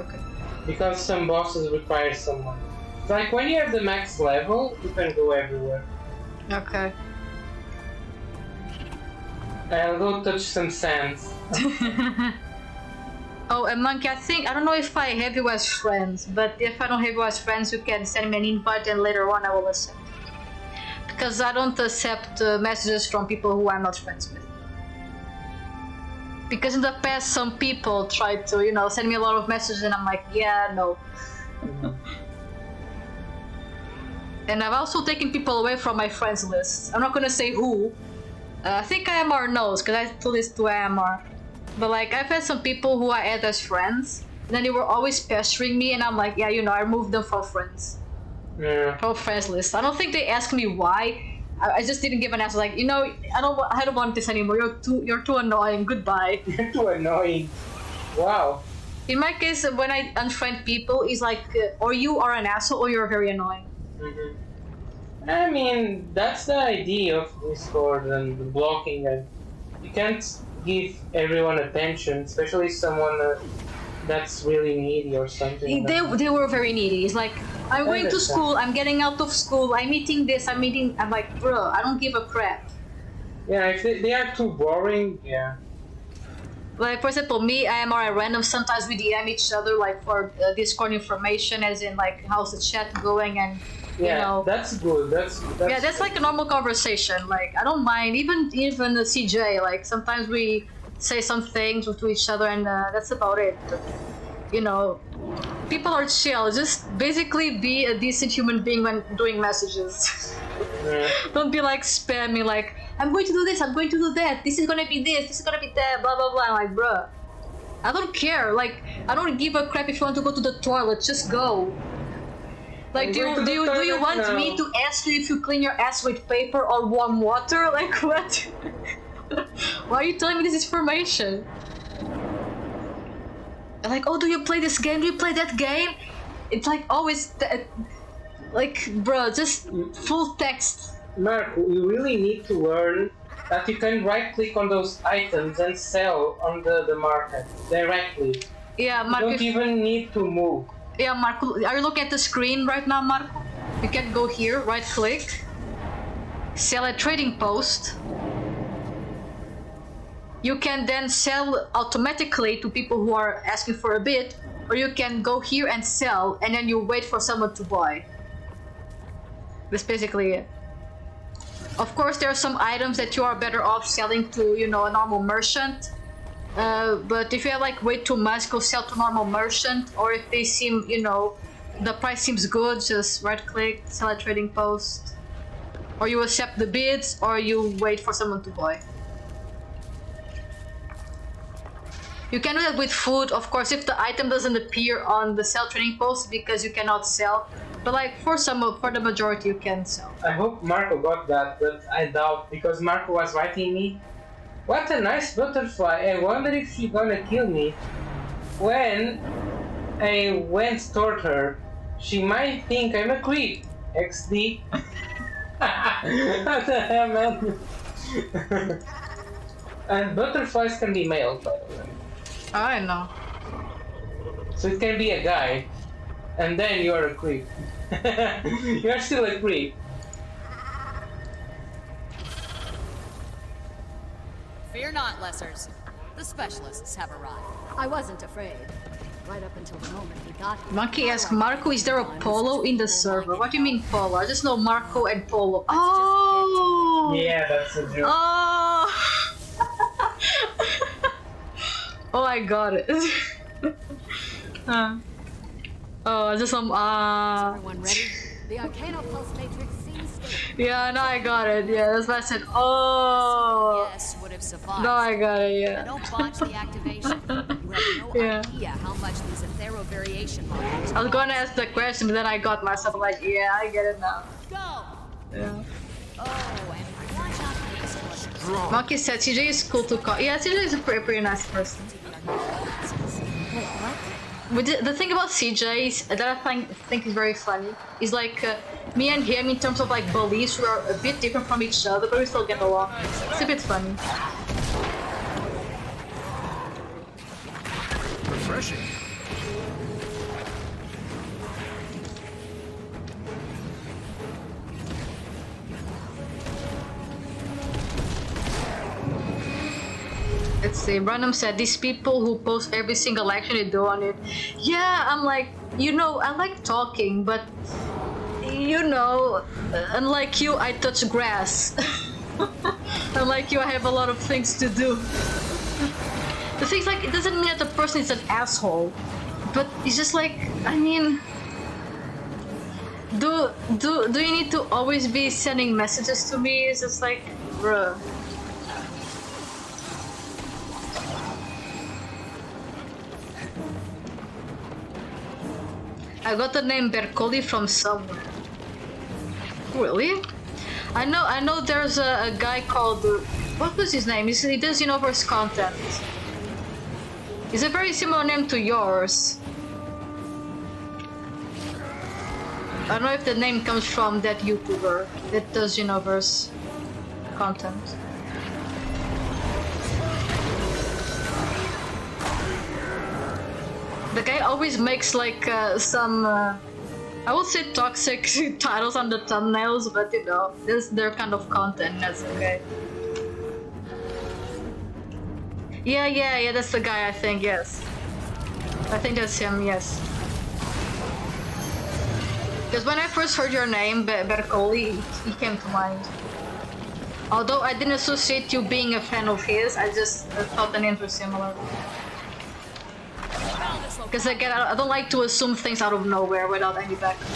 [SPEAKER 2] Because some bosses require someone. It's like when you have the max level, you can go everywhere.
[SPEAKER 1] Okay.
[SPEAKER 2] I'll go touch some sands.
[SPEAKER 1] Oh, and Monkey, I don't know if I have you as friends, but if I don't have you as friends, you can send me an invite and later on I will accept. Because I don't accept messages from people who I'm not friends with. Because in the past, some people tried to, you know, send me a lot of messages and I'm like, yeah, no. And I've also taken people away from my friends list. I'm not gonna say who. I think IMR knows, because I told this to IMR. But like, I've had some people who I add as friends, and then they were always pestering me, and I'm like, yeah, you know, I removed them from friends.
[SPEAKER 2] Yeah.
[SPEAKER 1] From friends list. I don't think they asked me why. I just didn't give an answer. Like, you know, I don't want this anymore. You're too annoying. Goodbye.
[SPEAKER 2] You're too annoying. Wow.
[SPEAKER 1] In my case, when I unfriend people, it's like, or you are an asshole, or you're very annoying.
[SPEAKER 2] Mm-hmm. I mean, that's the idea of Discord and the blocking. And you can't give everyone attention, especially someone that's really needy or something.
[SPEAKER 1] They were very needy. It's like, I'm going to school, I'm getting out of school, I'm eating this, I'm like, bro, I don't give a crap.
[SPEAKER 2] Yeah, if they are too boring, yeah.
[SPEAKER 1] Like, for example, me, IMR at random, sometimes we DM each other, like, for Discord information, as in, like, how's the chat going, and, you know.
[SPEAKER 2] That's good, that's
[SPEAKER 1] yeah, that's like a normal conversation, like, I don't mind, even the CJ, like, sometimes we say some things to each other, and that's about it. But, you know, people are chill, just basically be a decent human being when doing messages.
[SPEAKER 2] Yeah.
[SPEAKER 1] Don't be like spamming, like, I'm going to do this, I'm going to do that, this is gonna be this is gonna be that, blah blah blah. I'm like, bruh, I don't care, like, I don't give a crap if you want to go to the toilet, just go. Like, do you want me to ask you if you clean your ass with paper or warm water? Like, what? Why are you telling me this information? Like, oh, do you play this game? Do you play that game? It's like always, like, bro, just full text.
[SPEAKER 2] Mark, you really need to learn that you can right-click on those items and sell on the market directly.
[SPEAKER 1] Yeah, Mark.
[SPEAKER 2] You don't even need to move.
[SPEAKER 1] Yeah, Marco, are you looking at the screen right now, Marco? You can go here, right-click, sell a trading post. You can then sell automatically to people who are asking for a bid, or you can go here and sell, and then you wait for someone to buy. That's basically it. Of course, there are some items that you are better off selling to, you know, a normal merchant. But if you have like way too much, go sell to normal merchant, or if they seem, you know, the price seems good, just right-click, sell a trading post. Or you accept the bids, or you wait for someone to buy. You can do that with food, of course, if the item doesn't appear on the sell trading post because you cannot sell. But like for the majority, you can sell.
[SPEAKER 2] I hope Marco got that, but I doubt, because Marco was writing me, "What a nice butterfly, I wonder if she's gonna kill me." When I went toward her, she might think I'm a creep. XD. What the hell, man? And butterflies can be male, by the way.
[SPEAKER 1] I know.
[SPEAKER 2] So it can be a guy, and then you're a creep. You're still a creep.
[SPEAKER 7] Fear not, Lessers. The specialists have arrived.
[SPEAKER 4] I wasn't afraid. Right up until the moment we got here.
[SPEAKER 1] Monkey asked Marco, is there a Polo in the server? What do you mean Polo? I just know Marco and Polo. Oh!
[SPEAKER 2] Yeah, that's a joke.
[SPEAKER 1] Oh! Oh, I got it. Oh, just some
[SPEAKER 4] Everyone ready? The Arcano Pulse Matrix seems stable.
[SPEAKER 1] Yeah, no, I got it. Yeah, that's why I said, oh.
[SPEAKER 7] Yes, would have sufficed.
[SPEAKER 1] No, I got it.
[SPEAKER 7] Now
[SPEAKER 1] Yeah.
[SPEAKER 7] don't botch the activation. You have no
[SPEAKER 1] Yeah.
[SPEAKER 7] idea how much these Athero variation modules
[SPEAKER 1] I was gonna ask the question, but then I got myself like, yeah, I get it now.
[SPEAKER 7] go.
[SPEAKER 1] Yeah.
[SPEAKER 7] Oh, and watch out for the explosion.
[SPEAKER 1] Monkey said CJ is cool to call. Yeah, CJ is a pretty nice person.
[SPEAKER 4] Wait, what?
[SPEAKER 1] But the thing about CJ is, that I think is very funny is like me and him in terms of like beliefs we are a bit different from each other, but we still get along. It's a bit funny.
[SPEAKER 5] Refreshing.
[SPEAKER 1] Let's see, Random said these people who post every single action they do on it. Yeah, I'm like, you know, I like talking, but you know, unlike you, I touch grass. Unlike you, I have a lot of things to do. The thing's like, it doesn't mean that the person is an asshole, but it's just like, I mean, do you need to always be sending messages to me? It's just like, bruh. I got the name Bercoli from somewhere. Really? I know there's a guy called, what was his name? He does Xenoverse content. It's a very similar name to yours. I don't know if the name comes from that YouTuber that does Xenoverse content. The guy always makes like some, I would say toxic titles on the thumbnails, but you know, this their kind of content, that's okay. Yeah, that's the guy, I think, yes. I think that's him, yes. Because when I first heard your name, Bercoli, he came to mind. Although I didn't associate you being a fan of his, I just thought the names were similar. Because again, I don't like to assume things out of nowhere without any backup.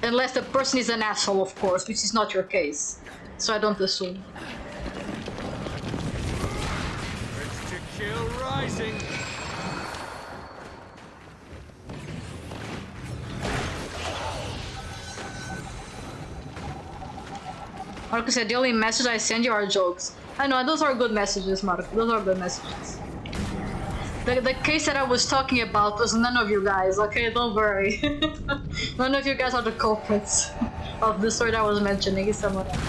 [SPEAKER 1] Unless the person is an asshole, of course, which is not your case. So I don't assume.
[SPEAKER 3] It's to kill rising.
[SPEAKER 1] Marco said the only message I send you are jokes. I know, those are good messages, Marco. Those are good messages. The case that I was talking about was none of you guys, okay? Don't worry. None of you guys are the culprits of the story that I was mentioning. It's someone else.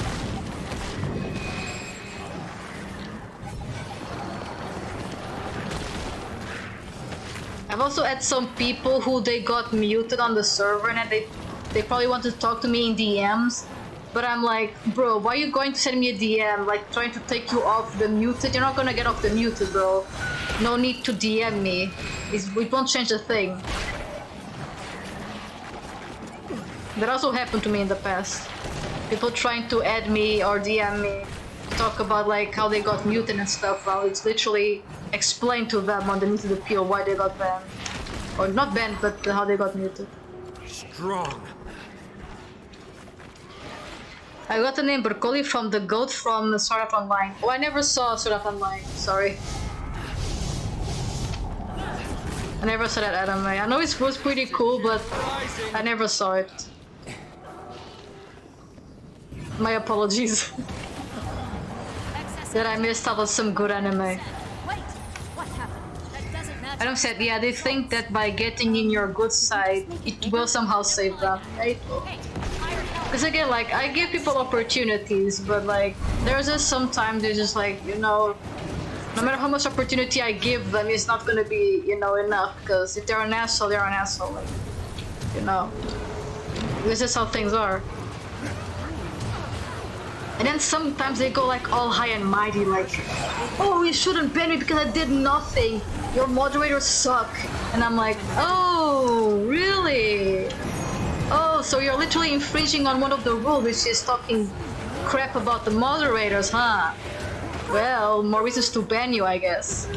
[SPEAKER 1] I've also had some people who they got muted on the server and they probably want to talk to me in DMs. But I'm like, bro, why are you going to send me a DM? Like, trying to take you off the muted? You're not gonna get off the muted, bro. No need to DM me. It won't change a thing. That also happened to me in the past. People trying to add me or DM me, talk about like how they got muted and stuff. Well, it's literally explained to them on the muted appeal why they got banned. Or not banned, but how they got muted.
[SPEAKER 5] Strong.
[SPEAKER 1] I got the name Broccoli from the goat from Sword Art Online. Oh, I never saw Sword Art Online. Sorry. I never saw that anime. I know it was pretty cool, but I never saw it. My apologies. That I missed out on some good anime.
[SPEAKER 6] Wait, what happened? That doesn't match.
[SPEAKER 1] Adam said, yeah, they think that by getting in your good side, it will somehow save them. Right? Because again, like, I give people opportunities, but like, there's just sometimes they're just like, you know, no matter how much opportunity I give them, it's not gonna be, you know, enough. Because if they're an asshole, they're an asshole. Like, you know, this is how things are. And then sometimes they go like all high and mighty, like, oh, you shouldn't ban me because I did nothing. Your moderators suck. And I'm like, oh, really? Oh, so you're literally infringing on one of the rules, which is talking crap about the moderators, huh? Well, more reasons to ban you, I guess.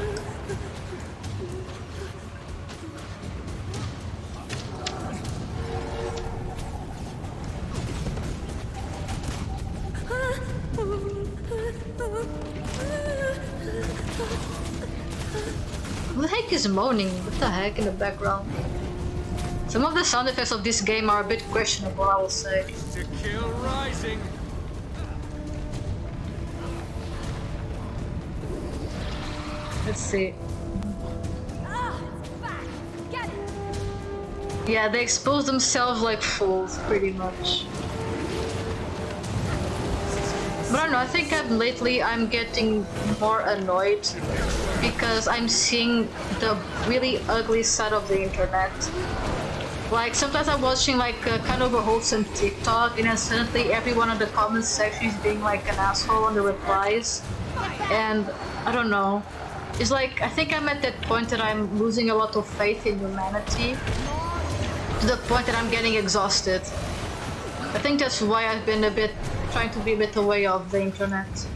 [SPEAKER 1] Who the heck is moaning? What the heck in the background? Some of the sound effects of this game are a bit questionable, I will say.
[SPEAKER 3] To kill rising.
[SPEAKER 1] Let's see. Yeah, they expose themselves like fools, pretty much. But I don't know, I think lately I'm getting more annoyed because I'm seeing the really ugly side of the internet. Like, sometimes I'm watching like a kind of a wholesome TikTok and then suddenly everyone in the comments section is being like an asshole on the replies. And I don't know. It's like, I think I'm at that point that I'm losing a lot of faith in humanity. To the point that I'm getting exhausted. I think that's why I've been trying to be a bit away of the internet.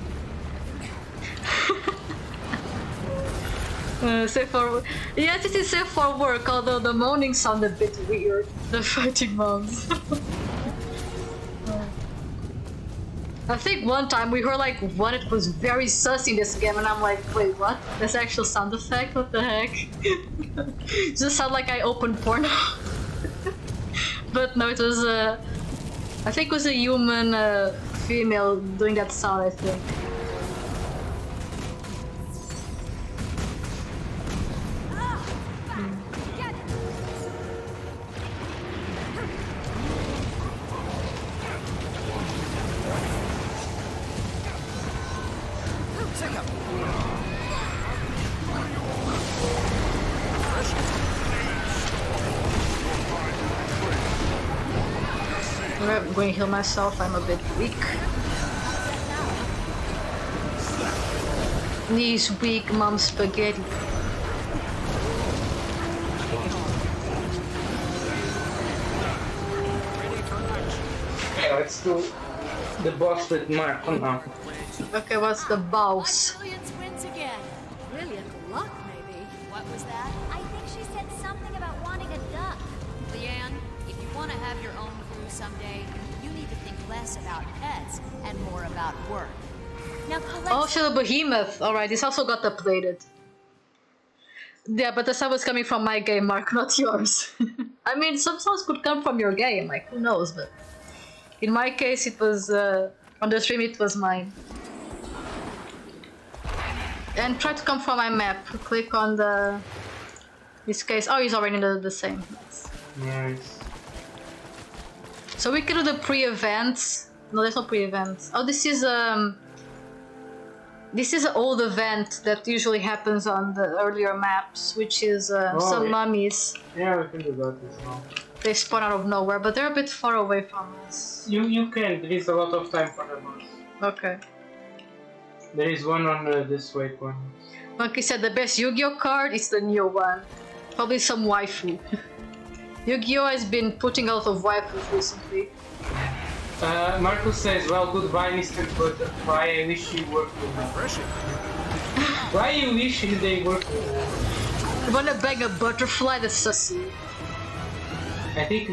[SPEAKER 1] Safe for... Yes, it is safe for work, although the moaning sound a bit weird. The fighting moms. I think one time we heard like one that was very sus in this game and I'm like, wait, what? That's actual sound effect? What the heck? It just sound like I opened porno. But no, it was I think it was a human female doing that sound, I think. I'm going to heal myself, I'm a bit weak. These weak mom spaghetti.
[SPEAKER 2] Okay, let's do the boss with Mark. Come on.
[SPEAKER 1] Okay, what's the boss?
[SPEAKER 7] Brilliant wins again.
[SPEAKER 4] Brilliant luck, maybe.
[SPEAKER 7] What was that?
[SPEAKER 6] I think she said something about wanting a duck.
[SPEAKER 7] Leanne, if you want to have your own crew someday, you need to think less about pets and more about work.
[SPEAKER 6] Now collect.
[SPEAKER 1] Oh, she's a behemoth. Alright, this also got updated. Yeah, but the sound was coming from my game, Mark, not yours. I mean, some sounds could come from your game, like, who knows, but... In my case, it was, on the stream, it was mine. And try to come from my map. Click on this case. Oh, he's already in the same.
[SPEAKER 2] Nice.
[SPEAKER 1] So we can do the pre-event. No, there's no pre-event. Oh, this is an old event that usually happens on the earlier maps, which is some mummies.
[SPEAKER 2] Yeah, we can do that as well.
[SPEAKER 1] They spawn out of nowhere, but they're a bit far away from us.
[SPEAKER 2] You can. There is a lot of time for the boss.
[SPEAKER 1] Okay.
[SPEAKER 2] There is one on this waypoint.
[SPEAKER 1] Monkey said the best Yu-Gi-Oh card is the new one. Probably some waifu. Yu-Gi-Oh has been putting a lot of waifus recently.
[SPEAKER 2] Marcus says, well, goodbye, Mr. Butterfly. I wish you worked with them. Why you wish they worked with them?
[SPEAKER 1] You wanna bang a butterfly? That's sussy.
[SPEAKER 2] I think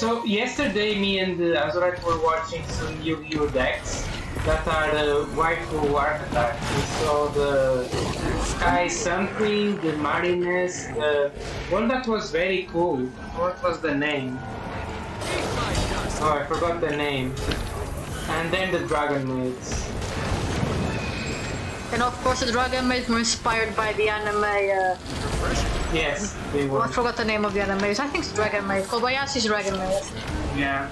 [SPEAKER 2] So yesterday, me and Azurite were watching some Yu-Gi-Oh decks that are the waifu archetypes. We saw the Sky something, the Marinus, the one that was very cool. What was the name? Oh, I forgot the name. And then the Dragon Maids.
[SPEAKER 1] And of course the Dragon Maids were inspired by the anime,
[SPEAKER 2] Yes, they
[SPEAKER 1] I
[SPEAKER 2] were.
[SPEAKER 1] forgot the name of the anime. I think it's Dragon Maid. Kobayashi's Dragon Maid.
[SPEAKER 2] Yeah.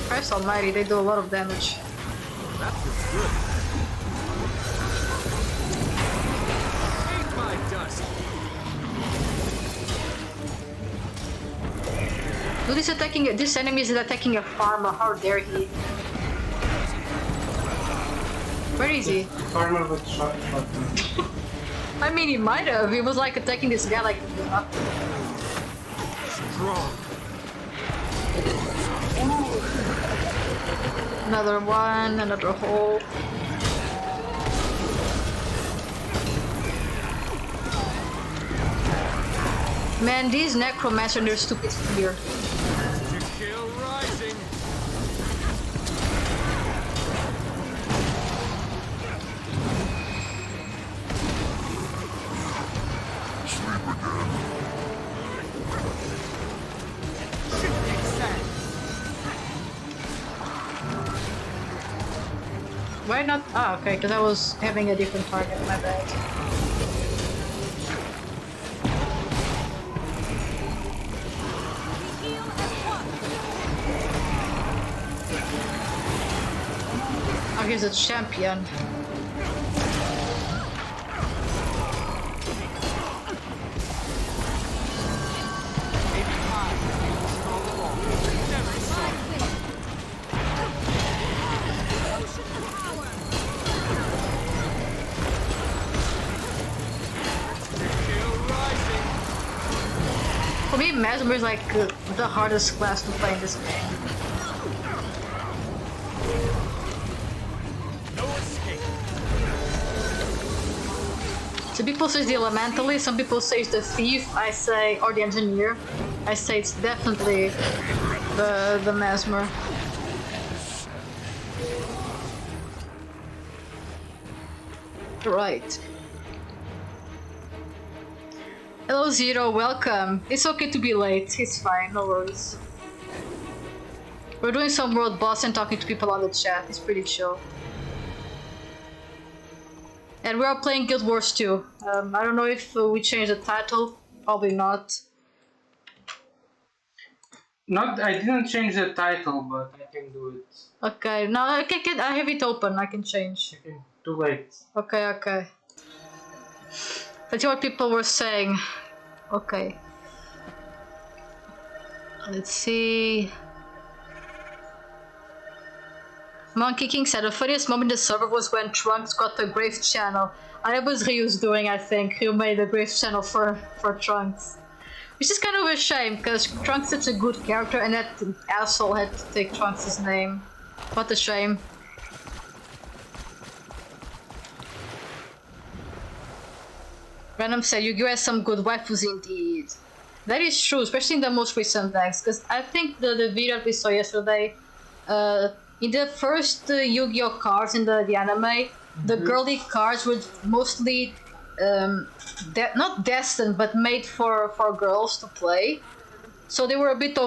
[SPEAKER 1] Christ almighty, they do a lot of damage.
[SPEAKER 5] That feels good. Eat my dust.
[SPEAKER 1] Dude is attacking. This enemy is attacking a farmer. How dare he? Where is he?
[SPEAKER 2] Farmer with shotgun.
[SPEAKER 1] I mean, he might have. He was like attacking this guy like.
[SPEAKER 5] Strong.
[SPEAKER 1] Another one, another hole. Man, these necromancers, they're stupid here.
[SPEAKER 3] To kill rising.
[SPEAKER 1] Why not? Ah, okay, because I was having a different target, my bad. Oh, he's a champion. For me, Mesmer is like the hardest class to play in this game. Some people say the Elementalist, some people say it's the Thief, I say, or the Engineer. I say it's definitely the Mesmer. Right. Hello Zero, welcome. It's okay to be late, it's fine, no worries. We're doing some world boss and talking to people on the chat, it's pretty chill. And we are playing Guild Wars 2. I don't know if we changed the title, probably not.
[SPEAKER 2] I didn't change the title, but I can do it.
[SPEAKER 1] Okay, now I have it open, I can change.
[SPEAKER 2] Okay, too late.
[SPEAKER 1] Okay. That's what people were saying. Okay. Let's see. Monkey King said the funniest moment in the server was when Trunks got the Grave channel. And it was Ryu's doing, I think. Ryu made the Grave channel for Trunks. Which is kind of a shame, because Trunks is such a good character and that asshole had to take Trunks' name. What a shame. Random said Yu-Gi-Oh! Has some good waifus indeed. That is true, especially in the most recent decks, because I think the video we saw yesterday, in the first Yu-Gi-Oh! Cards in the anime, the girly cards were mostly not destined, but made for girls to play. So they were a bit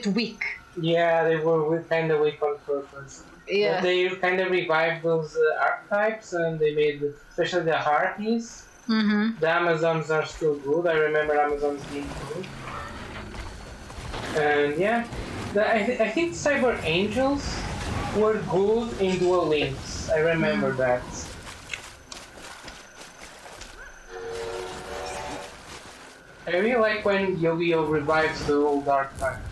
[SPEAKER 1] weak.
[SPEAKER 2] Yeah, they were kind of weak on purpose.
[SPEAKER 1] Yeah.
[SPEAKER 2] But they kind of revived those archetypes, and they made, especially the Harpies.
[SPEAKER 1] Mm-hmm.
[SPEAKER 2] The Amazons are still good. I remember Amazons being good. And yeah, I think Cyber Angels were good in Dual Links. I remember that. I really like when Yu-Gi-Oh! Revives the old archetypes.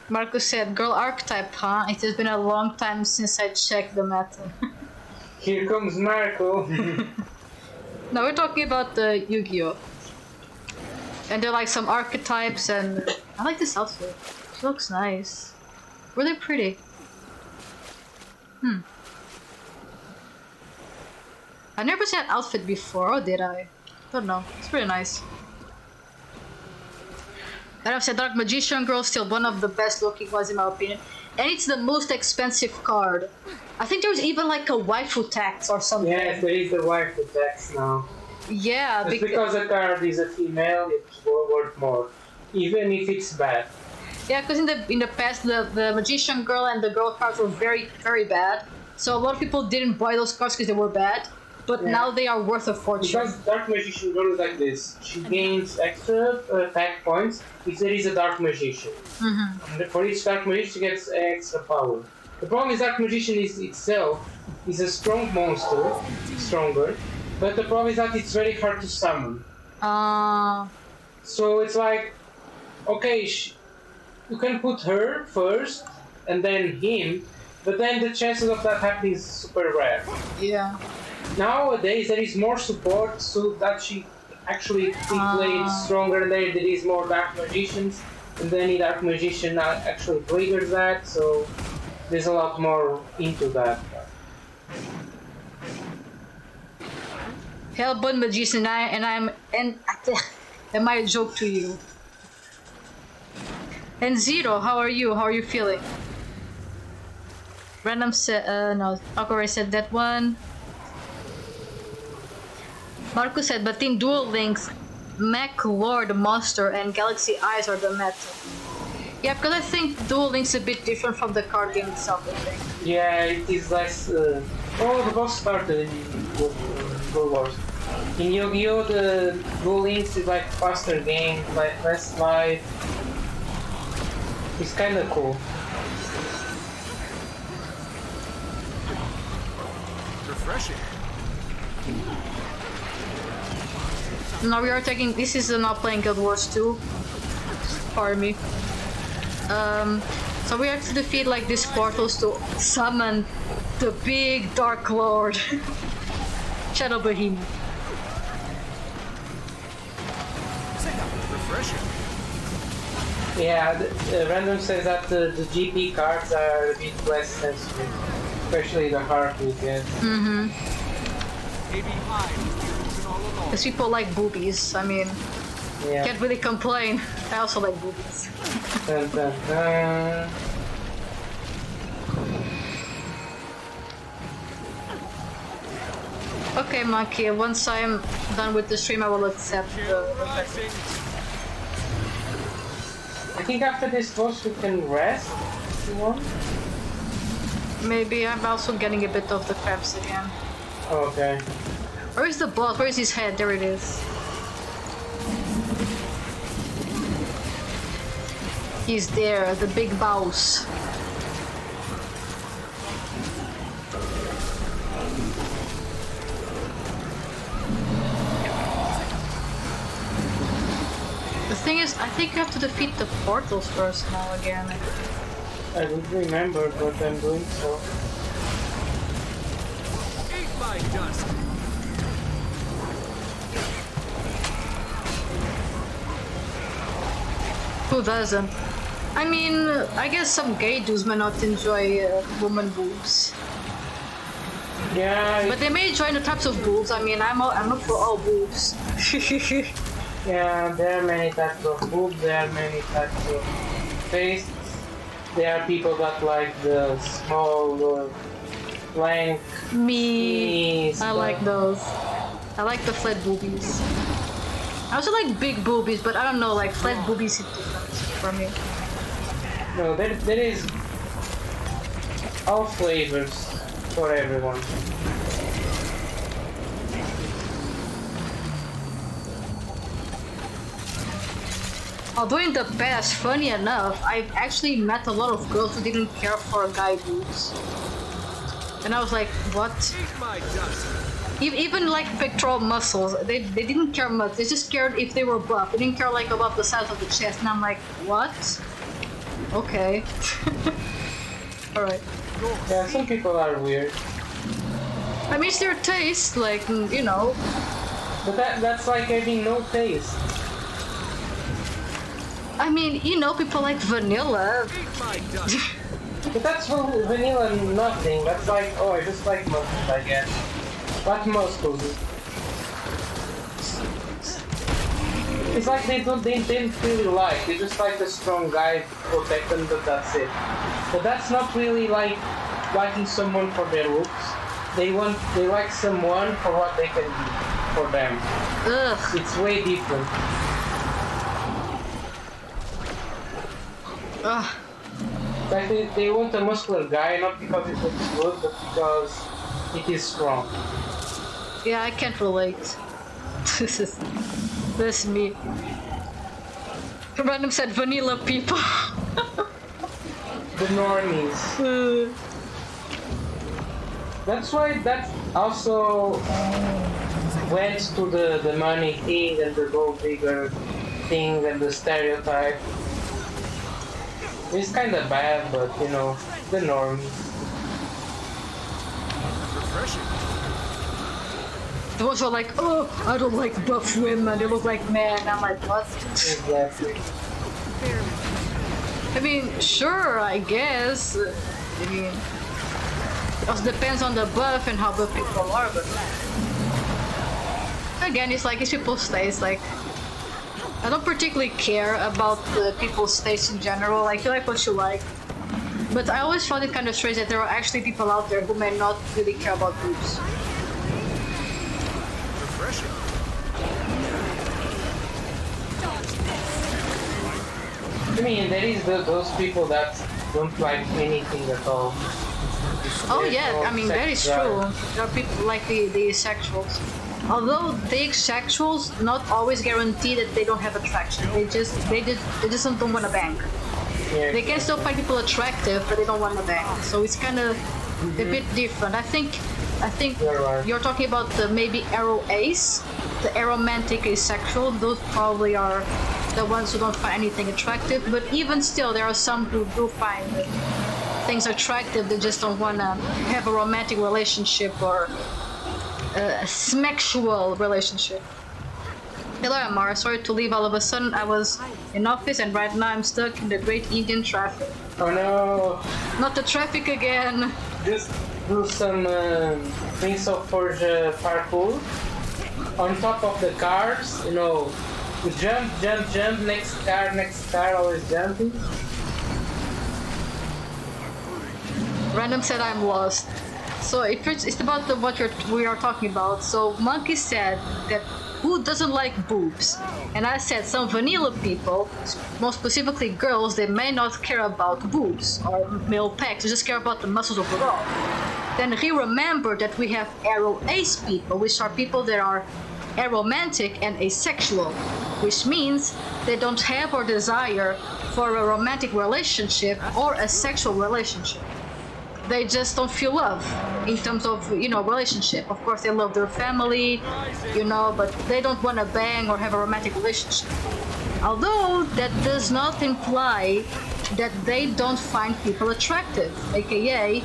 [SPEAKER 1] Marcus said, girl archetype, huh? It has been a long time since I checked the meta.
[SPEAKER 2] Here comes Marco.
[SPEAKER 1] No, we're talking about the Yu-Gi-Oh! And there are like some archetypes, and I like this outfit. She looks nice. Really pretty. I've never seen an outfit before, or did I? Don't know. It's pretty nice. And I've said Dark Magician Girl is still one of the best looking ones in my opinion. And it's the most expensive card. I think there's even like a waifu tax or something.
[SPEAKER 2] Yes, there is the waifu tax now.
[SPEAKER 1] Yeah,
[SPEAKER 2] Just because the card is a female, it's worth more. Even if it's bad.
[SPEAKER 1] Yeah, because in the past the Magician Girl and the Girl cards were very, very bad. So a lot of people didn't buy those cards because they were bad. But now they are worth a fortune.
[SPEAKER 2] Because Dark Magician Girl is like this. She gains extra attack points if there is a Dark Magician. And for each Dark Magician she gets extra power. The problem is Dark Magician itself is a strong monster, stronger. But the problem is that it's very hard to summon. So it's like, okay, you can put her first and then him, but then the chances of that happening is super rare.
[SPEAKER 1] Yeah.
[SPEAKER 2] Nowadays there is more support so that she actually played stronger, and there is more Dark Magicians, and then the Dark Magician actually triggers that, so there's a lot more into that.
[SPEAKER 1] Hellbound Magician and am I a joke to you? And Zero, how are you? How are you feeling? Random said no, Akore said that one. Marcus said, but in Duel Links, Mech Lord Monster and Galaxy Eyes are the meta. Yeah, because I think Duel Links is a bit different from the card game itself, I think.
[SPEAKER 2] Yeah, it is less... the boss started in Duel Wars. In Yu-Gi-Oh! The Duel Links is like faster game, like less life. It's kinda cool.
[SPEAKER 3] Refreshing.
[SPEAKER 1] Now we are taking. This is not playing Guild Wars 2. Pardon me. So we have to defeat like these portals to summon the big Dark Lord, Shadow Behemoth.
[SPEAKER 3] Refreshing.
[SPEAKER 2] Yeah, Random says that the GP cards are a bit less sensitive, especially the heart we get.
[SPEAKER 3] Maybe I was the reason all along.
[SPEAKER 1] Because people like boobies. I mean,
[SPEAKER 2] Yeah.
[SPEAKER 1] can't really complain. I also like boobies.
[SPEAKER 2] Dun, dun, dun.
[SPEAKER 1] Okay, Monkey. Once I'm done with the stream, I will accept the.
[SPEAKER 3] Rising.
[SPEAKER 2] I think after this boss we can rest if you want.
[SPEAKER 1] Maybe I'm also getting a bit of the cramps again.
[SPEAKER 2] Okay.
[SPEAKER 1] Where is the boss? Where is his head? There it is. He's there, the big boss. The thing is, I think you have to defeat the portals first now again.
[SPEAKER 2] I don't remember, but I'm doing so.
[SPEAKER 3] Eat my dust.
[SPEAKER 1] Who doesn't? I mean, I guess some gay dudes may not enjoy woman boobs.
[SPEAKER 2] Yeah,
[SPEAKER 1] But they may enjoy the types of boobs. I mean, I'm up for all boobs.
[SPEAKER 2] yeah, there are many types of boobs, there are many types of face. There are people that like the small, blank,
[SPEAKER 1] Me,
[SPEAKER 2] knees,
[SPEAKER 1] I like those. I like the flat boobies. I also like big boobies, but I don't know, like flat boobies is different for me.
[SPEAKER 2] No, there is all flavors for everyone.
[SPEAKER 1] Although in the past, funny enough, I've actually met a lot of girls who didn't care for guy boobs. And I was like, what?
[SPEAKER 3] Eat my dust.
[SPEAKER 1] Even like pectoral muscles, they didn't care much. They just cared if they were buff. They didn't care like about the size of the chest. And I'm like, what? Okay. Alright.
[SPEAKER 2] Yeah, some people are weird.
[SPEAKER 1] I mean, it's their taste, like, you know.
[SPEAKER 2] But that's like having no taste.
[SPEAKER 1] I mean, you know, people like vanilla.
[SPEAKER 3] Eat my dust.
[SPEAKER 2] But that's vanilla nothing. That's like, oh, I just like mustard, I guess. What Moscow? It's like they didn't really like. They just like a strong guy to protect them, but that's it. But that's not really like liking someone for their looks. They like someone for what they can do for them.
[SPEAKER 1] Ugh.
[SPEAKER 2] It's way different.
[SPEAKER 1] Ugh.
[SPEAKER 2] Like they want a muscular guy not because it looks good, but because it is strong.
[SPEAKER 1] Yeah, I can't relate. This is me. Random said vanilla people.
[SPEAKER 2] The normies. That's why that also went to the money thing and the gold digger thing and the stereotype. It's kind of bad, but you know, the normies.
[SPEAKER 3] Refreshing.
[SPEAKER 1] The ones who are like, oh, I don't like buff women, they look like men. I'm like, what?
[SPEAKER 2] Exactly.
[SPEAKER 1] I mean, sure, I guess. I mean, it also depends on the buff and how buff people are, but again, it's like, it's people's taste. Like, I don't particularly care about people's taste in general. Like, you like what you like. But I always found it kind of strange that there are actually people out there who may not really care about boobs.
[SPEAKER 3] Refreshing.
[SPEAKER 2] I mean, there is those people that don't like anything at all.
[SPEAKER 1] Oh
[SPEAKER 2] There's
[SPEAKER 1] yeah,
[SPEAKER 2] no
[SPEAKER 1] I mean, that is
[SPEAKER 2] sex
[SPEAKER 1] true.
[SPEAKER 2] drive.
[SPEAKER 1] There are people like the asexuals. Although the asexuals not always guarantee that they don't have attraction. They just don't want to bang.
[SPEAKER 2] Yeah,
[SPEAKER 1] They can still find people attractive, but they don't want to bang. So it's kind of a bit different. I think
[SPEAKER 2] You're right.
[SPEAKER 1] you're talking about the maybe arrow ace, the aromantic asexual. Those probably are the ones who don't find anything attractive. But even still, there are some who do find things attractive. They just don't want to have a romantic relationship or a sexual relationship. Hello, Amara. Sorry to leave all of a sudden. I was in office and right now I'm stuck in the Great Indian traffic.
[SPEAKER 2] Oh no!
[SPEAKER 1] Not the traffic again.
[SPEAKER 2] Just do some Prince of Persia parkour on top of the cars. You know, jump, jump, jump. Next car, always jumping.
[SPEAKER 1] Random said I'm lost. So it's about what we are talking about. So Monkey said that who doesn't like boobs? And I said some vanilla people, more specifically girls, they may not care about boobs or male pecs, they just care about the muscles overall. Then he remembered that we have arrow ace people, which are people that are aromantic and asexual, which means they don't have or desire for a romantic relationship or a sexual relationship. They just don't feel love in terms of, relationship. Of course, they love their family, but they don't want to bang or have a romantic relationship. Although that does not imply that they don't find people attractive, aka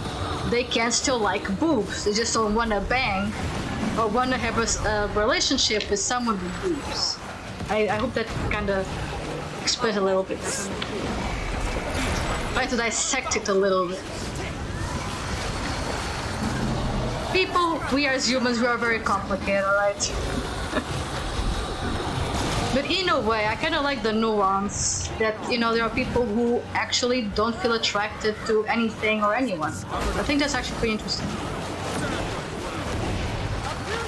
[SPEAKER 1] they can still like boobs. They just don't want to bang or want to have a relationship with someone with boobs. I hope that kind of explains a little bit. Try to dissect it a little bit. People, we as humans, we are very complicated, right? But in a way, I kind of like the nuance that, there are people who actually don't feel attracted to anything or anyone. I think that's actually pretty interesting.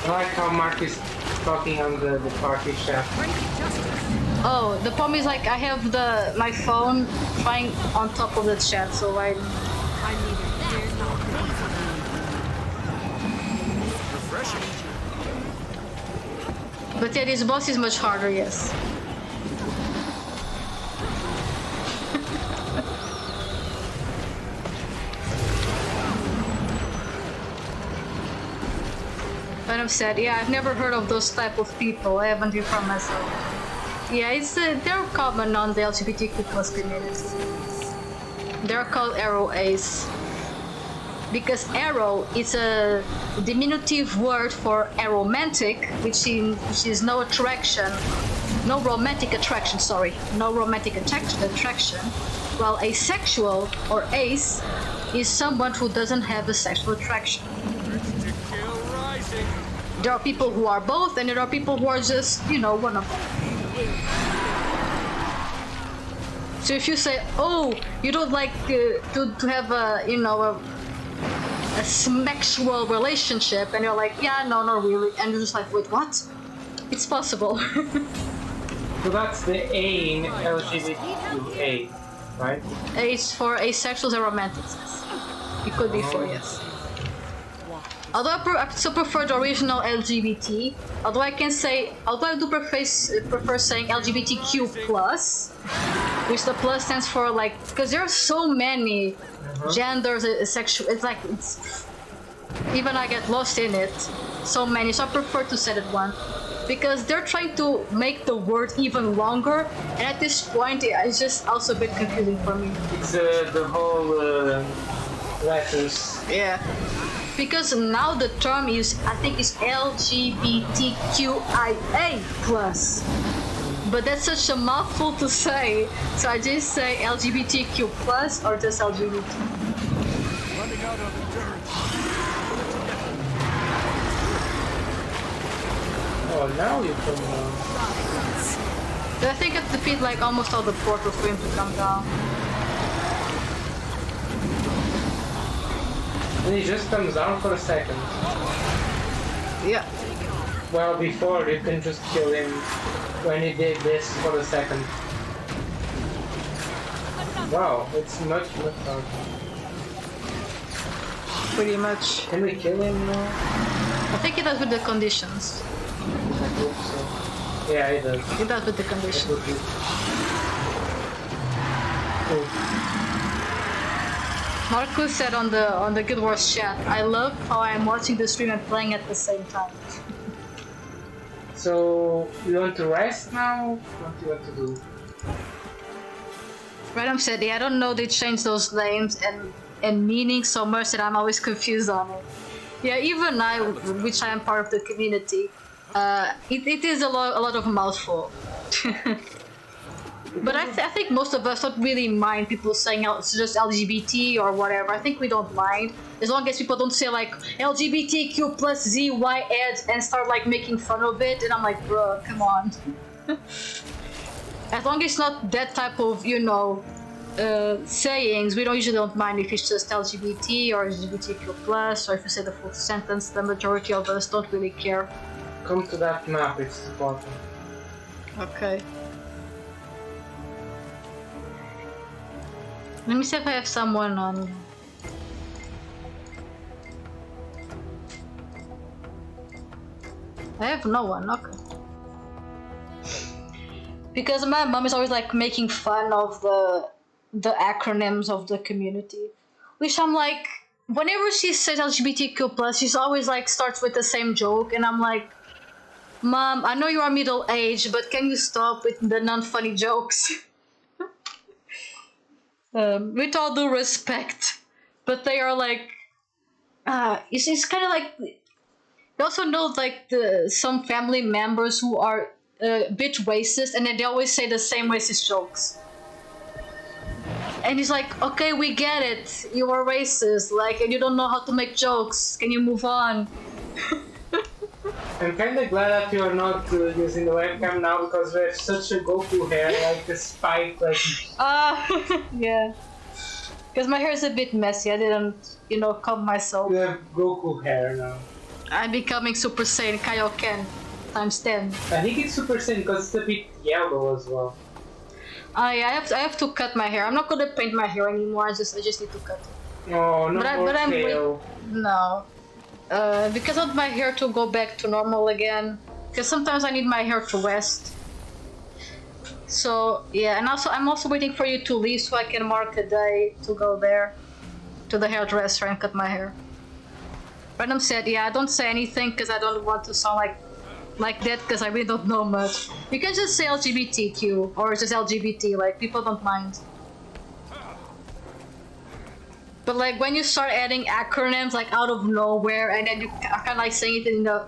[SPEAKER 2] I like how Mark is talking on the party chat.
[SPEAKER 1] Oh, the problem is like I have my phone flying on top of the chat, so I
[SPEAKER 3] Refreshing.
[SPEAKER 1] But yeah, this boss is much harder, yes. But I'm sad. Yeah, I've never heard of those type of people. I haven't informed myself. Yeah, they're common on the LGBTQ plus community. They're called arrow ace. because arrow is a diminutive word for aromantic, which is no attraction, no romantic attraction. Sorry, no romantic attraction. While asexual or ace is someone who doesn't have a sexual attraction. There are people who are both, and there are people who are just, one of them. So if you say, oh, you don't like to have a sexual relationship, and you're like, yeah, no, not really, and you're just like, wait, what? It's possible.
[SPEAKER 2] So that's the A in LGBTQA, right?
[SPEAKER 1] A is for asexuals and romantics. It could be for, yes. Although I still prefer the original LGBT, although I do prefer saying LGBTQ+, which the plus stands for, like, because there are so many genders, sexual, even I get lost in it, so many, so I prefer to say that one, because they're trying to make the word even longer, and at this point, it's just also a bit confusing for me.
[SPEAKER 2] It's the whole letters.
[SPEAKER 1] Yeah. Because now the term is LGBTQIA+. But that's such a mouthful to say, so I just say LGBTQ+ or just LGBT.
[SPEAKER 3] Running out of endurance.
[SPEAKER 2] Oh, now you can...
[SPEAKER 1] But I think I have to defeat like almost all the portals for him to come down.
[SPEAKER 2] And he just comes down for a second.
[SPEAKER 1] Yeah.
[SPEAKER 2] Well, before you can just kill him when he did this for a second. Wow, it's much harder.
[SPEAKER 1] Pretty much.
[SPEAKER 2] Can we kill him now?
[SPEAKER 1] I think it does with the conditions.
[SPEAKER 2] I hope so. Yeah, it does.
[SPEAKER 1] It does with the conditions.
[SPEAKER 2] Cool.
[SPEAKER 1] Marcus said on the Guild Wars chat, I love how I'm watching the stream and playing at the same time.
[SPEAKER 2] So, you want to rest now? What do you want to do?
[SPEAKER 1] Random said, yeah, I don't know they changed those names and meaning so much that I'm always confused on it. Yeah, even I, which I am part of the community, it is a lot of mouthful. But I think most of us don't really mind people saying it's just LGBT or whatever. I think we don't mind, as long as people don't say like LGBTQ plus ZY ed and start like making fun of it. And I'm like, bro, come on. As long as it's not that type of, sayings, we usually don't mind if it's just LGBT or LGBTQ plus, or if you say the full sentence. The majority of us don't really care.
[SPEAKER 2] Come to that map, it's the bottom.
[SPEAKER 1] Okay. Let me see if I have someone on. I have no one, okay. Because my mom is always like making fun of the acronyms of the community. Which I'm like, whenever she says LGBTQ+, she's always like starts with the same joke, and I'm like, Mom, I know you are middle-aged, but can you stop with the non-funny jokes? With all due respect, but they are like, it's kind of like, you also know like some family members who are a bit racist, and then they always say the same racist jokes. And he's like, okay, we get it, you are racist, like, and you don't know how to make jokes, can you move on?
[SPEAKER 2] I'm kinda glad that you are not using the webcam now, because we have such a Goku hair, like the spike, like...
[SPEAKER 1] yeah. Because my hair is a bit messy, I didn't, comb myself.
[SPEAKER 2] You have Goku hair now.
[SPEAKER 1] I'm becoming Super Saiyan Kaioken times 10.
[SPEAKER 2] I think it's Super Saiyan because it's a bit yellow as well.
[SPEAKER 1] Yeah, I have to cut my hair. I'm not gonna paint my hair anymore, I just need to cut it.
[SPEAKER 2] Oh, no more tail.
[SPEAKER 1] No. Because I want my hair to go back to normal again. Because sometimes I need my hair to rest. So yeah, and I'm also waiting for you to leave so I can mark a day to go there to the hairdresser and cut my hair. Random said, yeah, I don't say anything because I don't want to sound like that, because I really don't know much. You can just say LGBTQ or just LGBT, like people don't mind. But like when you start adding acronyms like out of nowhere, and then you are kind of like saying it in a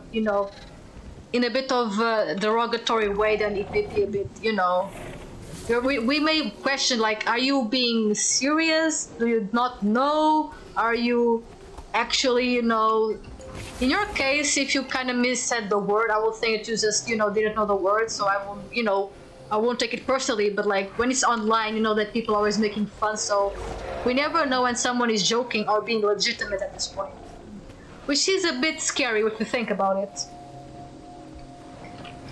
[SPEAKER 1] in a bit of a derogatory way, then it may be a bit we may question like, are you being serious? Do you not know? Are you actually in your case, if you kind of missaid the word, I will think that you just didn't know the word, so I will I won't take it personally. But like when it's online, that people are always making fun, so we never know when someone is joking or being legitimate at this point, which is a bit scary if you think about it.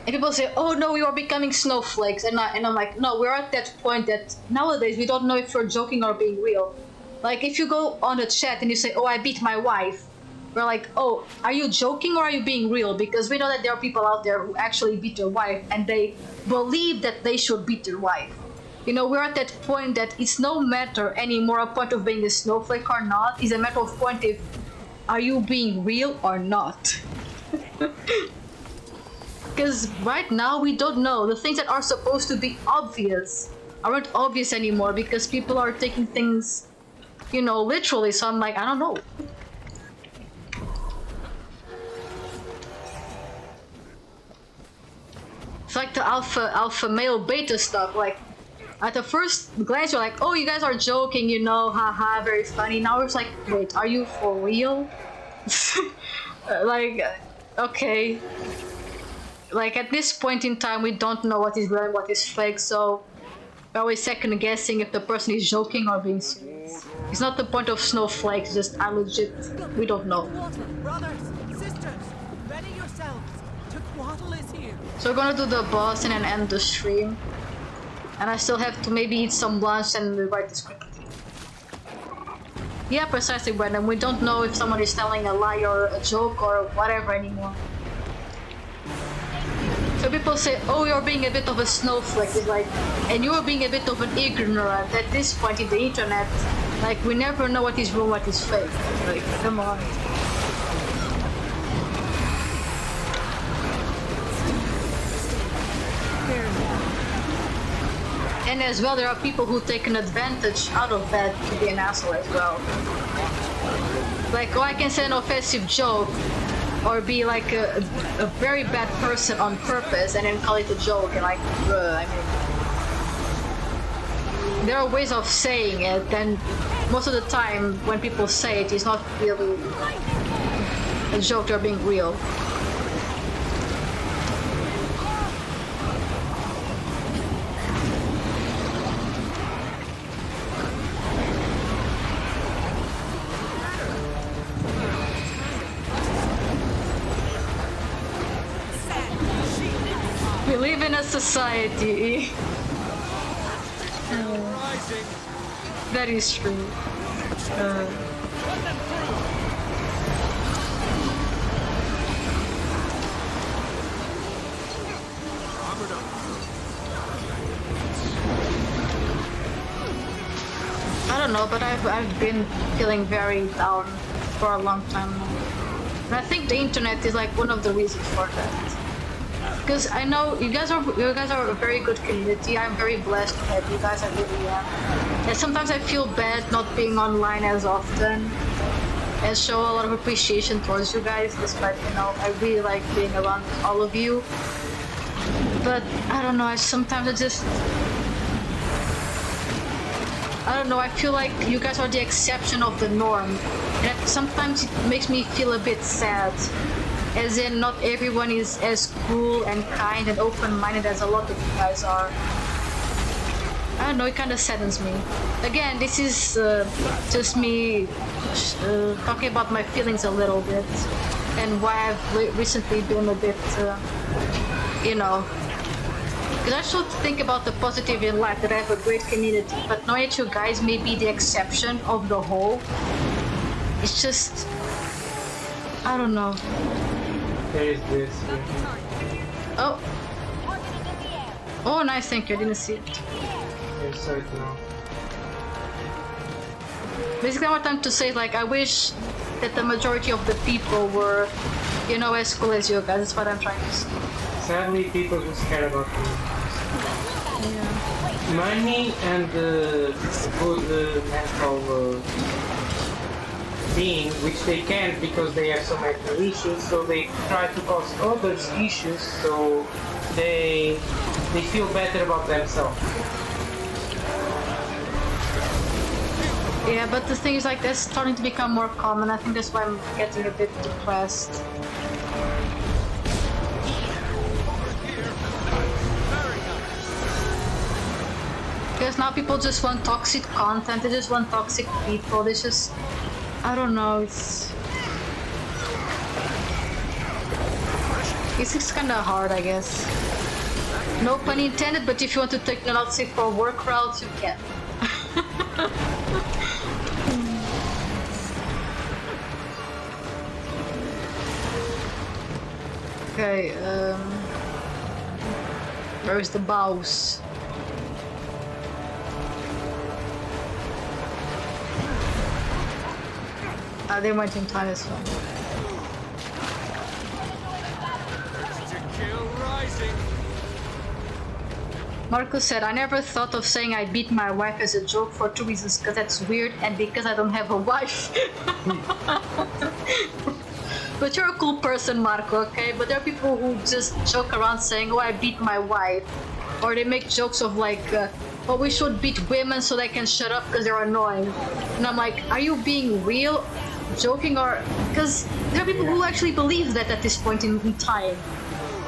[SPEAKER 1] And people say, oh no, you are becoming snowflakes, and I'm like, no, we're at that point that nowadays we don't know if you're joking or being real. Like if you go on the chat and you say, oh, I beat my wife, we're like, oh, are you joking or are you being real? Because we know that there are people out there who actually beat their wife and they believe that they should beat their wife. We're at that point that it's no matter anymore a point of being a snowflake or not. It's a matter of point if are you being real or not. Because right now we don't know. The things that are supposed to be obvious aren't obvious anymore because people are taking things, literally. So I'm like, I don't know. It's like the alpha male beta stuff. Like at the first glance you're like, oh, you guys are joking, haha, very funny. Now it's like, wait, are you for real? Like, okay. Like at this point in time we don't know what is real and what is fake, so we're always second guessing if the person is joking or being serious. It's not the point of snowflakes, just I'm legit, we don't know.
[SPEAKER 8] Water, brothers, sisters, ready yourselves. Twaddle is here.
[SPEAKER 1] So we're gonna do the boss and then end the stream. And I still have to maybe eat some lunch and write the script. Yeah, precisely, Brandon. We don't know if someone is telling a lie or a joke or whatever anymore. So people say, oh, you're being a bit of a snowflake. It's like, and you're being a bit of an ignorant at this point in the internet. Like, we never know what is real, what is fake. Like, come on. And as well, there are people who take an advantage out of that to be an asshole as well. Like, oh, I can say an offensive joke, or be like a very bad person on purpose and then call it a joke, and like, I mean, there are ways of saying it, and most of the time when people say it, it's not really a joke, they're being real. We live in a society. That is true. I don't know, but I've been feeling very down for a long time now. And I think the internet is like one of the reasons for that. Because I know you guys are a very good community. I'm very blessed to have you guys. I really am. And sometimes I feel bad not being online as often, and show a lot of appreciation towards you guys. Despite I really like being around all of you. But I don't know. I don't know. I feel like you guys are the exception of the norm, and sometimes it makes me feel a bit sad. As in, not everyone is as cool and kind and open-minded as a lot of you guys are. I don't know, it kind of saddens me. Again, this is just me talking about my feelings a little bit, and why I've recently been a bit, because I should think about the positive in life, that I have a great community, but knowing that you guys may be the exception of the whole, it's just, I don't know.
[SPEAKER 2] There is this.
[SPEAKER 1] Oh. Oh, nice, thank you. I didn't see it.
[SPEAKER 2] Yes, right now.
[SPEAKER 1] Basically, what I'm to say is, like, I wish that the majority of the people were, as cool as you guys. That's what I'm trying to say.
[SPEAKER 2] Sadly, people just care about money.
[SPEAKER 1] Yeah.
[SPEAKER 2] Money and good mental being, which they can't because they have some mental issues, so they try to cause others issues so they feel better about themselves.
[SPEAKER 1] Yeah, but the thing is, like, that's starting to become more common. I think that's why I'm getting a bit depressed. Because now people just want toxic content, they just want toxic people, they just... I don't know, it's kind of hard, I guess. No pun intended, but if you want to take the Nazi for work route, you can. Okay, where is the boss? They went in time as well.
[SPEAKER 3] To kill rising.
[SPEAKER 1] Marcus said, I never thought of saying I beat my wife as a joke for two reasons, because that's weird and because I don't have a wife. But you're a cool person, Marco, okay? But there are people who just joke around saying, oh, I beat my wife. Or they make jokes of like, oh, we should beat women so they can shut up because they're annoying. And I'm like, are you being real? Joking? Or... Because there are people who actually believe that at this point in time.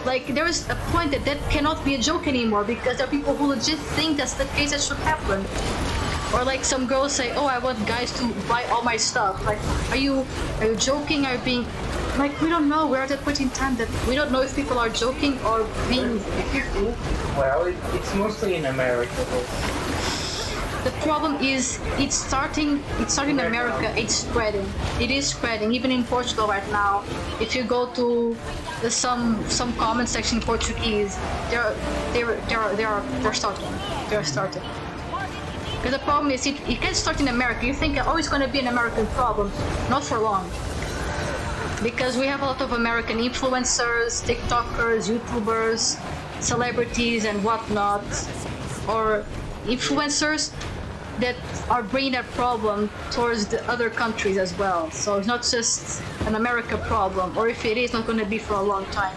[SPEAKER 1] Like, there is a point that cannot be a joke anymore because there are people who legit think that's the case that should happen. Or like some girls say, oh, I want guys to buy all my stuff. Like, are you joking? Are you being... Like, we don't know. We're at a point in time that we don't know if people are joking or being...
[SPEAKER 2] Well, it's mostly in America, though.
[SPEAKER 1] The problem is, it's starting in America, it's spreading. It is spreading, even in Portugal right now. If you go to some comment section in Portuguese, they're starting. They're starting. Because the problem is, it can start in America. You think, oh, it's going to be an American problem. Not for long. Because we have a lot of American influencers, TikTokers, YouTubers, celebrities and whatnot, or influencers that are bringing that problem towards the other countries as well. So it's not just an America problem, or if it is, it's not going to be for a long time.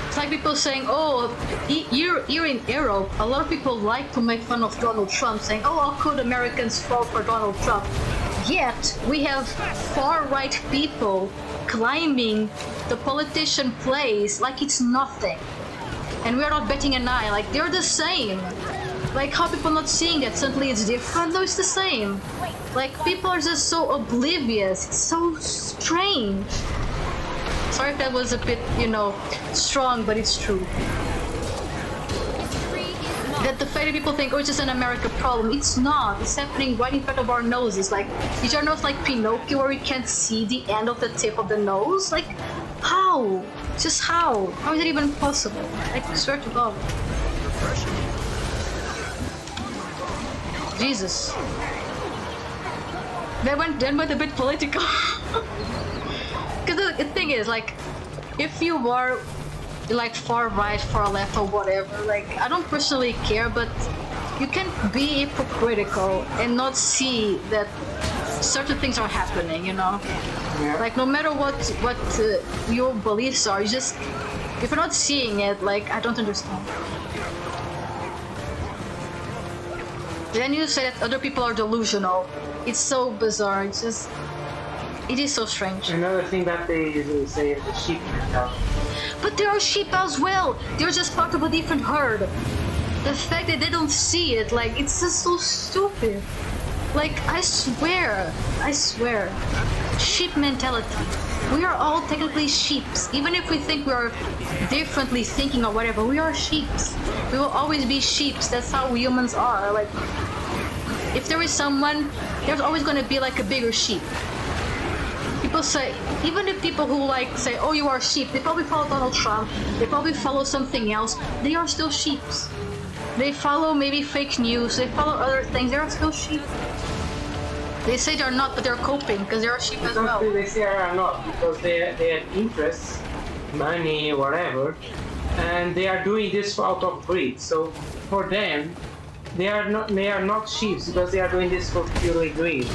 [SPEAKER 1] It's like people saying, oh, here in Europe, a lot of people like to make fun of Donald Trump, saying, oh, how could Americans fall for Donald Trump? Yet, we have far-right people claiming the politician plays like it's nothing. And we're not betting an eye, like they're the same. Like, how people not seeing that suddenly it's different? No, it's the same. Like, people are just so oblivious, it's so strange. Sorry if that was a bit, strong, but it's true. That the fact that people think, oh, it's just an American problem. It's not. It's happening right in front of our noses. Like, is your nose like Pinocchio where you can't see the end of the tip of the nose? Like, how? Just how? How is it even possible? I swear to God. Jesus. That went a bit political. Because the thing is, like, if you are like far right, far left, or whatever, like, I don't personally care, but you can be hypocritical and not see that certain things are happening, Yeah. Like, no matter what your beliefs are, if you're not seeing it, like, I don't understand. Then you say that other people are delusional. It's so bizarre. It is so strange.
[SPEAKER 2] Another thing that they say is the sheep mentality.
[SPEAKER 1] But there are sheep as well. They're just part of a different herd. The fact that they don't see it, like, it's just so stupid. Like, I swear. Sheep mentality. We are all technically sheeps. Even if we think we are differently thinking or whatever, we are sheeps. We will always be sheeps. That's how humans are. Like, if there is someone, there's always going to be like a bigger sheep. People say, even the people who like say, oh, you are sheep, they probably follow Donald Trump, they probably follow something else, they are still sheeps. They follow maybe fake news, they follow other things, they are still sheep. They say they're not, but they're coping because they are sheep as well.
[SPEAKER 2] They say they are not because they have interests, money, whatever, and they are doing this out of greed. So for them, they are not sheep because they are doing this for purely greed.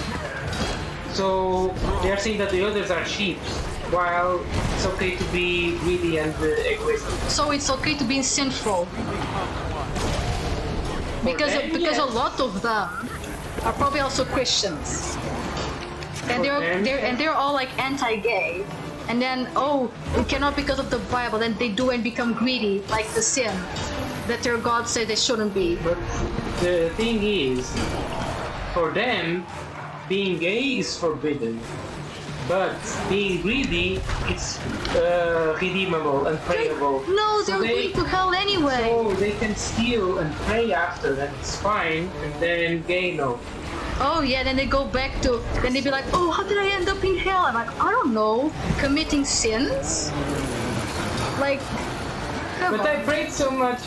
[SPEAKER 2] So they are saying that the others are sheep, while it's okay to be greedy and egoistic.
[SPEAKER 1] So it's okay to be sinful. Because
[SPEAKER 2] yes.
[SPEAKER 1] a lot of them are probably also Christians. And they're all like anti-gay. And then, oh, we cannot because of the Bible. Then they do and become greedy, like the sin that their God said they shouldn't be.
[SPEAKER 2] But the thing is, for them, being gay is forbidden. But being greedy, it's redeemable and prayable.
[SPEAKER 1] No, they're going to hell anyway.
[SPEAKER 2] So they can steal and pray after that, it's fine. And then gay, no.
[SPEAKER 1] Oh yeah, then they go back to, then they be like, oh, how did I end up in hell? I'm like, I don't know, committing sins? Like, come
[SPEAKER 2] But
[SPEAKER 1] on.
[SPEAKER 2] I prayed so much.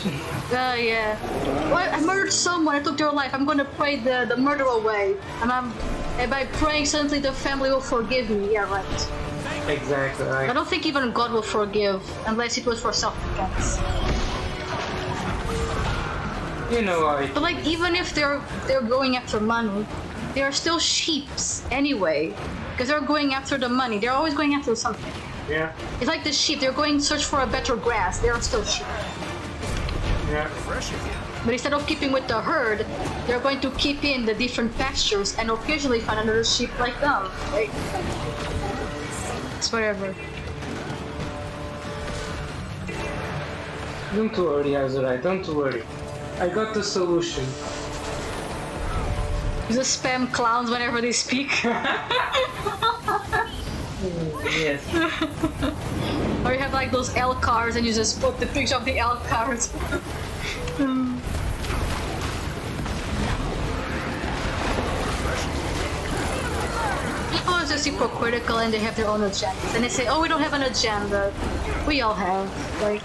[SPEAKER 1] Yeah. Well, I murdered someone, I took their life, I'm gonna pray the murder away. And by praying, suddenly the family will forgive me. Yeah, right.
[SPEAKER 2] Exactly.
[SPEAKER 1] I don't think even God will forgive, unless it was for self-defense.
[SPEAKER 2] You know why.
[SPEAKER 1] But like, even if they're going after money, they are still sheeps anyway, because they're going after the money. They're always going after something.
[SPEAKER 2] Yeah.
[SPEAKER 1] It's like the sheep. They're going to search for a better grass. They are still sheep.
[SPEAKER 2] Yeah.
[SPEAKER 1] But instead of keeping with the herd, they're going to keep in the different pastures and occasionally find another sheep like them. Like, it's whatever.
[SPEAKER 2] Don't worry, Azurite. Don't worry. I got the solution.
[SPEAKER 1] You just spam clowns whenever they speak.
[SPEAKER 2] Yes.
[SPEAKER 1] Or you have like those L cards and you just put the picture of the L cards. People are just hypocritical and they have their own agendas. And they say, oh, we don't have an agenda. We all have. Like,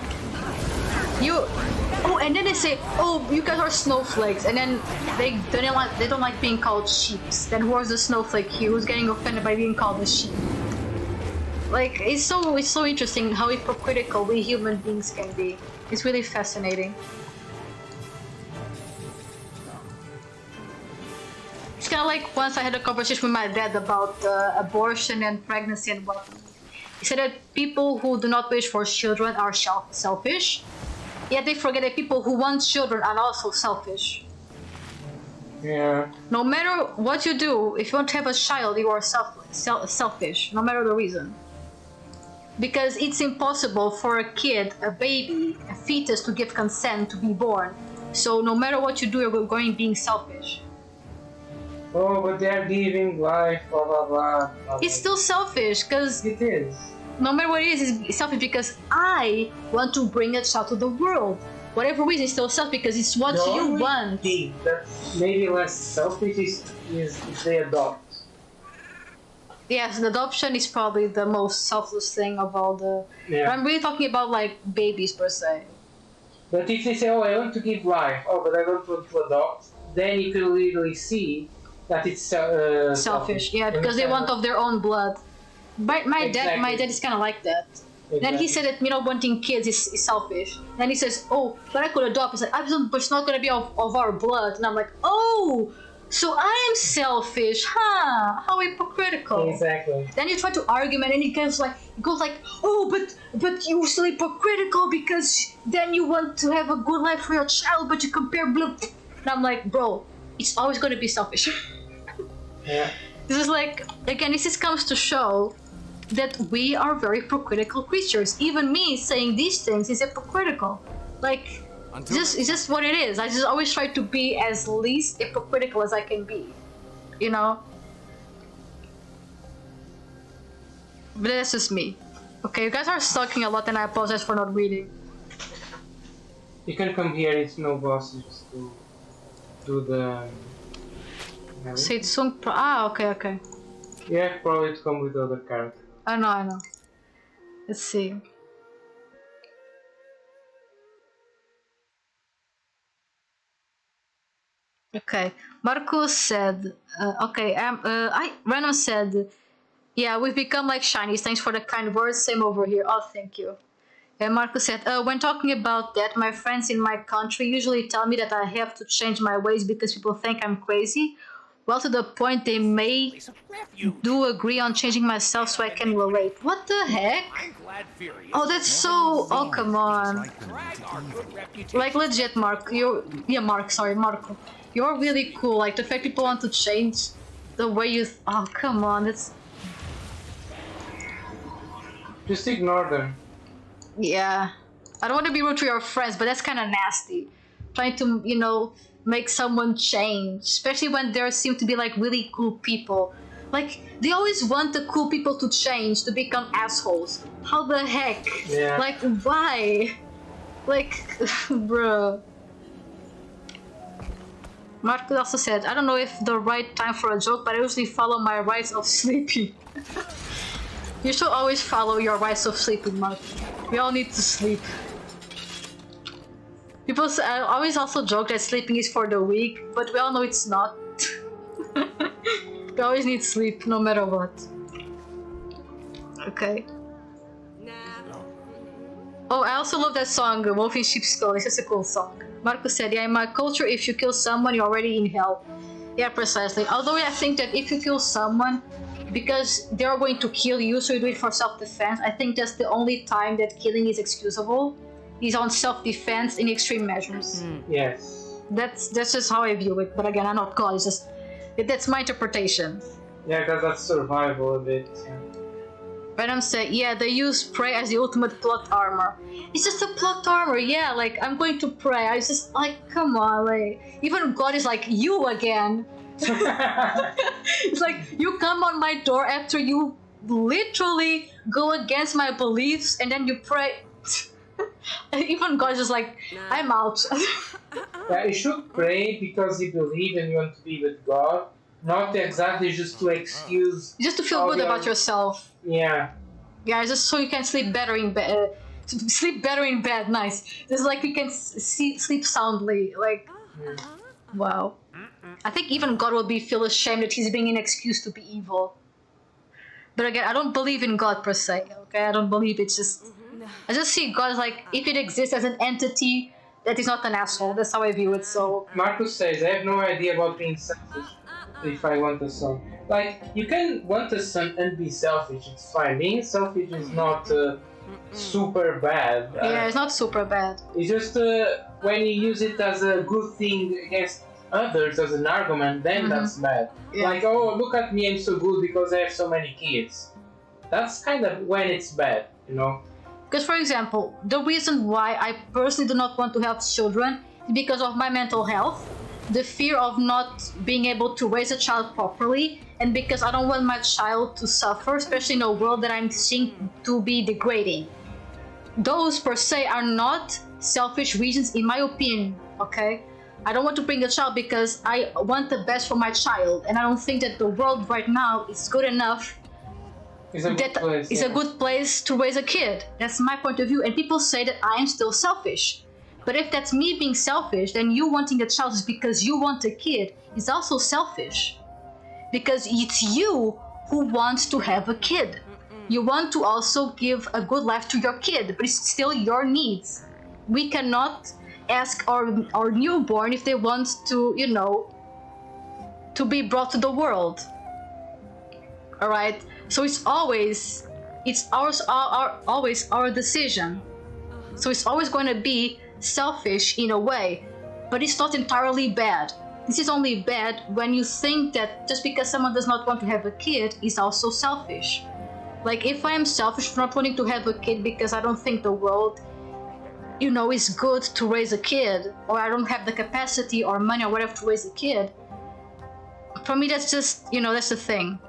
[SPEAKER 1] you... Oh, and then they say, oh, you guys are snowflakes. And then they don't like being called sheeps. Then who's the snowflake here? Who's getting offended by being called a sheep? Like, it's so interesting how hypocritical we human beings can be. It's really fascinating. It's kind of like once I had a conversation with my dad about abortion and pregnancy and whatnot. He said that people who do not wish for children are selfish, yet they forget that people who want children are also selfish.
[SPEAKER 2] Yeah.
[SPEAKER 1] No matter what you do, if you want to have a child, you are selfish, no matter the reason. Because it's impossible for a kid, a baby, a fetus to give consent to be born. So no matter what you do, you're going being selfish.
[SPEAKER 2] Oh, but they are giving life, blah blah blah.
[SPEAKER 1] It's still selfish, because
[SPEAKER 2] It is.
[SPEAKER 1] no matter what it is, it's selfish because I want to bring a child to the world. Whatever reason, it's still selfish because it's what
[SPEAKER 2] The
[SPEAKER 1] you
[SPEAKER 2] only
[SPEAKER 1] want.
[SPEAKER 2] thing that's maybe less selfish is if they adopt.
[SPEAKER 1] Yes, the adoption is probably the most selfless thing of all the...
[SPEAKER 2] Yeah.
[SPEAKER 1] But I'm really talking about like babies per se.
[SPEAKER 2] But if they say, oh, I want to give life, oh, but I don't want to adopt, then you can literally see that it's
[SPEAKER 1] Selfish, yeah, because they want of their own blood. But my
[SPEAKER 2] Exactly.
[SPEAKER 1] dad is kind of like that. Then he
[SPEAKER 2] Exactly.
[SPEAKER 1] said that, you know, wanting kids is selfish. Then he says, oh, but I could adopt. He's like, but it's not going to be of our blood. And I'm like, oh, so I am selfish, huh? How hypocritical.
[SPEAKER 2] Exactly.
[SPEAKER 1] Then you try to argue, and he goes like, oh, but you're still hypocritical because then you want to have a good life for your child, but you compare blood. And I'm like, bro, it's always going to be selfish.
[SPEAKER 2] Yeah.
[SPEAKER 1] This is like, again, this just comes to show that we are very hypocritical creatures. Even me saying these things is hypocritical. Like, it's just what it is. I just always try to be as least hypocritical as I can be. You know? But that's just me. Okay, you guys are talking a lot and I apologize for not reading.
[SPEAKER 2] You can come here, it's no boss, just to do the...
[SPEAKER 1] Seitsung okay.
[SPEAKER 2] Yeah, probably to come with other characters.
[SPEAKER 1] I know. Let's see. Okay, Marcus said, Random said, yeah, we've become like shinies. Thanks for the kind words. Same over here. Oh, thank you. And Marcus said, when talking about that, my friends in my country usually tell me that I have to change my ways because people think I'm crazy. Well, to the point they may
[SPEAKER 3] Place of refuge.
[SPEAKER 1] do agree on changing myself so I can relate. What the heck?
[SPEAKER 3] I'm glad Fury is
[SPEAKER 1] Oh, that's so... Oh, come on.
[SPEAKER 3] drag our good reputation.
[SPEAKER 1] Like, legit, Mark. Marco. You're really cool. Like, the fact people want to change the way you... Oh, come on. That's...
[SPEAKER 2] Just ignore them.
[SPEAKER 1] Yeah. I don't want to be rude to your friends, but that's kind of nasty. Trying to, you know, make someone change. Especially when there seem to be, like, really cool people. Like, they always want the cool people to change, to become assholes. How the heck?
[SPEAKER 2] Yeah.
[SPEAKER 1] Like, why? Like, bruh. Marco also said, I don't know if the right time for a joke, but I usually follow my rights of sleeping. You should always follow your rights of sleeping, Mark. We all need to sleep. People say, I always also joke that sleeping is for the weak, but we all know it's not. We always need sleep, no matter what. Okay. Oh, I also love that song, Wolf in Sheep's Skull. It's just a cool song. Marco said, yeah, in my culture, if you kill someone, you're already in hell. Yeah, precisely. Although I think that if you kill someone, because they're going to kill you, so you do it for self-defense, I think that's the only time that killing is excusable. Is on self-defense in extreme measures.
[SPEAKER 2] Yes.
[SPEAKER 1] That's just how I view it. But again, I'm not God. It's just that's my interpretation.
[SPEAKER 2] Yeah, because that's survival a bit.
[SPEAKER 1] Venom said, yeah, they use prey as the ultimate plot armor. It's just a plot armor, yeah, like, I'm going to pray. I just, like, come on, like, even God is like, you again. It's like, you come on my door after you literally go against my beliefs and then you pray. Even God is just like, I'm out.
[SPEAKER 2] Yeah, you should pray because you believe and you want to be with God, not exactly just to excuse.
[SPEAKER 1] Just to feel
[SPEAKER 2] how
[SPEAKER 1] good
[SPEAKER 2] you are-
[SPEAKER 1] about yourself.
[SPEAKER 2] Yeah.
[SPEAKER 1] Yeah, just so you can sleep better in bed. Sleep better in bed, nice. Just like you can sleep soundly. Like, wow. I think even God would feel ashamed that he's being an excuse to be evil. But again, I don't believe in God per se. Okay, I don't believe it's just. I just see God as like if it exists as an entity that is not an asshole. That's how I view it. So
[SPEAKER 2] Marcus says, I have no idea about being selfish if I want a son. Like, you can want a son and be selfish, it's fine. Being selfish is not super bad.
[SPEAKER 1] yeah, it's not super bad.
[SPEAKER 2] It's just when you use it as a good thing against others as an argument, then that's bad.
[SPEAKER 1] Yeah.
[SPEAKER 2] Like, oh, look at me, I'm so good because I have so many kids. That's kind of when it's bad, you know?
[SPEAKER 1] Because, for example, the reason why I personally do not want to have children is because of my mental health, the fear of not being able to raise a child properly, and because I don't want my child to suffer, especially in a world that I'm seeing to be degrading. Those, per se, are not selfish reasons, in my opinion, okay? I don't want to bring a child because I want the best for my child, and I don't think that the world right now is good enough.
[SPEAKER 2] It's a good place.
[SPEAKER 1] It's a good place to raise a kid. That's my point of view. And people say that I am still selfish. But if that's me being selfish, then you wanting a child is because you want a kid is also selfish. Because it's you who wants to have a kid. You want to also give a good life to your kid, but it's still your needs. We cannot ask our newborn if they want to, you know, to be brought to the world. Alright? So it's always our decision. So it's always going to be selfish in a way, but it's not entirely bad. This is only bad when you think that just because someone does not want to have a kid is also selfish. Like, if I am selfish for not wanting to have a kid because I don't think the world, you know, is good to raise a kid, or I don't have the capacity or money or whatever to raise a kid, for me that's just, you know, that's the thing.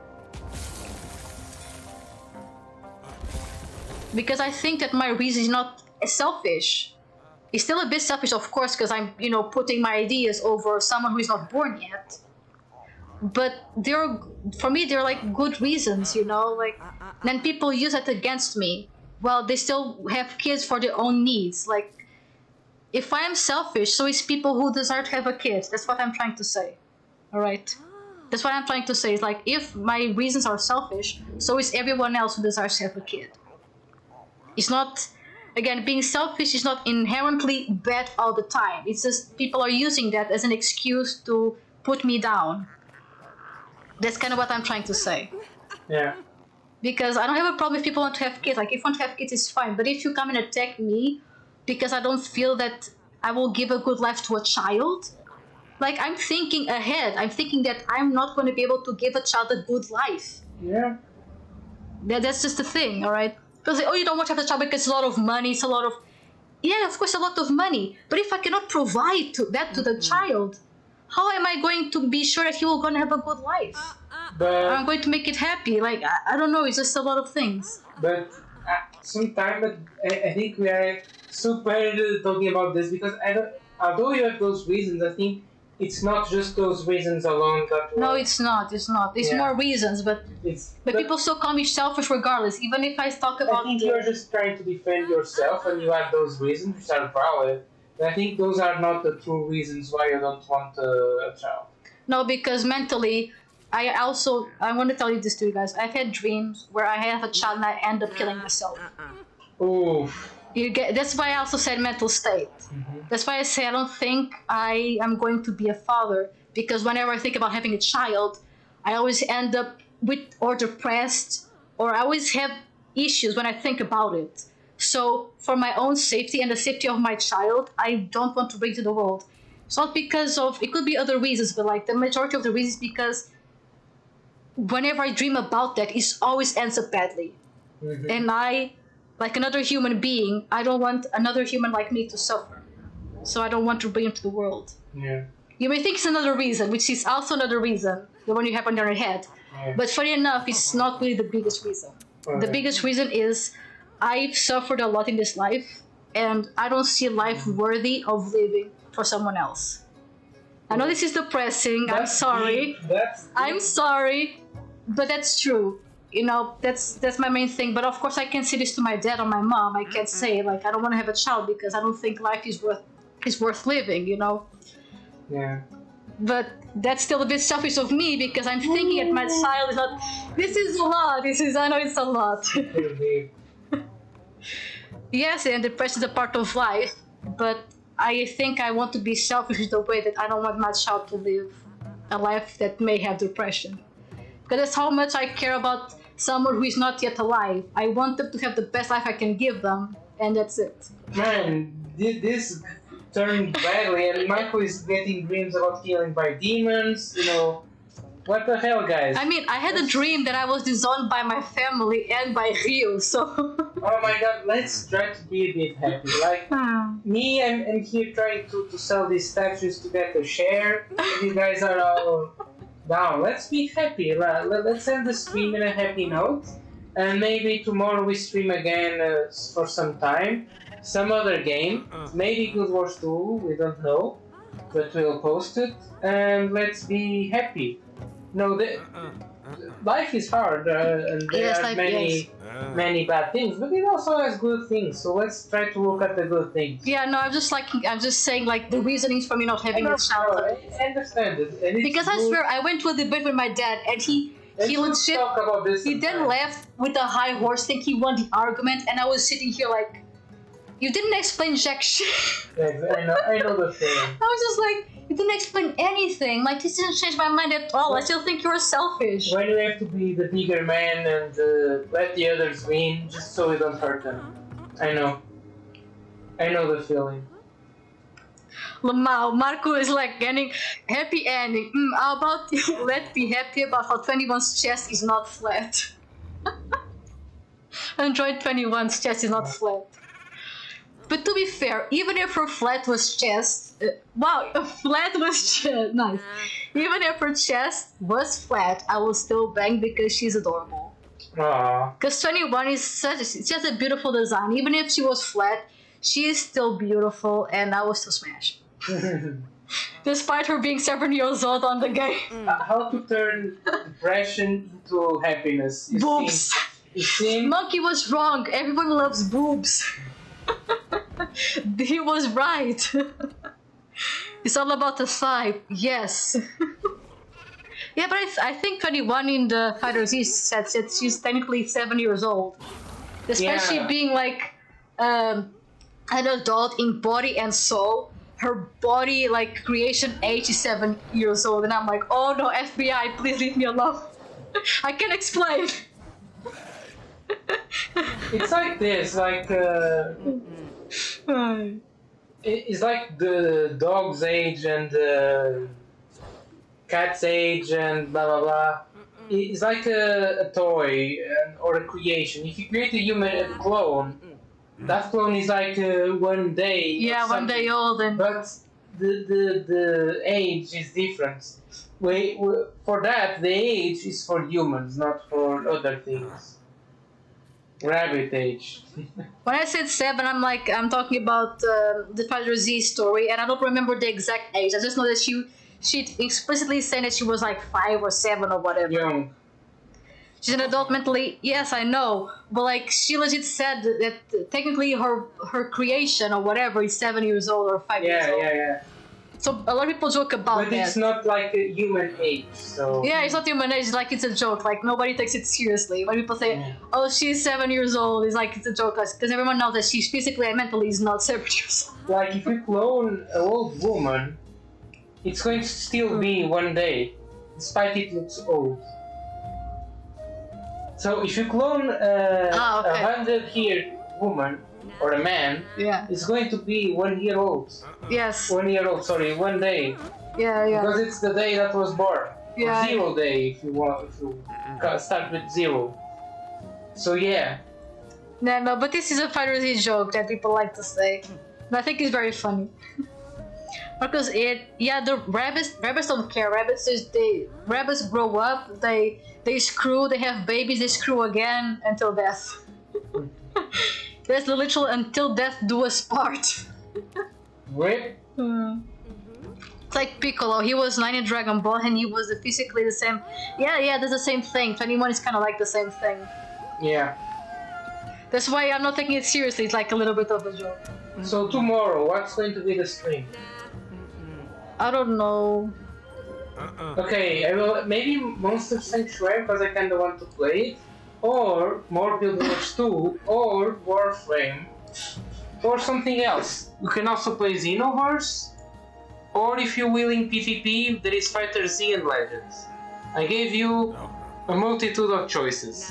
[SPEAKER 1] Because I think that my reason is not selfish. It's still a bit selfish, of course, because I'm, you know, putting my ideas over someone who is not born yet. But for me, they're like good reasons, you know, like, then people use it against me. Well, they still have kids for their own needs. Like, if I am selfish, so is people who desire to have a kid. That's what I'm trying to say. All right? That's what I'm trying to say. It's like, if my reasons are selfish, so is everyone else who desires to have a kid. It's not again, being selfish is not inherently bad all the time. It's just people are using that as an excuse to put me down. That's kind of what I'm trying to say.
[SPEAKER 2] Yeah.
[SPEAKER 1] Because I don't have a problem if people want to have kids. Like, if you want to have kids, it's fine. But if you come and attack me because I don't feel that I will give a good life to a child, like, I'm thinking ahead. I'm thinking that I'm not going to be able to give a child a good life.
[SPEAKER 2] Yeah.
[SPEAKER 1] That's just the thing, all right? People say, oh, you don't want to have a child because it's a lot of money. It's a lot of... Yeah, of course, a lot of money. But if I cannot provide to the child, how am I going to be sure that he will going to have a good life?
[SPEAKER 2] But
[SPEAKER 1] I'm going to make it happy. Like, I don't know. It's just a lot of things.
[SPEAKER 2] But sometimes I think we are super talking about this because although you have those reasons, I think it's not just those reasons alone that...
[SPEAKER 1] No, it's not. It's not. It's more reasons, but people still call me selfish regardless. Even if I talk about...
[SPEAKER 2] I think you're just trying to defend yourself and you have those reasons which are valid. But I think those are not the true reasons why you don't want a child.
[SPEAKER 1] No, because mentally, I want to tell you this to you guys. I've had dreams where I have a child and I end up killing myself.
[SPEAKER 2] Oof.
[SPEAKER 1] That's why I also said mental state.
[SPEAKER 2] Mm-hmm.
[SPEAKER 1] That's why I say I don't think I am going to be a father, because whenever I think about having a child, I always end up depressed, or I always have issues when I think about it. So for my own safety and the safety of my child, I don't want to bring to the world. It's not because of, it could be other reasons, but like the majority of the reasons because whenever I dream about that, it always ends up badly. Mm-hmm. And I, like another human being, I don't want another human like me to suffer. So I don't want to bring him to the world.
[SPEAKER 2] Yeah.
[SPEAKER 1] You may think it's another reason, which is also another reason, the one you have on your head.
[SPEAKER 2] Yeah.
[SPEAKER 1] But funny enough, it's not really the biggest reason. Okay. The biggest reason is I've suffered a lot in this life, and I don't see life worthy of living for someone else. I know this is depressing. I'm sorry. I'm sorry, but that's true. You know, that's my main thing. But of course, I can't say this to my dad or my mom. I can't say like I don't want to have a child because I don't think life is worth living. You know.
[SPEAKER 2] Yeah.
[SPEAKER 1] But that's still a bit selfish of me because I'm thinking that my child is not. This is a lot. I know it's a lot. Yes, and depression is a part of life, but I think I want to be selfish in the way that I don't want my child to live a life that may have depression. Because that's how much I care about someone who is not yet alive. I want them to have the best life I can give them, and that's it.
[SPEAKER 2] Man, this turned badly, and Michael is getting dreams about killing by demons, you know. What the hell, guys?
[SPEAKER 1] I mean, I had a dream that I was disowned by my family and by Rio, so...
[SPEAKER 2] Oh my god, let's try to be a bit happy. Like, me, I'm here trying to sell these statues to get a share. You guys are all down. Let's be happy. Let's end the stream in a happy note. And maybe tomorrow we stream again for some time. Some other game. Maybe Guild Wars 2, we don't know. But we'll post it. And let's be happy. No, life is hard, and there are many bad things, but it also has good things. So let's try to look at the good things.
[SPEAKER 1] Yeah, no, I'm just saying like the reasonings for me not having a child.
[SPEAKER 2] I understand it, and
[SPEAKER 1] because I swear I went to a debate with my dad, and he legit
[SPEAKER 2] talk about this
[SPEAKER 1] he then left with a high horse, think he won the argument, and I was sitting here like, you didn't explain jack shit.
[SPEAKER 2] Yeah, I know the thing.
[SPEAKER 1] I was just like, you didn't explain anything. Like, this didn't change my mind at all. I still think you're selfish.
[SPEAKER 2] When you have to be the bigger man and let the others win, just so you don't hurt them. I know the feeling.
[SPEAKER 1] Lamau, Marco is like getting happy ending. How about you? Let's be happy about how 21's chest is not flat. Android 21's chest is not flat. But to be fair, even if her flat was chest, flat was chest, nice. Even if her chest was flat, I will still bang because she's adorable. Because 21 is just a beautiful design. Even if she was flat, she is still beautiful, and I will still smash. Despite her being 7 years old on the game.
[SPEAKER 2] How to turn depression into happiness?
[SPEAKER 1] Boobs. Monkey was wrong. Everyone loves boobs. He was right. It's all about the thigh. Yes. Yeah, but I think 21 in the Fighter Z said she's technically 7 years old. Despite she being like an adult in body and soul. Her body, like, creation age is 7 years old, and I'm like, oh no, FBI, please leave me alone. I can't explain.
[SPEAKER 2] It's like this, like it's like the dog's age and the cat's age and blah blah blah. It's like a toy or a creation. If you create a human clone, that clone is like 1 day.
[SPEAKER 1] Yeah, 1 day old, and
[SPEAKER 2] but the age is different. For that, the age is for humans, not for other things. Rabbit age.
[SPEAKER 1] when I said 7, I'm talking about the Father Z story, and I don't remember the exact age. I just know that she explicitly said that she was like 5 or 7 or whatever.
[SPEAKER 2] Young.
[SPEAKER 1] She's an adult mentally. Yes, I know, but like she legit said that technically her creation or whatever is 7 years old or 5 years old.
[SPEAKER 2] Yeah.
[SPEAKER 1] So a lot of people joke about
[SPEAKER 2] But
[SPEAKER 1] that.
[SPEAKER 2] it's not like a human age, so...
[SPEAKER 1] Yeah, it's not human age, like it's a joke, like nobody takes it seriously. When people say, oh, she's 7 years old, it's like it's a joke, because everyone knows that she physically and mentally is not 7 years old.
[SPEAKER 2] Like, if you clone an old woman, it's going to still be 1 day, despite it looks old. So if you clone a 100-year woman, or a man,
[SPEAKER 1] Yeah.
[SPEAKER 2] it's going to be 1 year old.
[SPEAKER 1] Yes.
[SPEAKER 2] 1 year old, sorry, 1 day.
[SPEAKER 1] Yeah.
[SPEAKER 2] Because it's the day that was born.
[SPEAKER 1] Yeah.
[SPEAKER 2] 0 day, if you start with 0. So yeah.
[SPEAKER 1] No, but this is a Fighter Z joke that people like to say. And I think it's very funny. Because the rabbits don't care. Rabbits grow up, they screw, they have babies, they screw again until death. That's the literal until death do us part.
[SPEAKER 2] Rip.
[SPEAKER 1] It's like Piccolo, he was 9 in Dragon Ball and he was physically the same. Yeah, that's the same thing. 21 is kind of like the same thing.
[SPEAKER 2] Yeah.
[SPEAKER 1] That's why I'm not taking it seriously, it's like a little bit of a joke.
[SPEAKER 2] So tomorrow, what's going to be the stream?
[SPEAKER 1] I don't know.
[SPEAKER 2] Okay, I will maybe Monster Sanctuary because I kinda want to play it. Or more Guild Wars 2, or Warframe, or something else. You can also play Xenoverse, or if you're willing PvP, there is Fighter Z and Legends. I gave you a multitude of choices.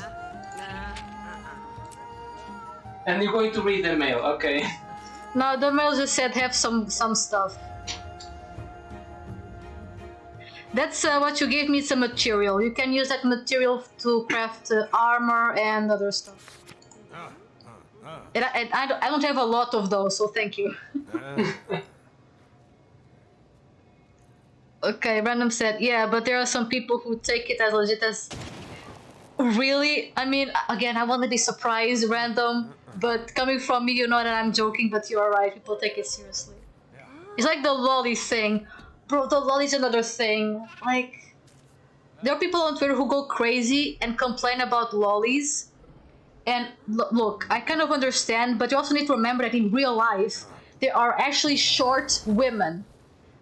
[SPEAKER 2] And you're going to read the mail, okay?
[SPEAKER 1] No, the mail just said have some stuff. That's what you gave me, some material. You can use that material to craft armor and other stuff. And I don't have a lot of those, so thank you. Okay, Random said, yeah, but there are some people who take it as legit as... Really? I mean, again, I want to be surprised, Random, but coming from me, you know that I'm joking, but you're right, people take it seriously. It's like the lolly thing. Bro, the lolly's another thing. Like, there are people on Twitter who go crazy and complain about lollies. And look, I kind of understand, but you also need to remember that in real life, there are actually short women.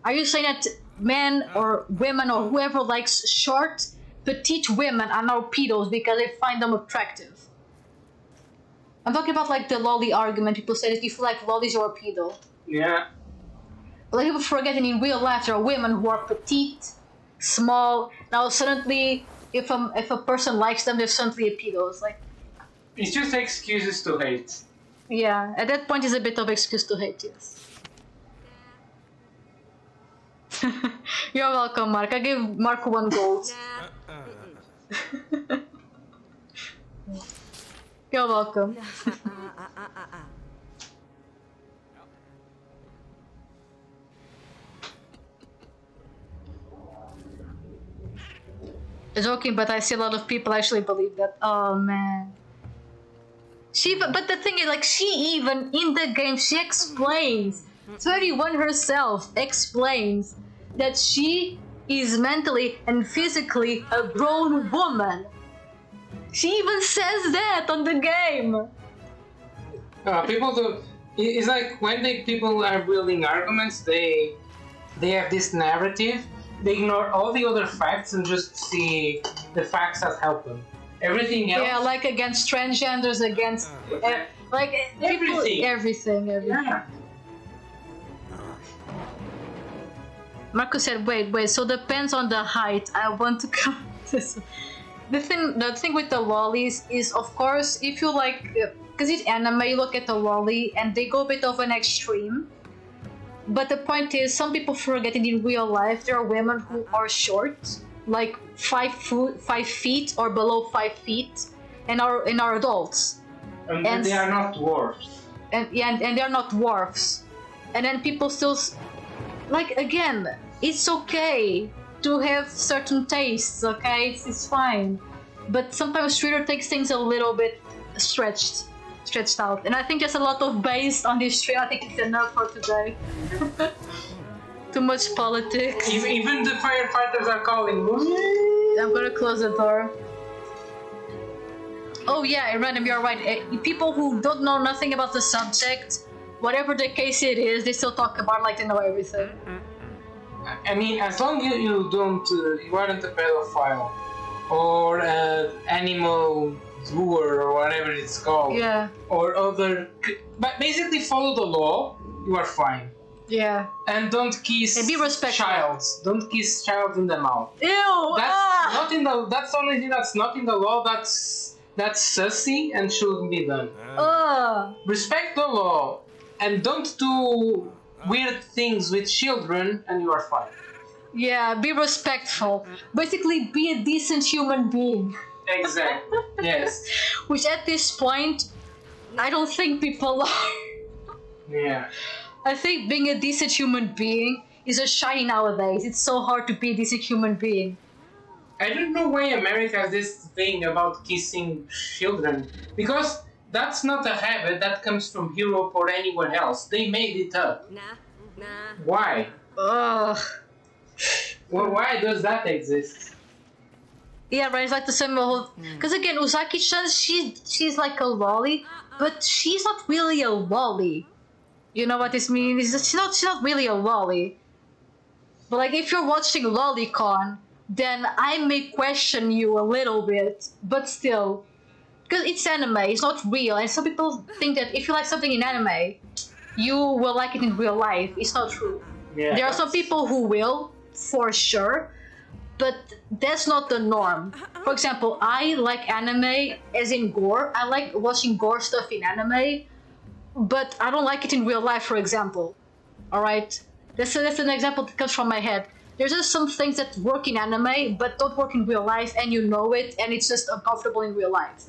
[SPEAKER 1] Are you saying that men or women or whoever likes short, petite women are now pedos because they find them attractive? I'm talking about like the lolly argument. People say that if you like lollies, you're a pedo.
[SPEAKER 2] Yeah.
[SPEAKER 1] Like people forget that in real life there are women who are petite, small. Now suddenly, if a person likes them, they're suddenly a pedo. It's like,
[SPEAKER 2] it's just excuses to hate.
[SPEAKER 1] yeah, at that point, it's a bit of excuse to hate. Yes. You're welcome, Mark. I gave Mark 1 gold. You're welcome. Joking, but I see a lot of people actually believe that. Oh man. But the thing is, like, she even in the game she explains. 31 herself explains that she is mentally and physically a grown woman. She even says that on the game.
[SPEAKER 2] People do. It's like when people are building arguments, they have this narrative. They ignore all the other facts and just see the facts that help them. Everything else.
[SPEAKER 1] Yeah, like against transgenders, against Like people, everything.
[SPEAKER 2] Yeah.
[SPEAKER 1] Marcus said, wait, so depends on the height. I want to count this. The thing with the lollies is, of course, if you like, because it's anime, you look at the lolly and they go a bit of an extreme. But the point is, some people forget that in real life there are women who are short, like 5 feet or below 5 feet, and are adults.
[SPEAKER 2] And they are not dwarfs.
[SPEAKER 1] And they're not dwarfs. And then people still, like, again, it's okay to have certain tastes, okay? It's fine. But sometimes Twitter takes things a little bit stretched out. And I think there's a lot of based on this stream. I think it's enough for today. Too much politics.
[SPEAKER 2] Even the firefighters are calling.
[SPEAKER 1] I'm gonna close the door. Oh yeah, Random, you're right. People who don't know nothing about the subject, whatever the case it is, they still talk about like they know everything.
[SPEAKER 2] I mean, as long as you don't, you aren't a pedophile or animal lure or whatever it's called.
[SPEAKER 1] Yeah.
[SPEAKER 2] Or other, but basically follow the law. You are fine.
[SPEAKER 1] Yeah.
[SPEAKER 2] And don't kiss.
[SPEAKER 1] And be respectful.
[SPEAKER 2] Childs. Don't kiss child in the mouth.
[SPEAKER 1] Ew.
[SPEAKER 2] That's not in the. That's the only thing that's not in the law. That's sussy and shouldn't be done. Respect the law and don't do weird things with children, and you are fine.
[SPEAKER 1] Yeah, be respectful. Basically, be a decent human being.
[SPEAKER 2] Exactly. Yes.
[SPEAKER 1] Which at this point, I don't think people are.
[SPEAKER 2] Yeah.
[SPEAKER 1] I think being a decent human being is a shy nowadays. It's so hard to be a decent human being.
[SPEAKER 2] I don't know why America has this thing about kissing children, because that's not a habit that comes from Europe or anyone else. They made it up.
[SPEAKER 4] Nah.
[SPEAKER 2] Why?
[SPEAKER 1] Ugh.
[SPEAKER 2] Well, why does that exist?
[SPEAKER 1] Yeah, right. It's like the same whole. Because again, Uzaki-chan, she's like a lolly, but she's not really a lolly. You know what this means? She's not really a lolly. But like, if you're watching Lolicon, then I may question you a little bit, but still. Because it's anime, it's not real, and some people think that if you like something in anime, you will like it in real life. It's not true.
[SPEAKER 2] Yeah,
[SPEAKER 1] there are some people who will, for sure, but that's not the norm. For example, I like anime as in gore. I like watching gore stuff in anime, but I don't like it in real life, for example. Alright? That's an example that comes from my head. There's just some things that work in anime, but don't work in real life, and you know it, and it's just uncomfortable in real life.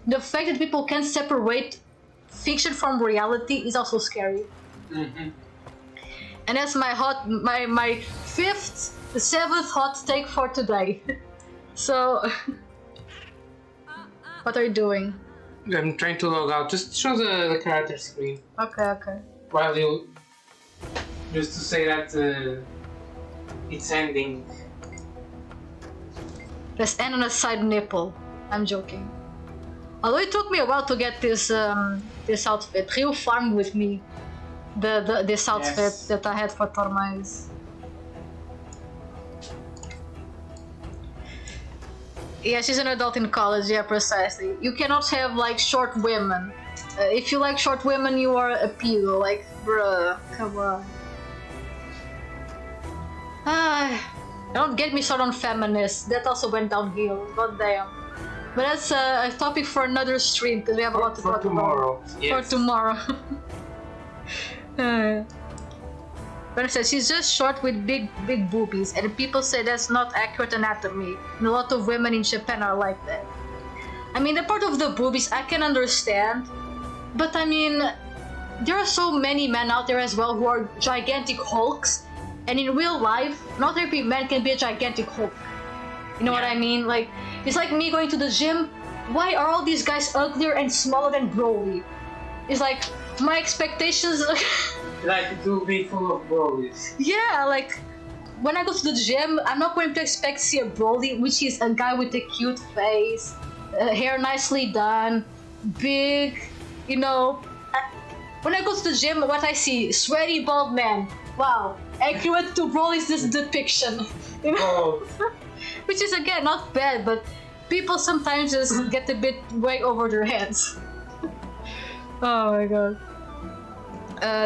[SPEAKER 1] The fact that people can't separate fiction from reality is also scary.
[SPEAKER 2] Mm-hmm.
[SPEAKER 1] And that's my 7th hot take for today. So, what are you doing?
[SPEAKER 2] I'm trying to log out. Just show the character screen.
[SPEAKER 1] Okay.
[SPEAKER 2] While you... Just to say that it's ending.
[SPEAKER 1] Let's end on a side nipple. I'm joking. Although it took me a while to get this outfit. Ryu farmed with me this outfit that I had for Tormais. Yeah, she's an adult in college, yeah, precisely. You cannot have, like, short women. If you like short women, you are a pedo, like, bruh, come on. Don't get me started on feminists, that also went downhill, goddamn. But that's a topic for another stream, because we have a lot to talk about.
[SPEAKER 2] Yes.
[SPEAKER 1] For tomorrow. But I said she's just short with big boobies, and people say that's not accurate anatomy. And a lot of women in Japan are like that. I mean, the part of the boobies I can understand, but I mean, there are so many men out there as well who are gigantic hulks, and in real life, not every man can be a gigantic hulk. You know what I mean? Like, it's like me going to the gym. Why are all these guys uglier and smaller than Broly? It's like, my expectations...
[SPEAKER 2] Like, to be full of Brolys.
[SPEAKER 1] Yeah, like, when I go to the gym, I'm not going to expect to see a Broly, which is a guy with a cute face, hair nicely done, big, you know. When I go to the gym, what I see, sweaty bald man. Wow, accurate to Broly's depiction. You know?
[SPEAKER 2] Oh.
[SPEAKER 1] Which is, again, not bad, but people sometimes just get a bit way over their heads. Oh my god.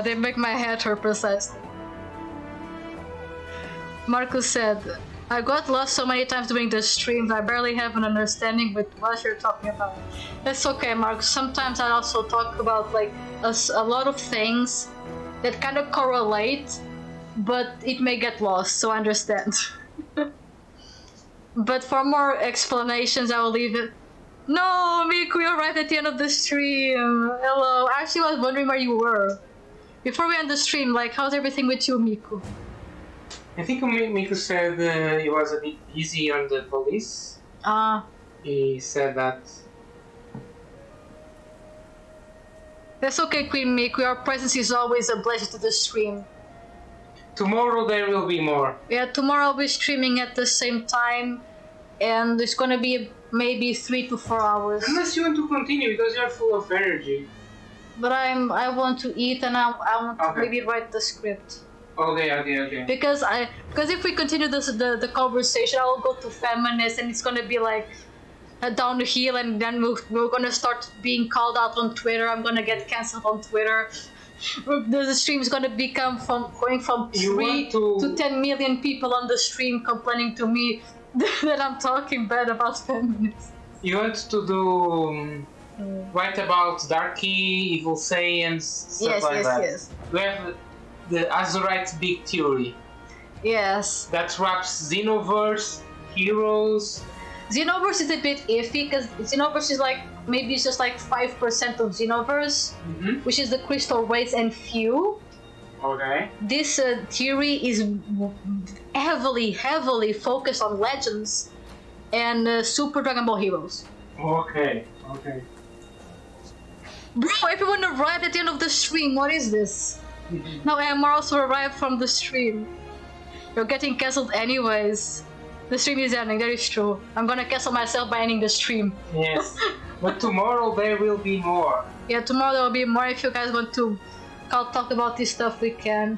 [SPEAKER 1] They make my head hurt precisely. Marcus said, I got lost so many times during the streams, I barely have an understanding with what you're talking about. That's okay, Marcus. Sometimes I also talk about like a lot of things that kind of correlate, but it may get lost, so I understand. But for more explanations, I will leave it. No, Miku, you're right at the end of the stream. Hello. I actually was wondering where you were. Before we end the stream, like, how's everything with you, Miku?
[SPEAKER 2] I think Miku said he was a bit busy on the police. He said that.
[SPEAKER 1] That's okay, Queen Miku. Your presence is always a pleasure to the stream.
[SPEAKER 2] Tomorrow there will be more.
[SPEAKER 1] Yeah, tomorrow I'll be streaming at the same time, and it's gonna be maybe 3 to 4 hours.
[SPEAKER 2] Unless you want to continue because you're full of energy.
[SPEAKER 1] But I want to eat and I want to maybe write the script.
[SPEAKER 2] Okay.
[SPEAKER 1] Because if we continue the conversation, I will go to feminist and it's gonna be like downhill, and then we're gonna start being called out on Twitter. I'm gonna get cancelled on Twitter. The stream is gonna become going from 3 to 10 million people on the stream complaining to me that I'm talking bad about feminists.
[SPEAKER 2] You want to do write about Darky, Evil Saiyans, stuff like that.
[SPEAKER 1] Yes.
[SPEAKER 2] We have the Azurite Big Theory.
[SPEAKER 1] Yes.
[SPEAKER 2] That wraps Xenoverse, Heroes.
[SPEAKER 1] Xenoverse is a bit iffy because Xenoverse is like maybe it's just like 5% of Xenoverse, which is the crystal race and few.
[SPEAKER 2] Okay.
[SPEAKER 1] This theory is heavily focused on Legends and Super Dragon Ball Heroes.
[SPEAKER 2] Okay.
[SPEAKER 1] Bro, everyone arrived at the end of the stream. What is this? Now Emma also arrived from the stream. You're getting cancelled anyways. The stream is ending, that is true. I'm gonna cancel myself by ending the stream.
[SPEAKER 2] Yes. But tomorrow there will be more.
[SPEAKER 1] Yeah, tomorrow there will be more. If you guys want to talk about this stuff, we can.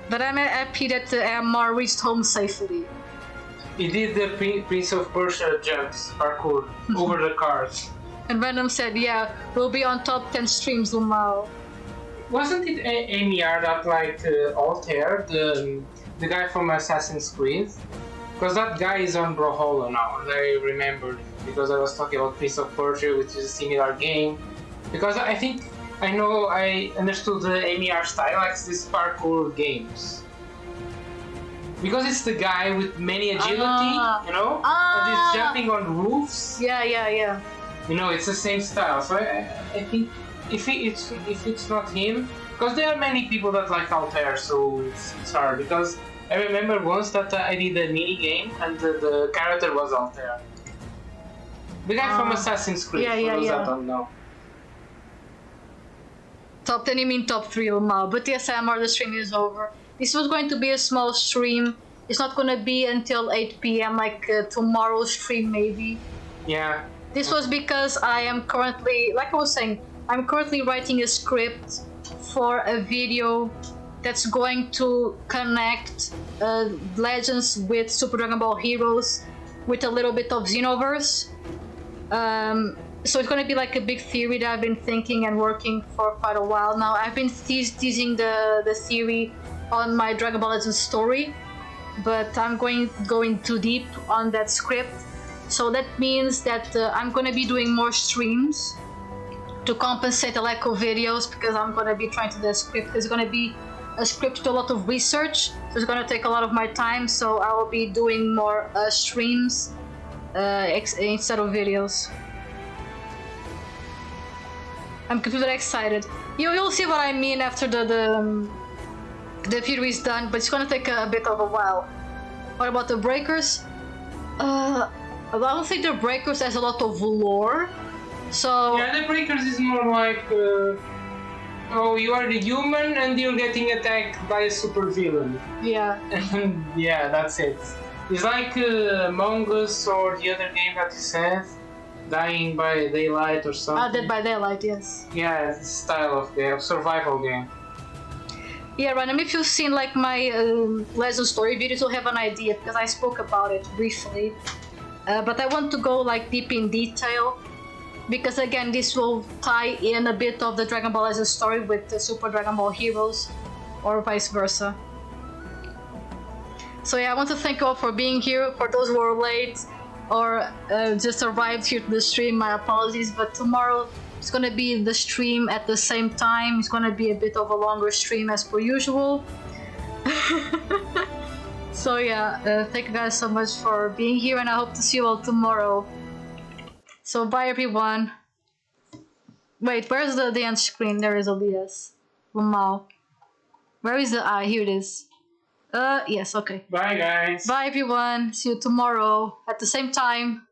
[SPEAKER 1] But I'm happy that Emma reached home safely.
[SPEAKER 2] He did the Prince of Persia jumps, parkour, over the cars.
[SPEAKER 1] And Venom said, yeah, we'll be on top 10 streams, Lumao.
[SPEAKER 2] Wasn't it Amiar that like Altair, the guy from Assassin's Creed? Because that guy is on Brawlhalla now, and I remembered because I was talking about Prince of Persia, which is a similar game. Because I think I understood the Amiar style likes these parkour games. Because it's the guy with many agility, and he's jumping on roofs.
[SPEAKER 1] Yeah.
[SPEAKER 2] You know, it's the same style. So I think if it's not him, because there are many people that like Altair, so it's hard. Because I remember once that I did a mini game and the character was Altair, the guy from Assassin's Creed. For those that don't know.
[SPEAKER 1] Top 10, you mean top 3, Lumao. But yes, Amar, the stream is over. This was going to be a small stream. It's not going to be until 8 p.m. like tomorrow's stream maybe.
[SPEAKER 2] Yeah.
[SPEAKER 1] This was because I am currently, like I was saying, I'm currently writing a script for a video that's going to connect Legends with Super Dragon Ball Heroes with a little bit of Xenoverse. So it's going to be like a big theory that I've been thinking and working for quite a while now. I've been teasing the theory on my Dragon Ball Legends story, but I'm going too deep on that script. So that means that I'm going to be doing more streams to compensate the lack of videos, because I'm going to be trying to do the script. It's going to be a script to a lot of research, so it's going to take a lot of my time, so I will be doing more streams instead of videos. I'm completely excited. You'll see what I mean after the video is done, but it's gonna take a bit of a while. What about the Breakers? I don't think the Breakers has a lot of lore, so...
[SPEAKER 2] Yeah, the Breakers is more like... oh, you are the human and you're getting attacked by a super villain.
[SPEAKER 1] Yeah.
[SPEAKER 2] Yeah, that's it. It's like Among Us or the other game that you said. Dying by Daylight or something.
[SPEAKER 1] Dead by Daylight, yes.
[SPEAKER 2] Yeah, it's a style of game, survival game.
[SPEAKER 1] Yeah, Random, if you've seen like my Legend story videos, you'll have an idea, because I spoke about it briefly. But I want to go like deep in detail, because again, this will tie in a bit of the Dragon Ball as story with the Super Dragon Ball Heroes, or vice versa. So yeah, I want to thank you all for being here. For those who are late or just arrived here to the stream, my apologies, but tomorrow it's gonna be the stream at the same time. It's gonna be a bit of a longer stream as per usual. So yeah, thank you guys so much for being here, and I hope to see you all tomorrow. So bye everyone. Wait, where's the end screen? There is OBS. Wow. Where is the eye? Here it is. Yes, okay.
[SPEAKER 2] Bye, guys.
[SPEAKER 1] Bye everyone. See you tomorrow at the same time.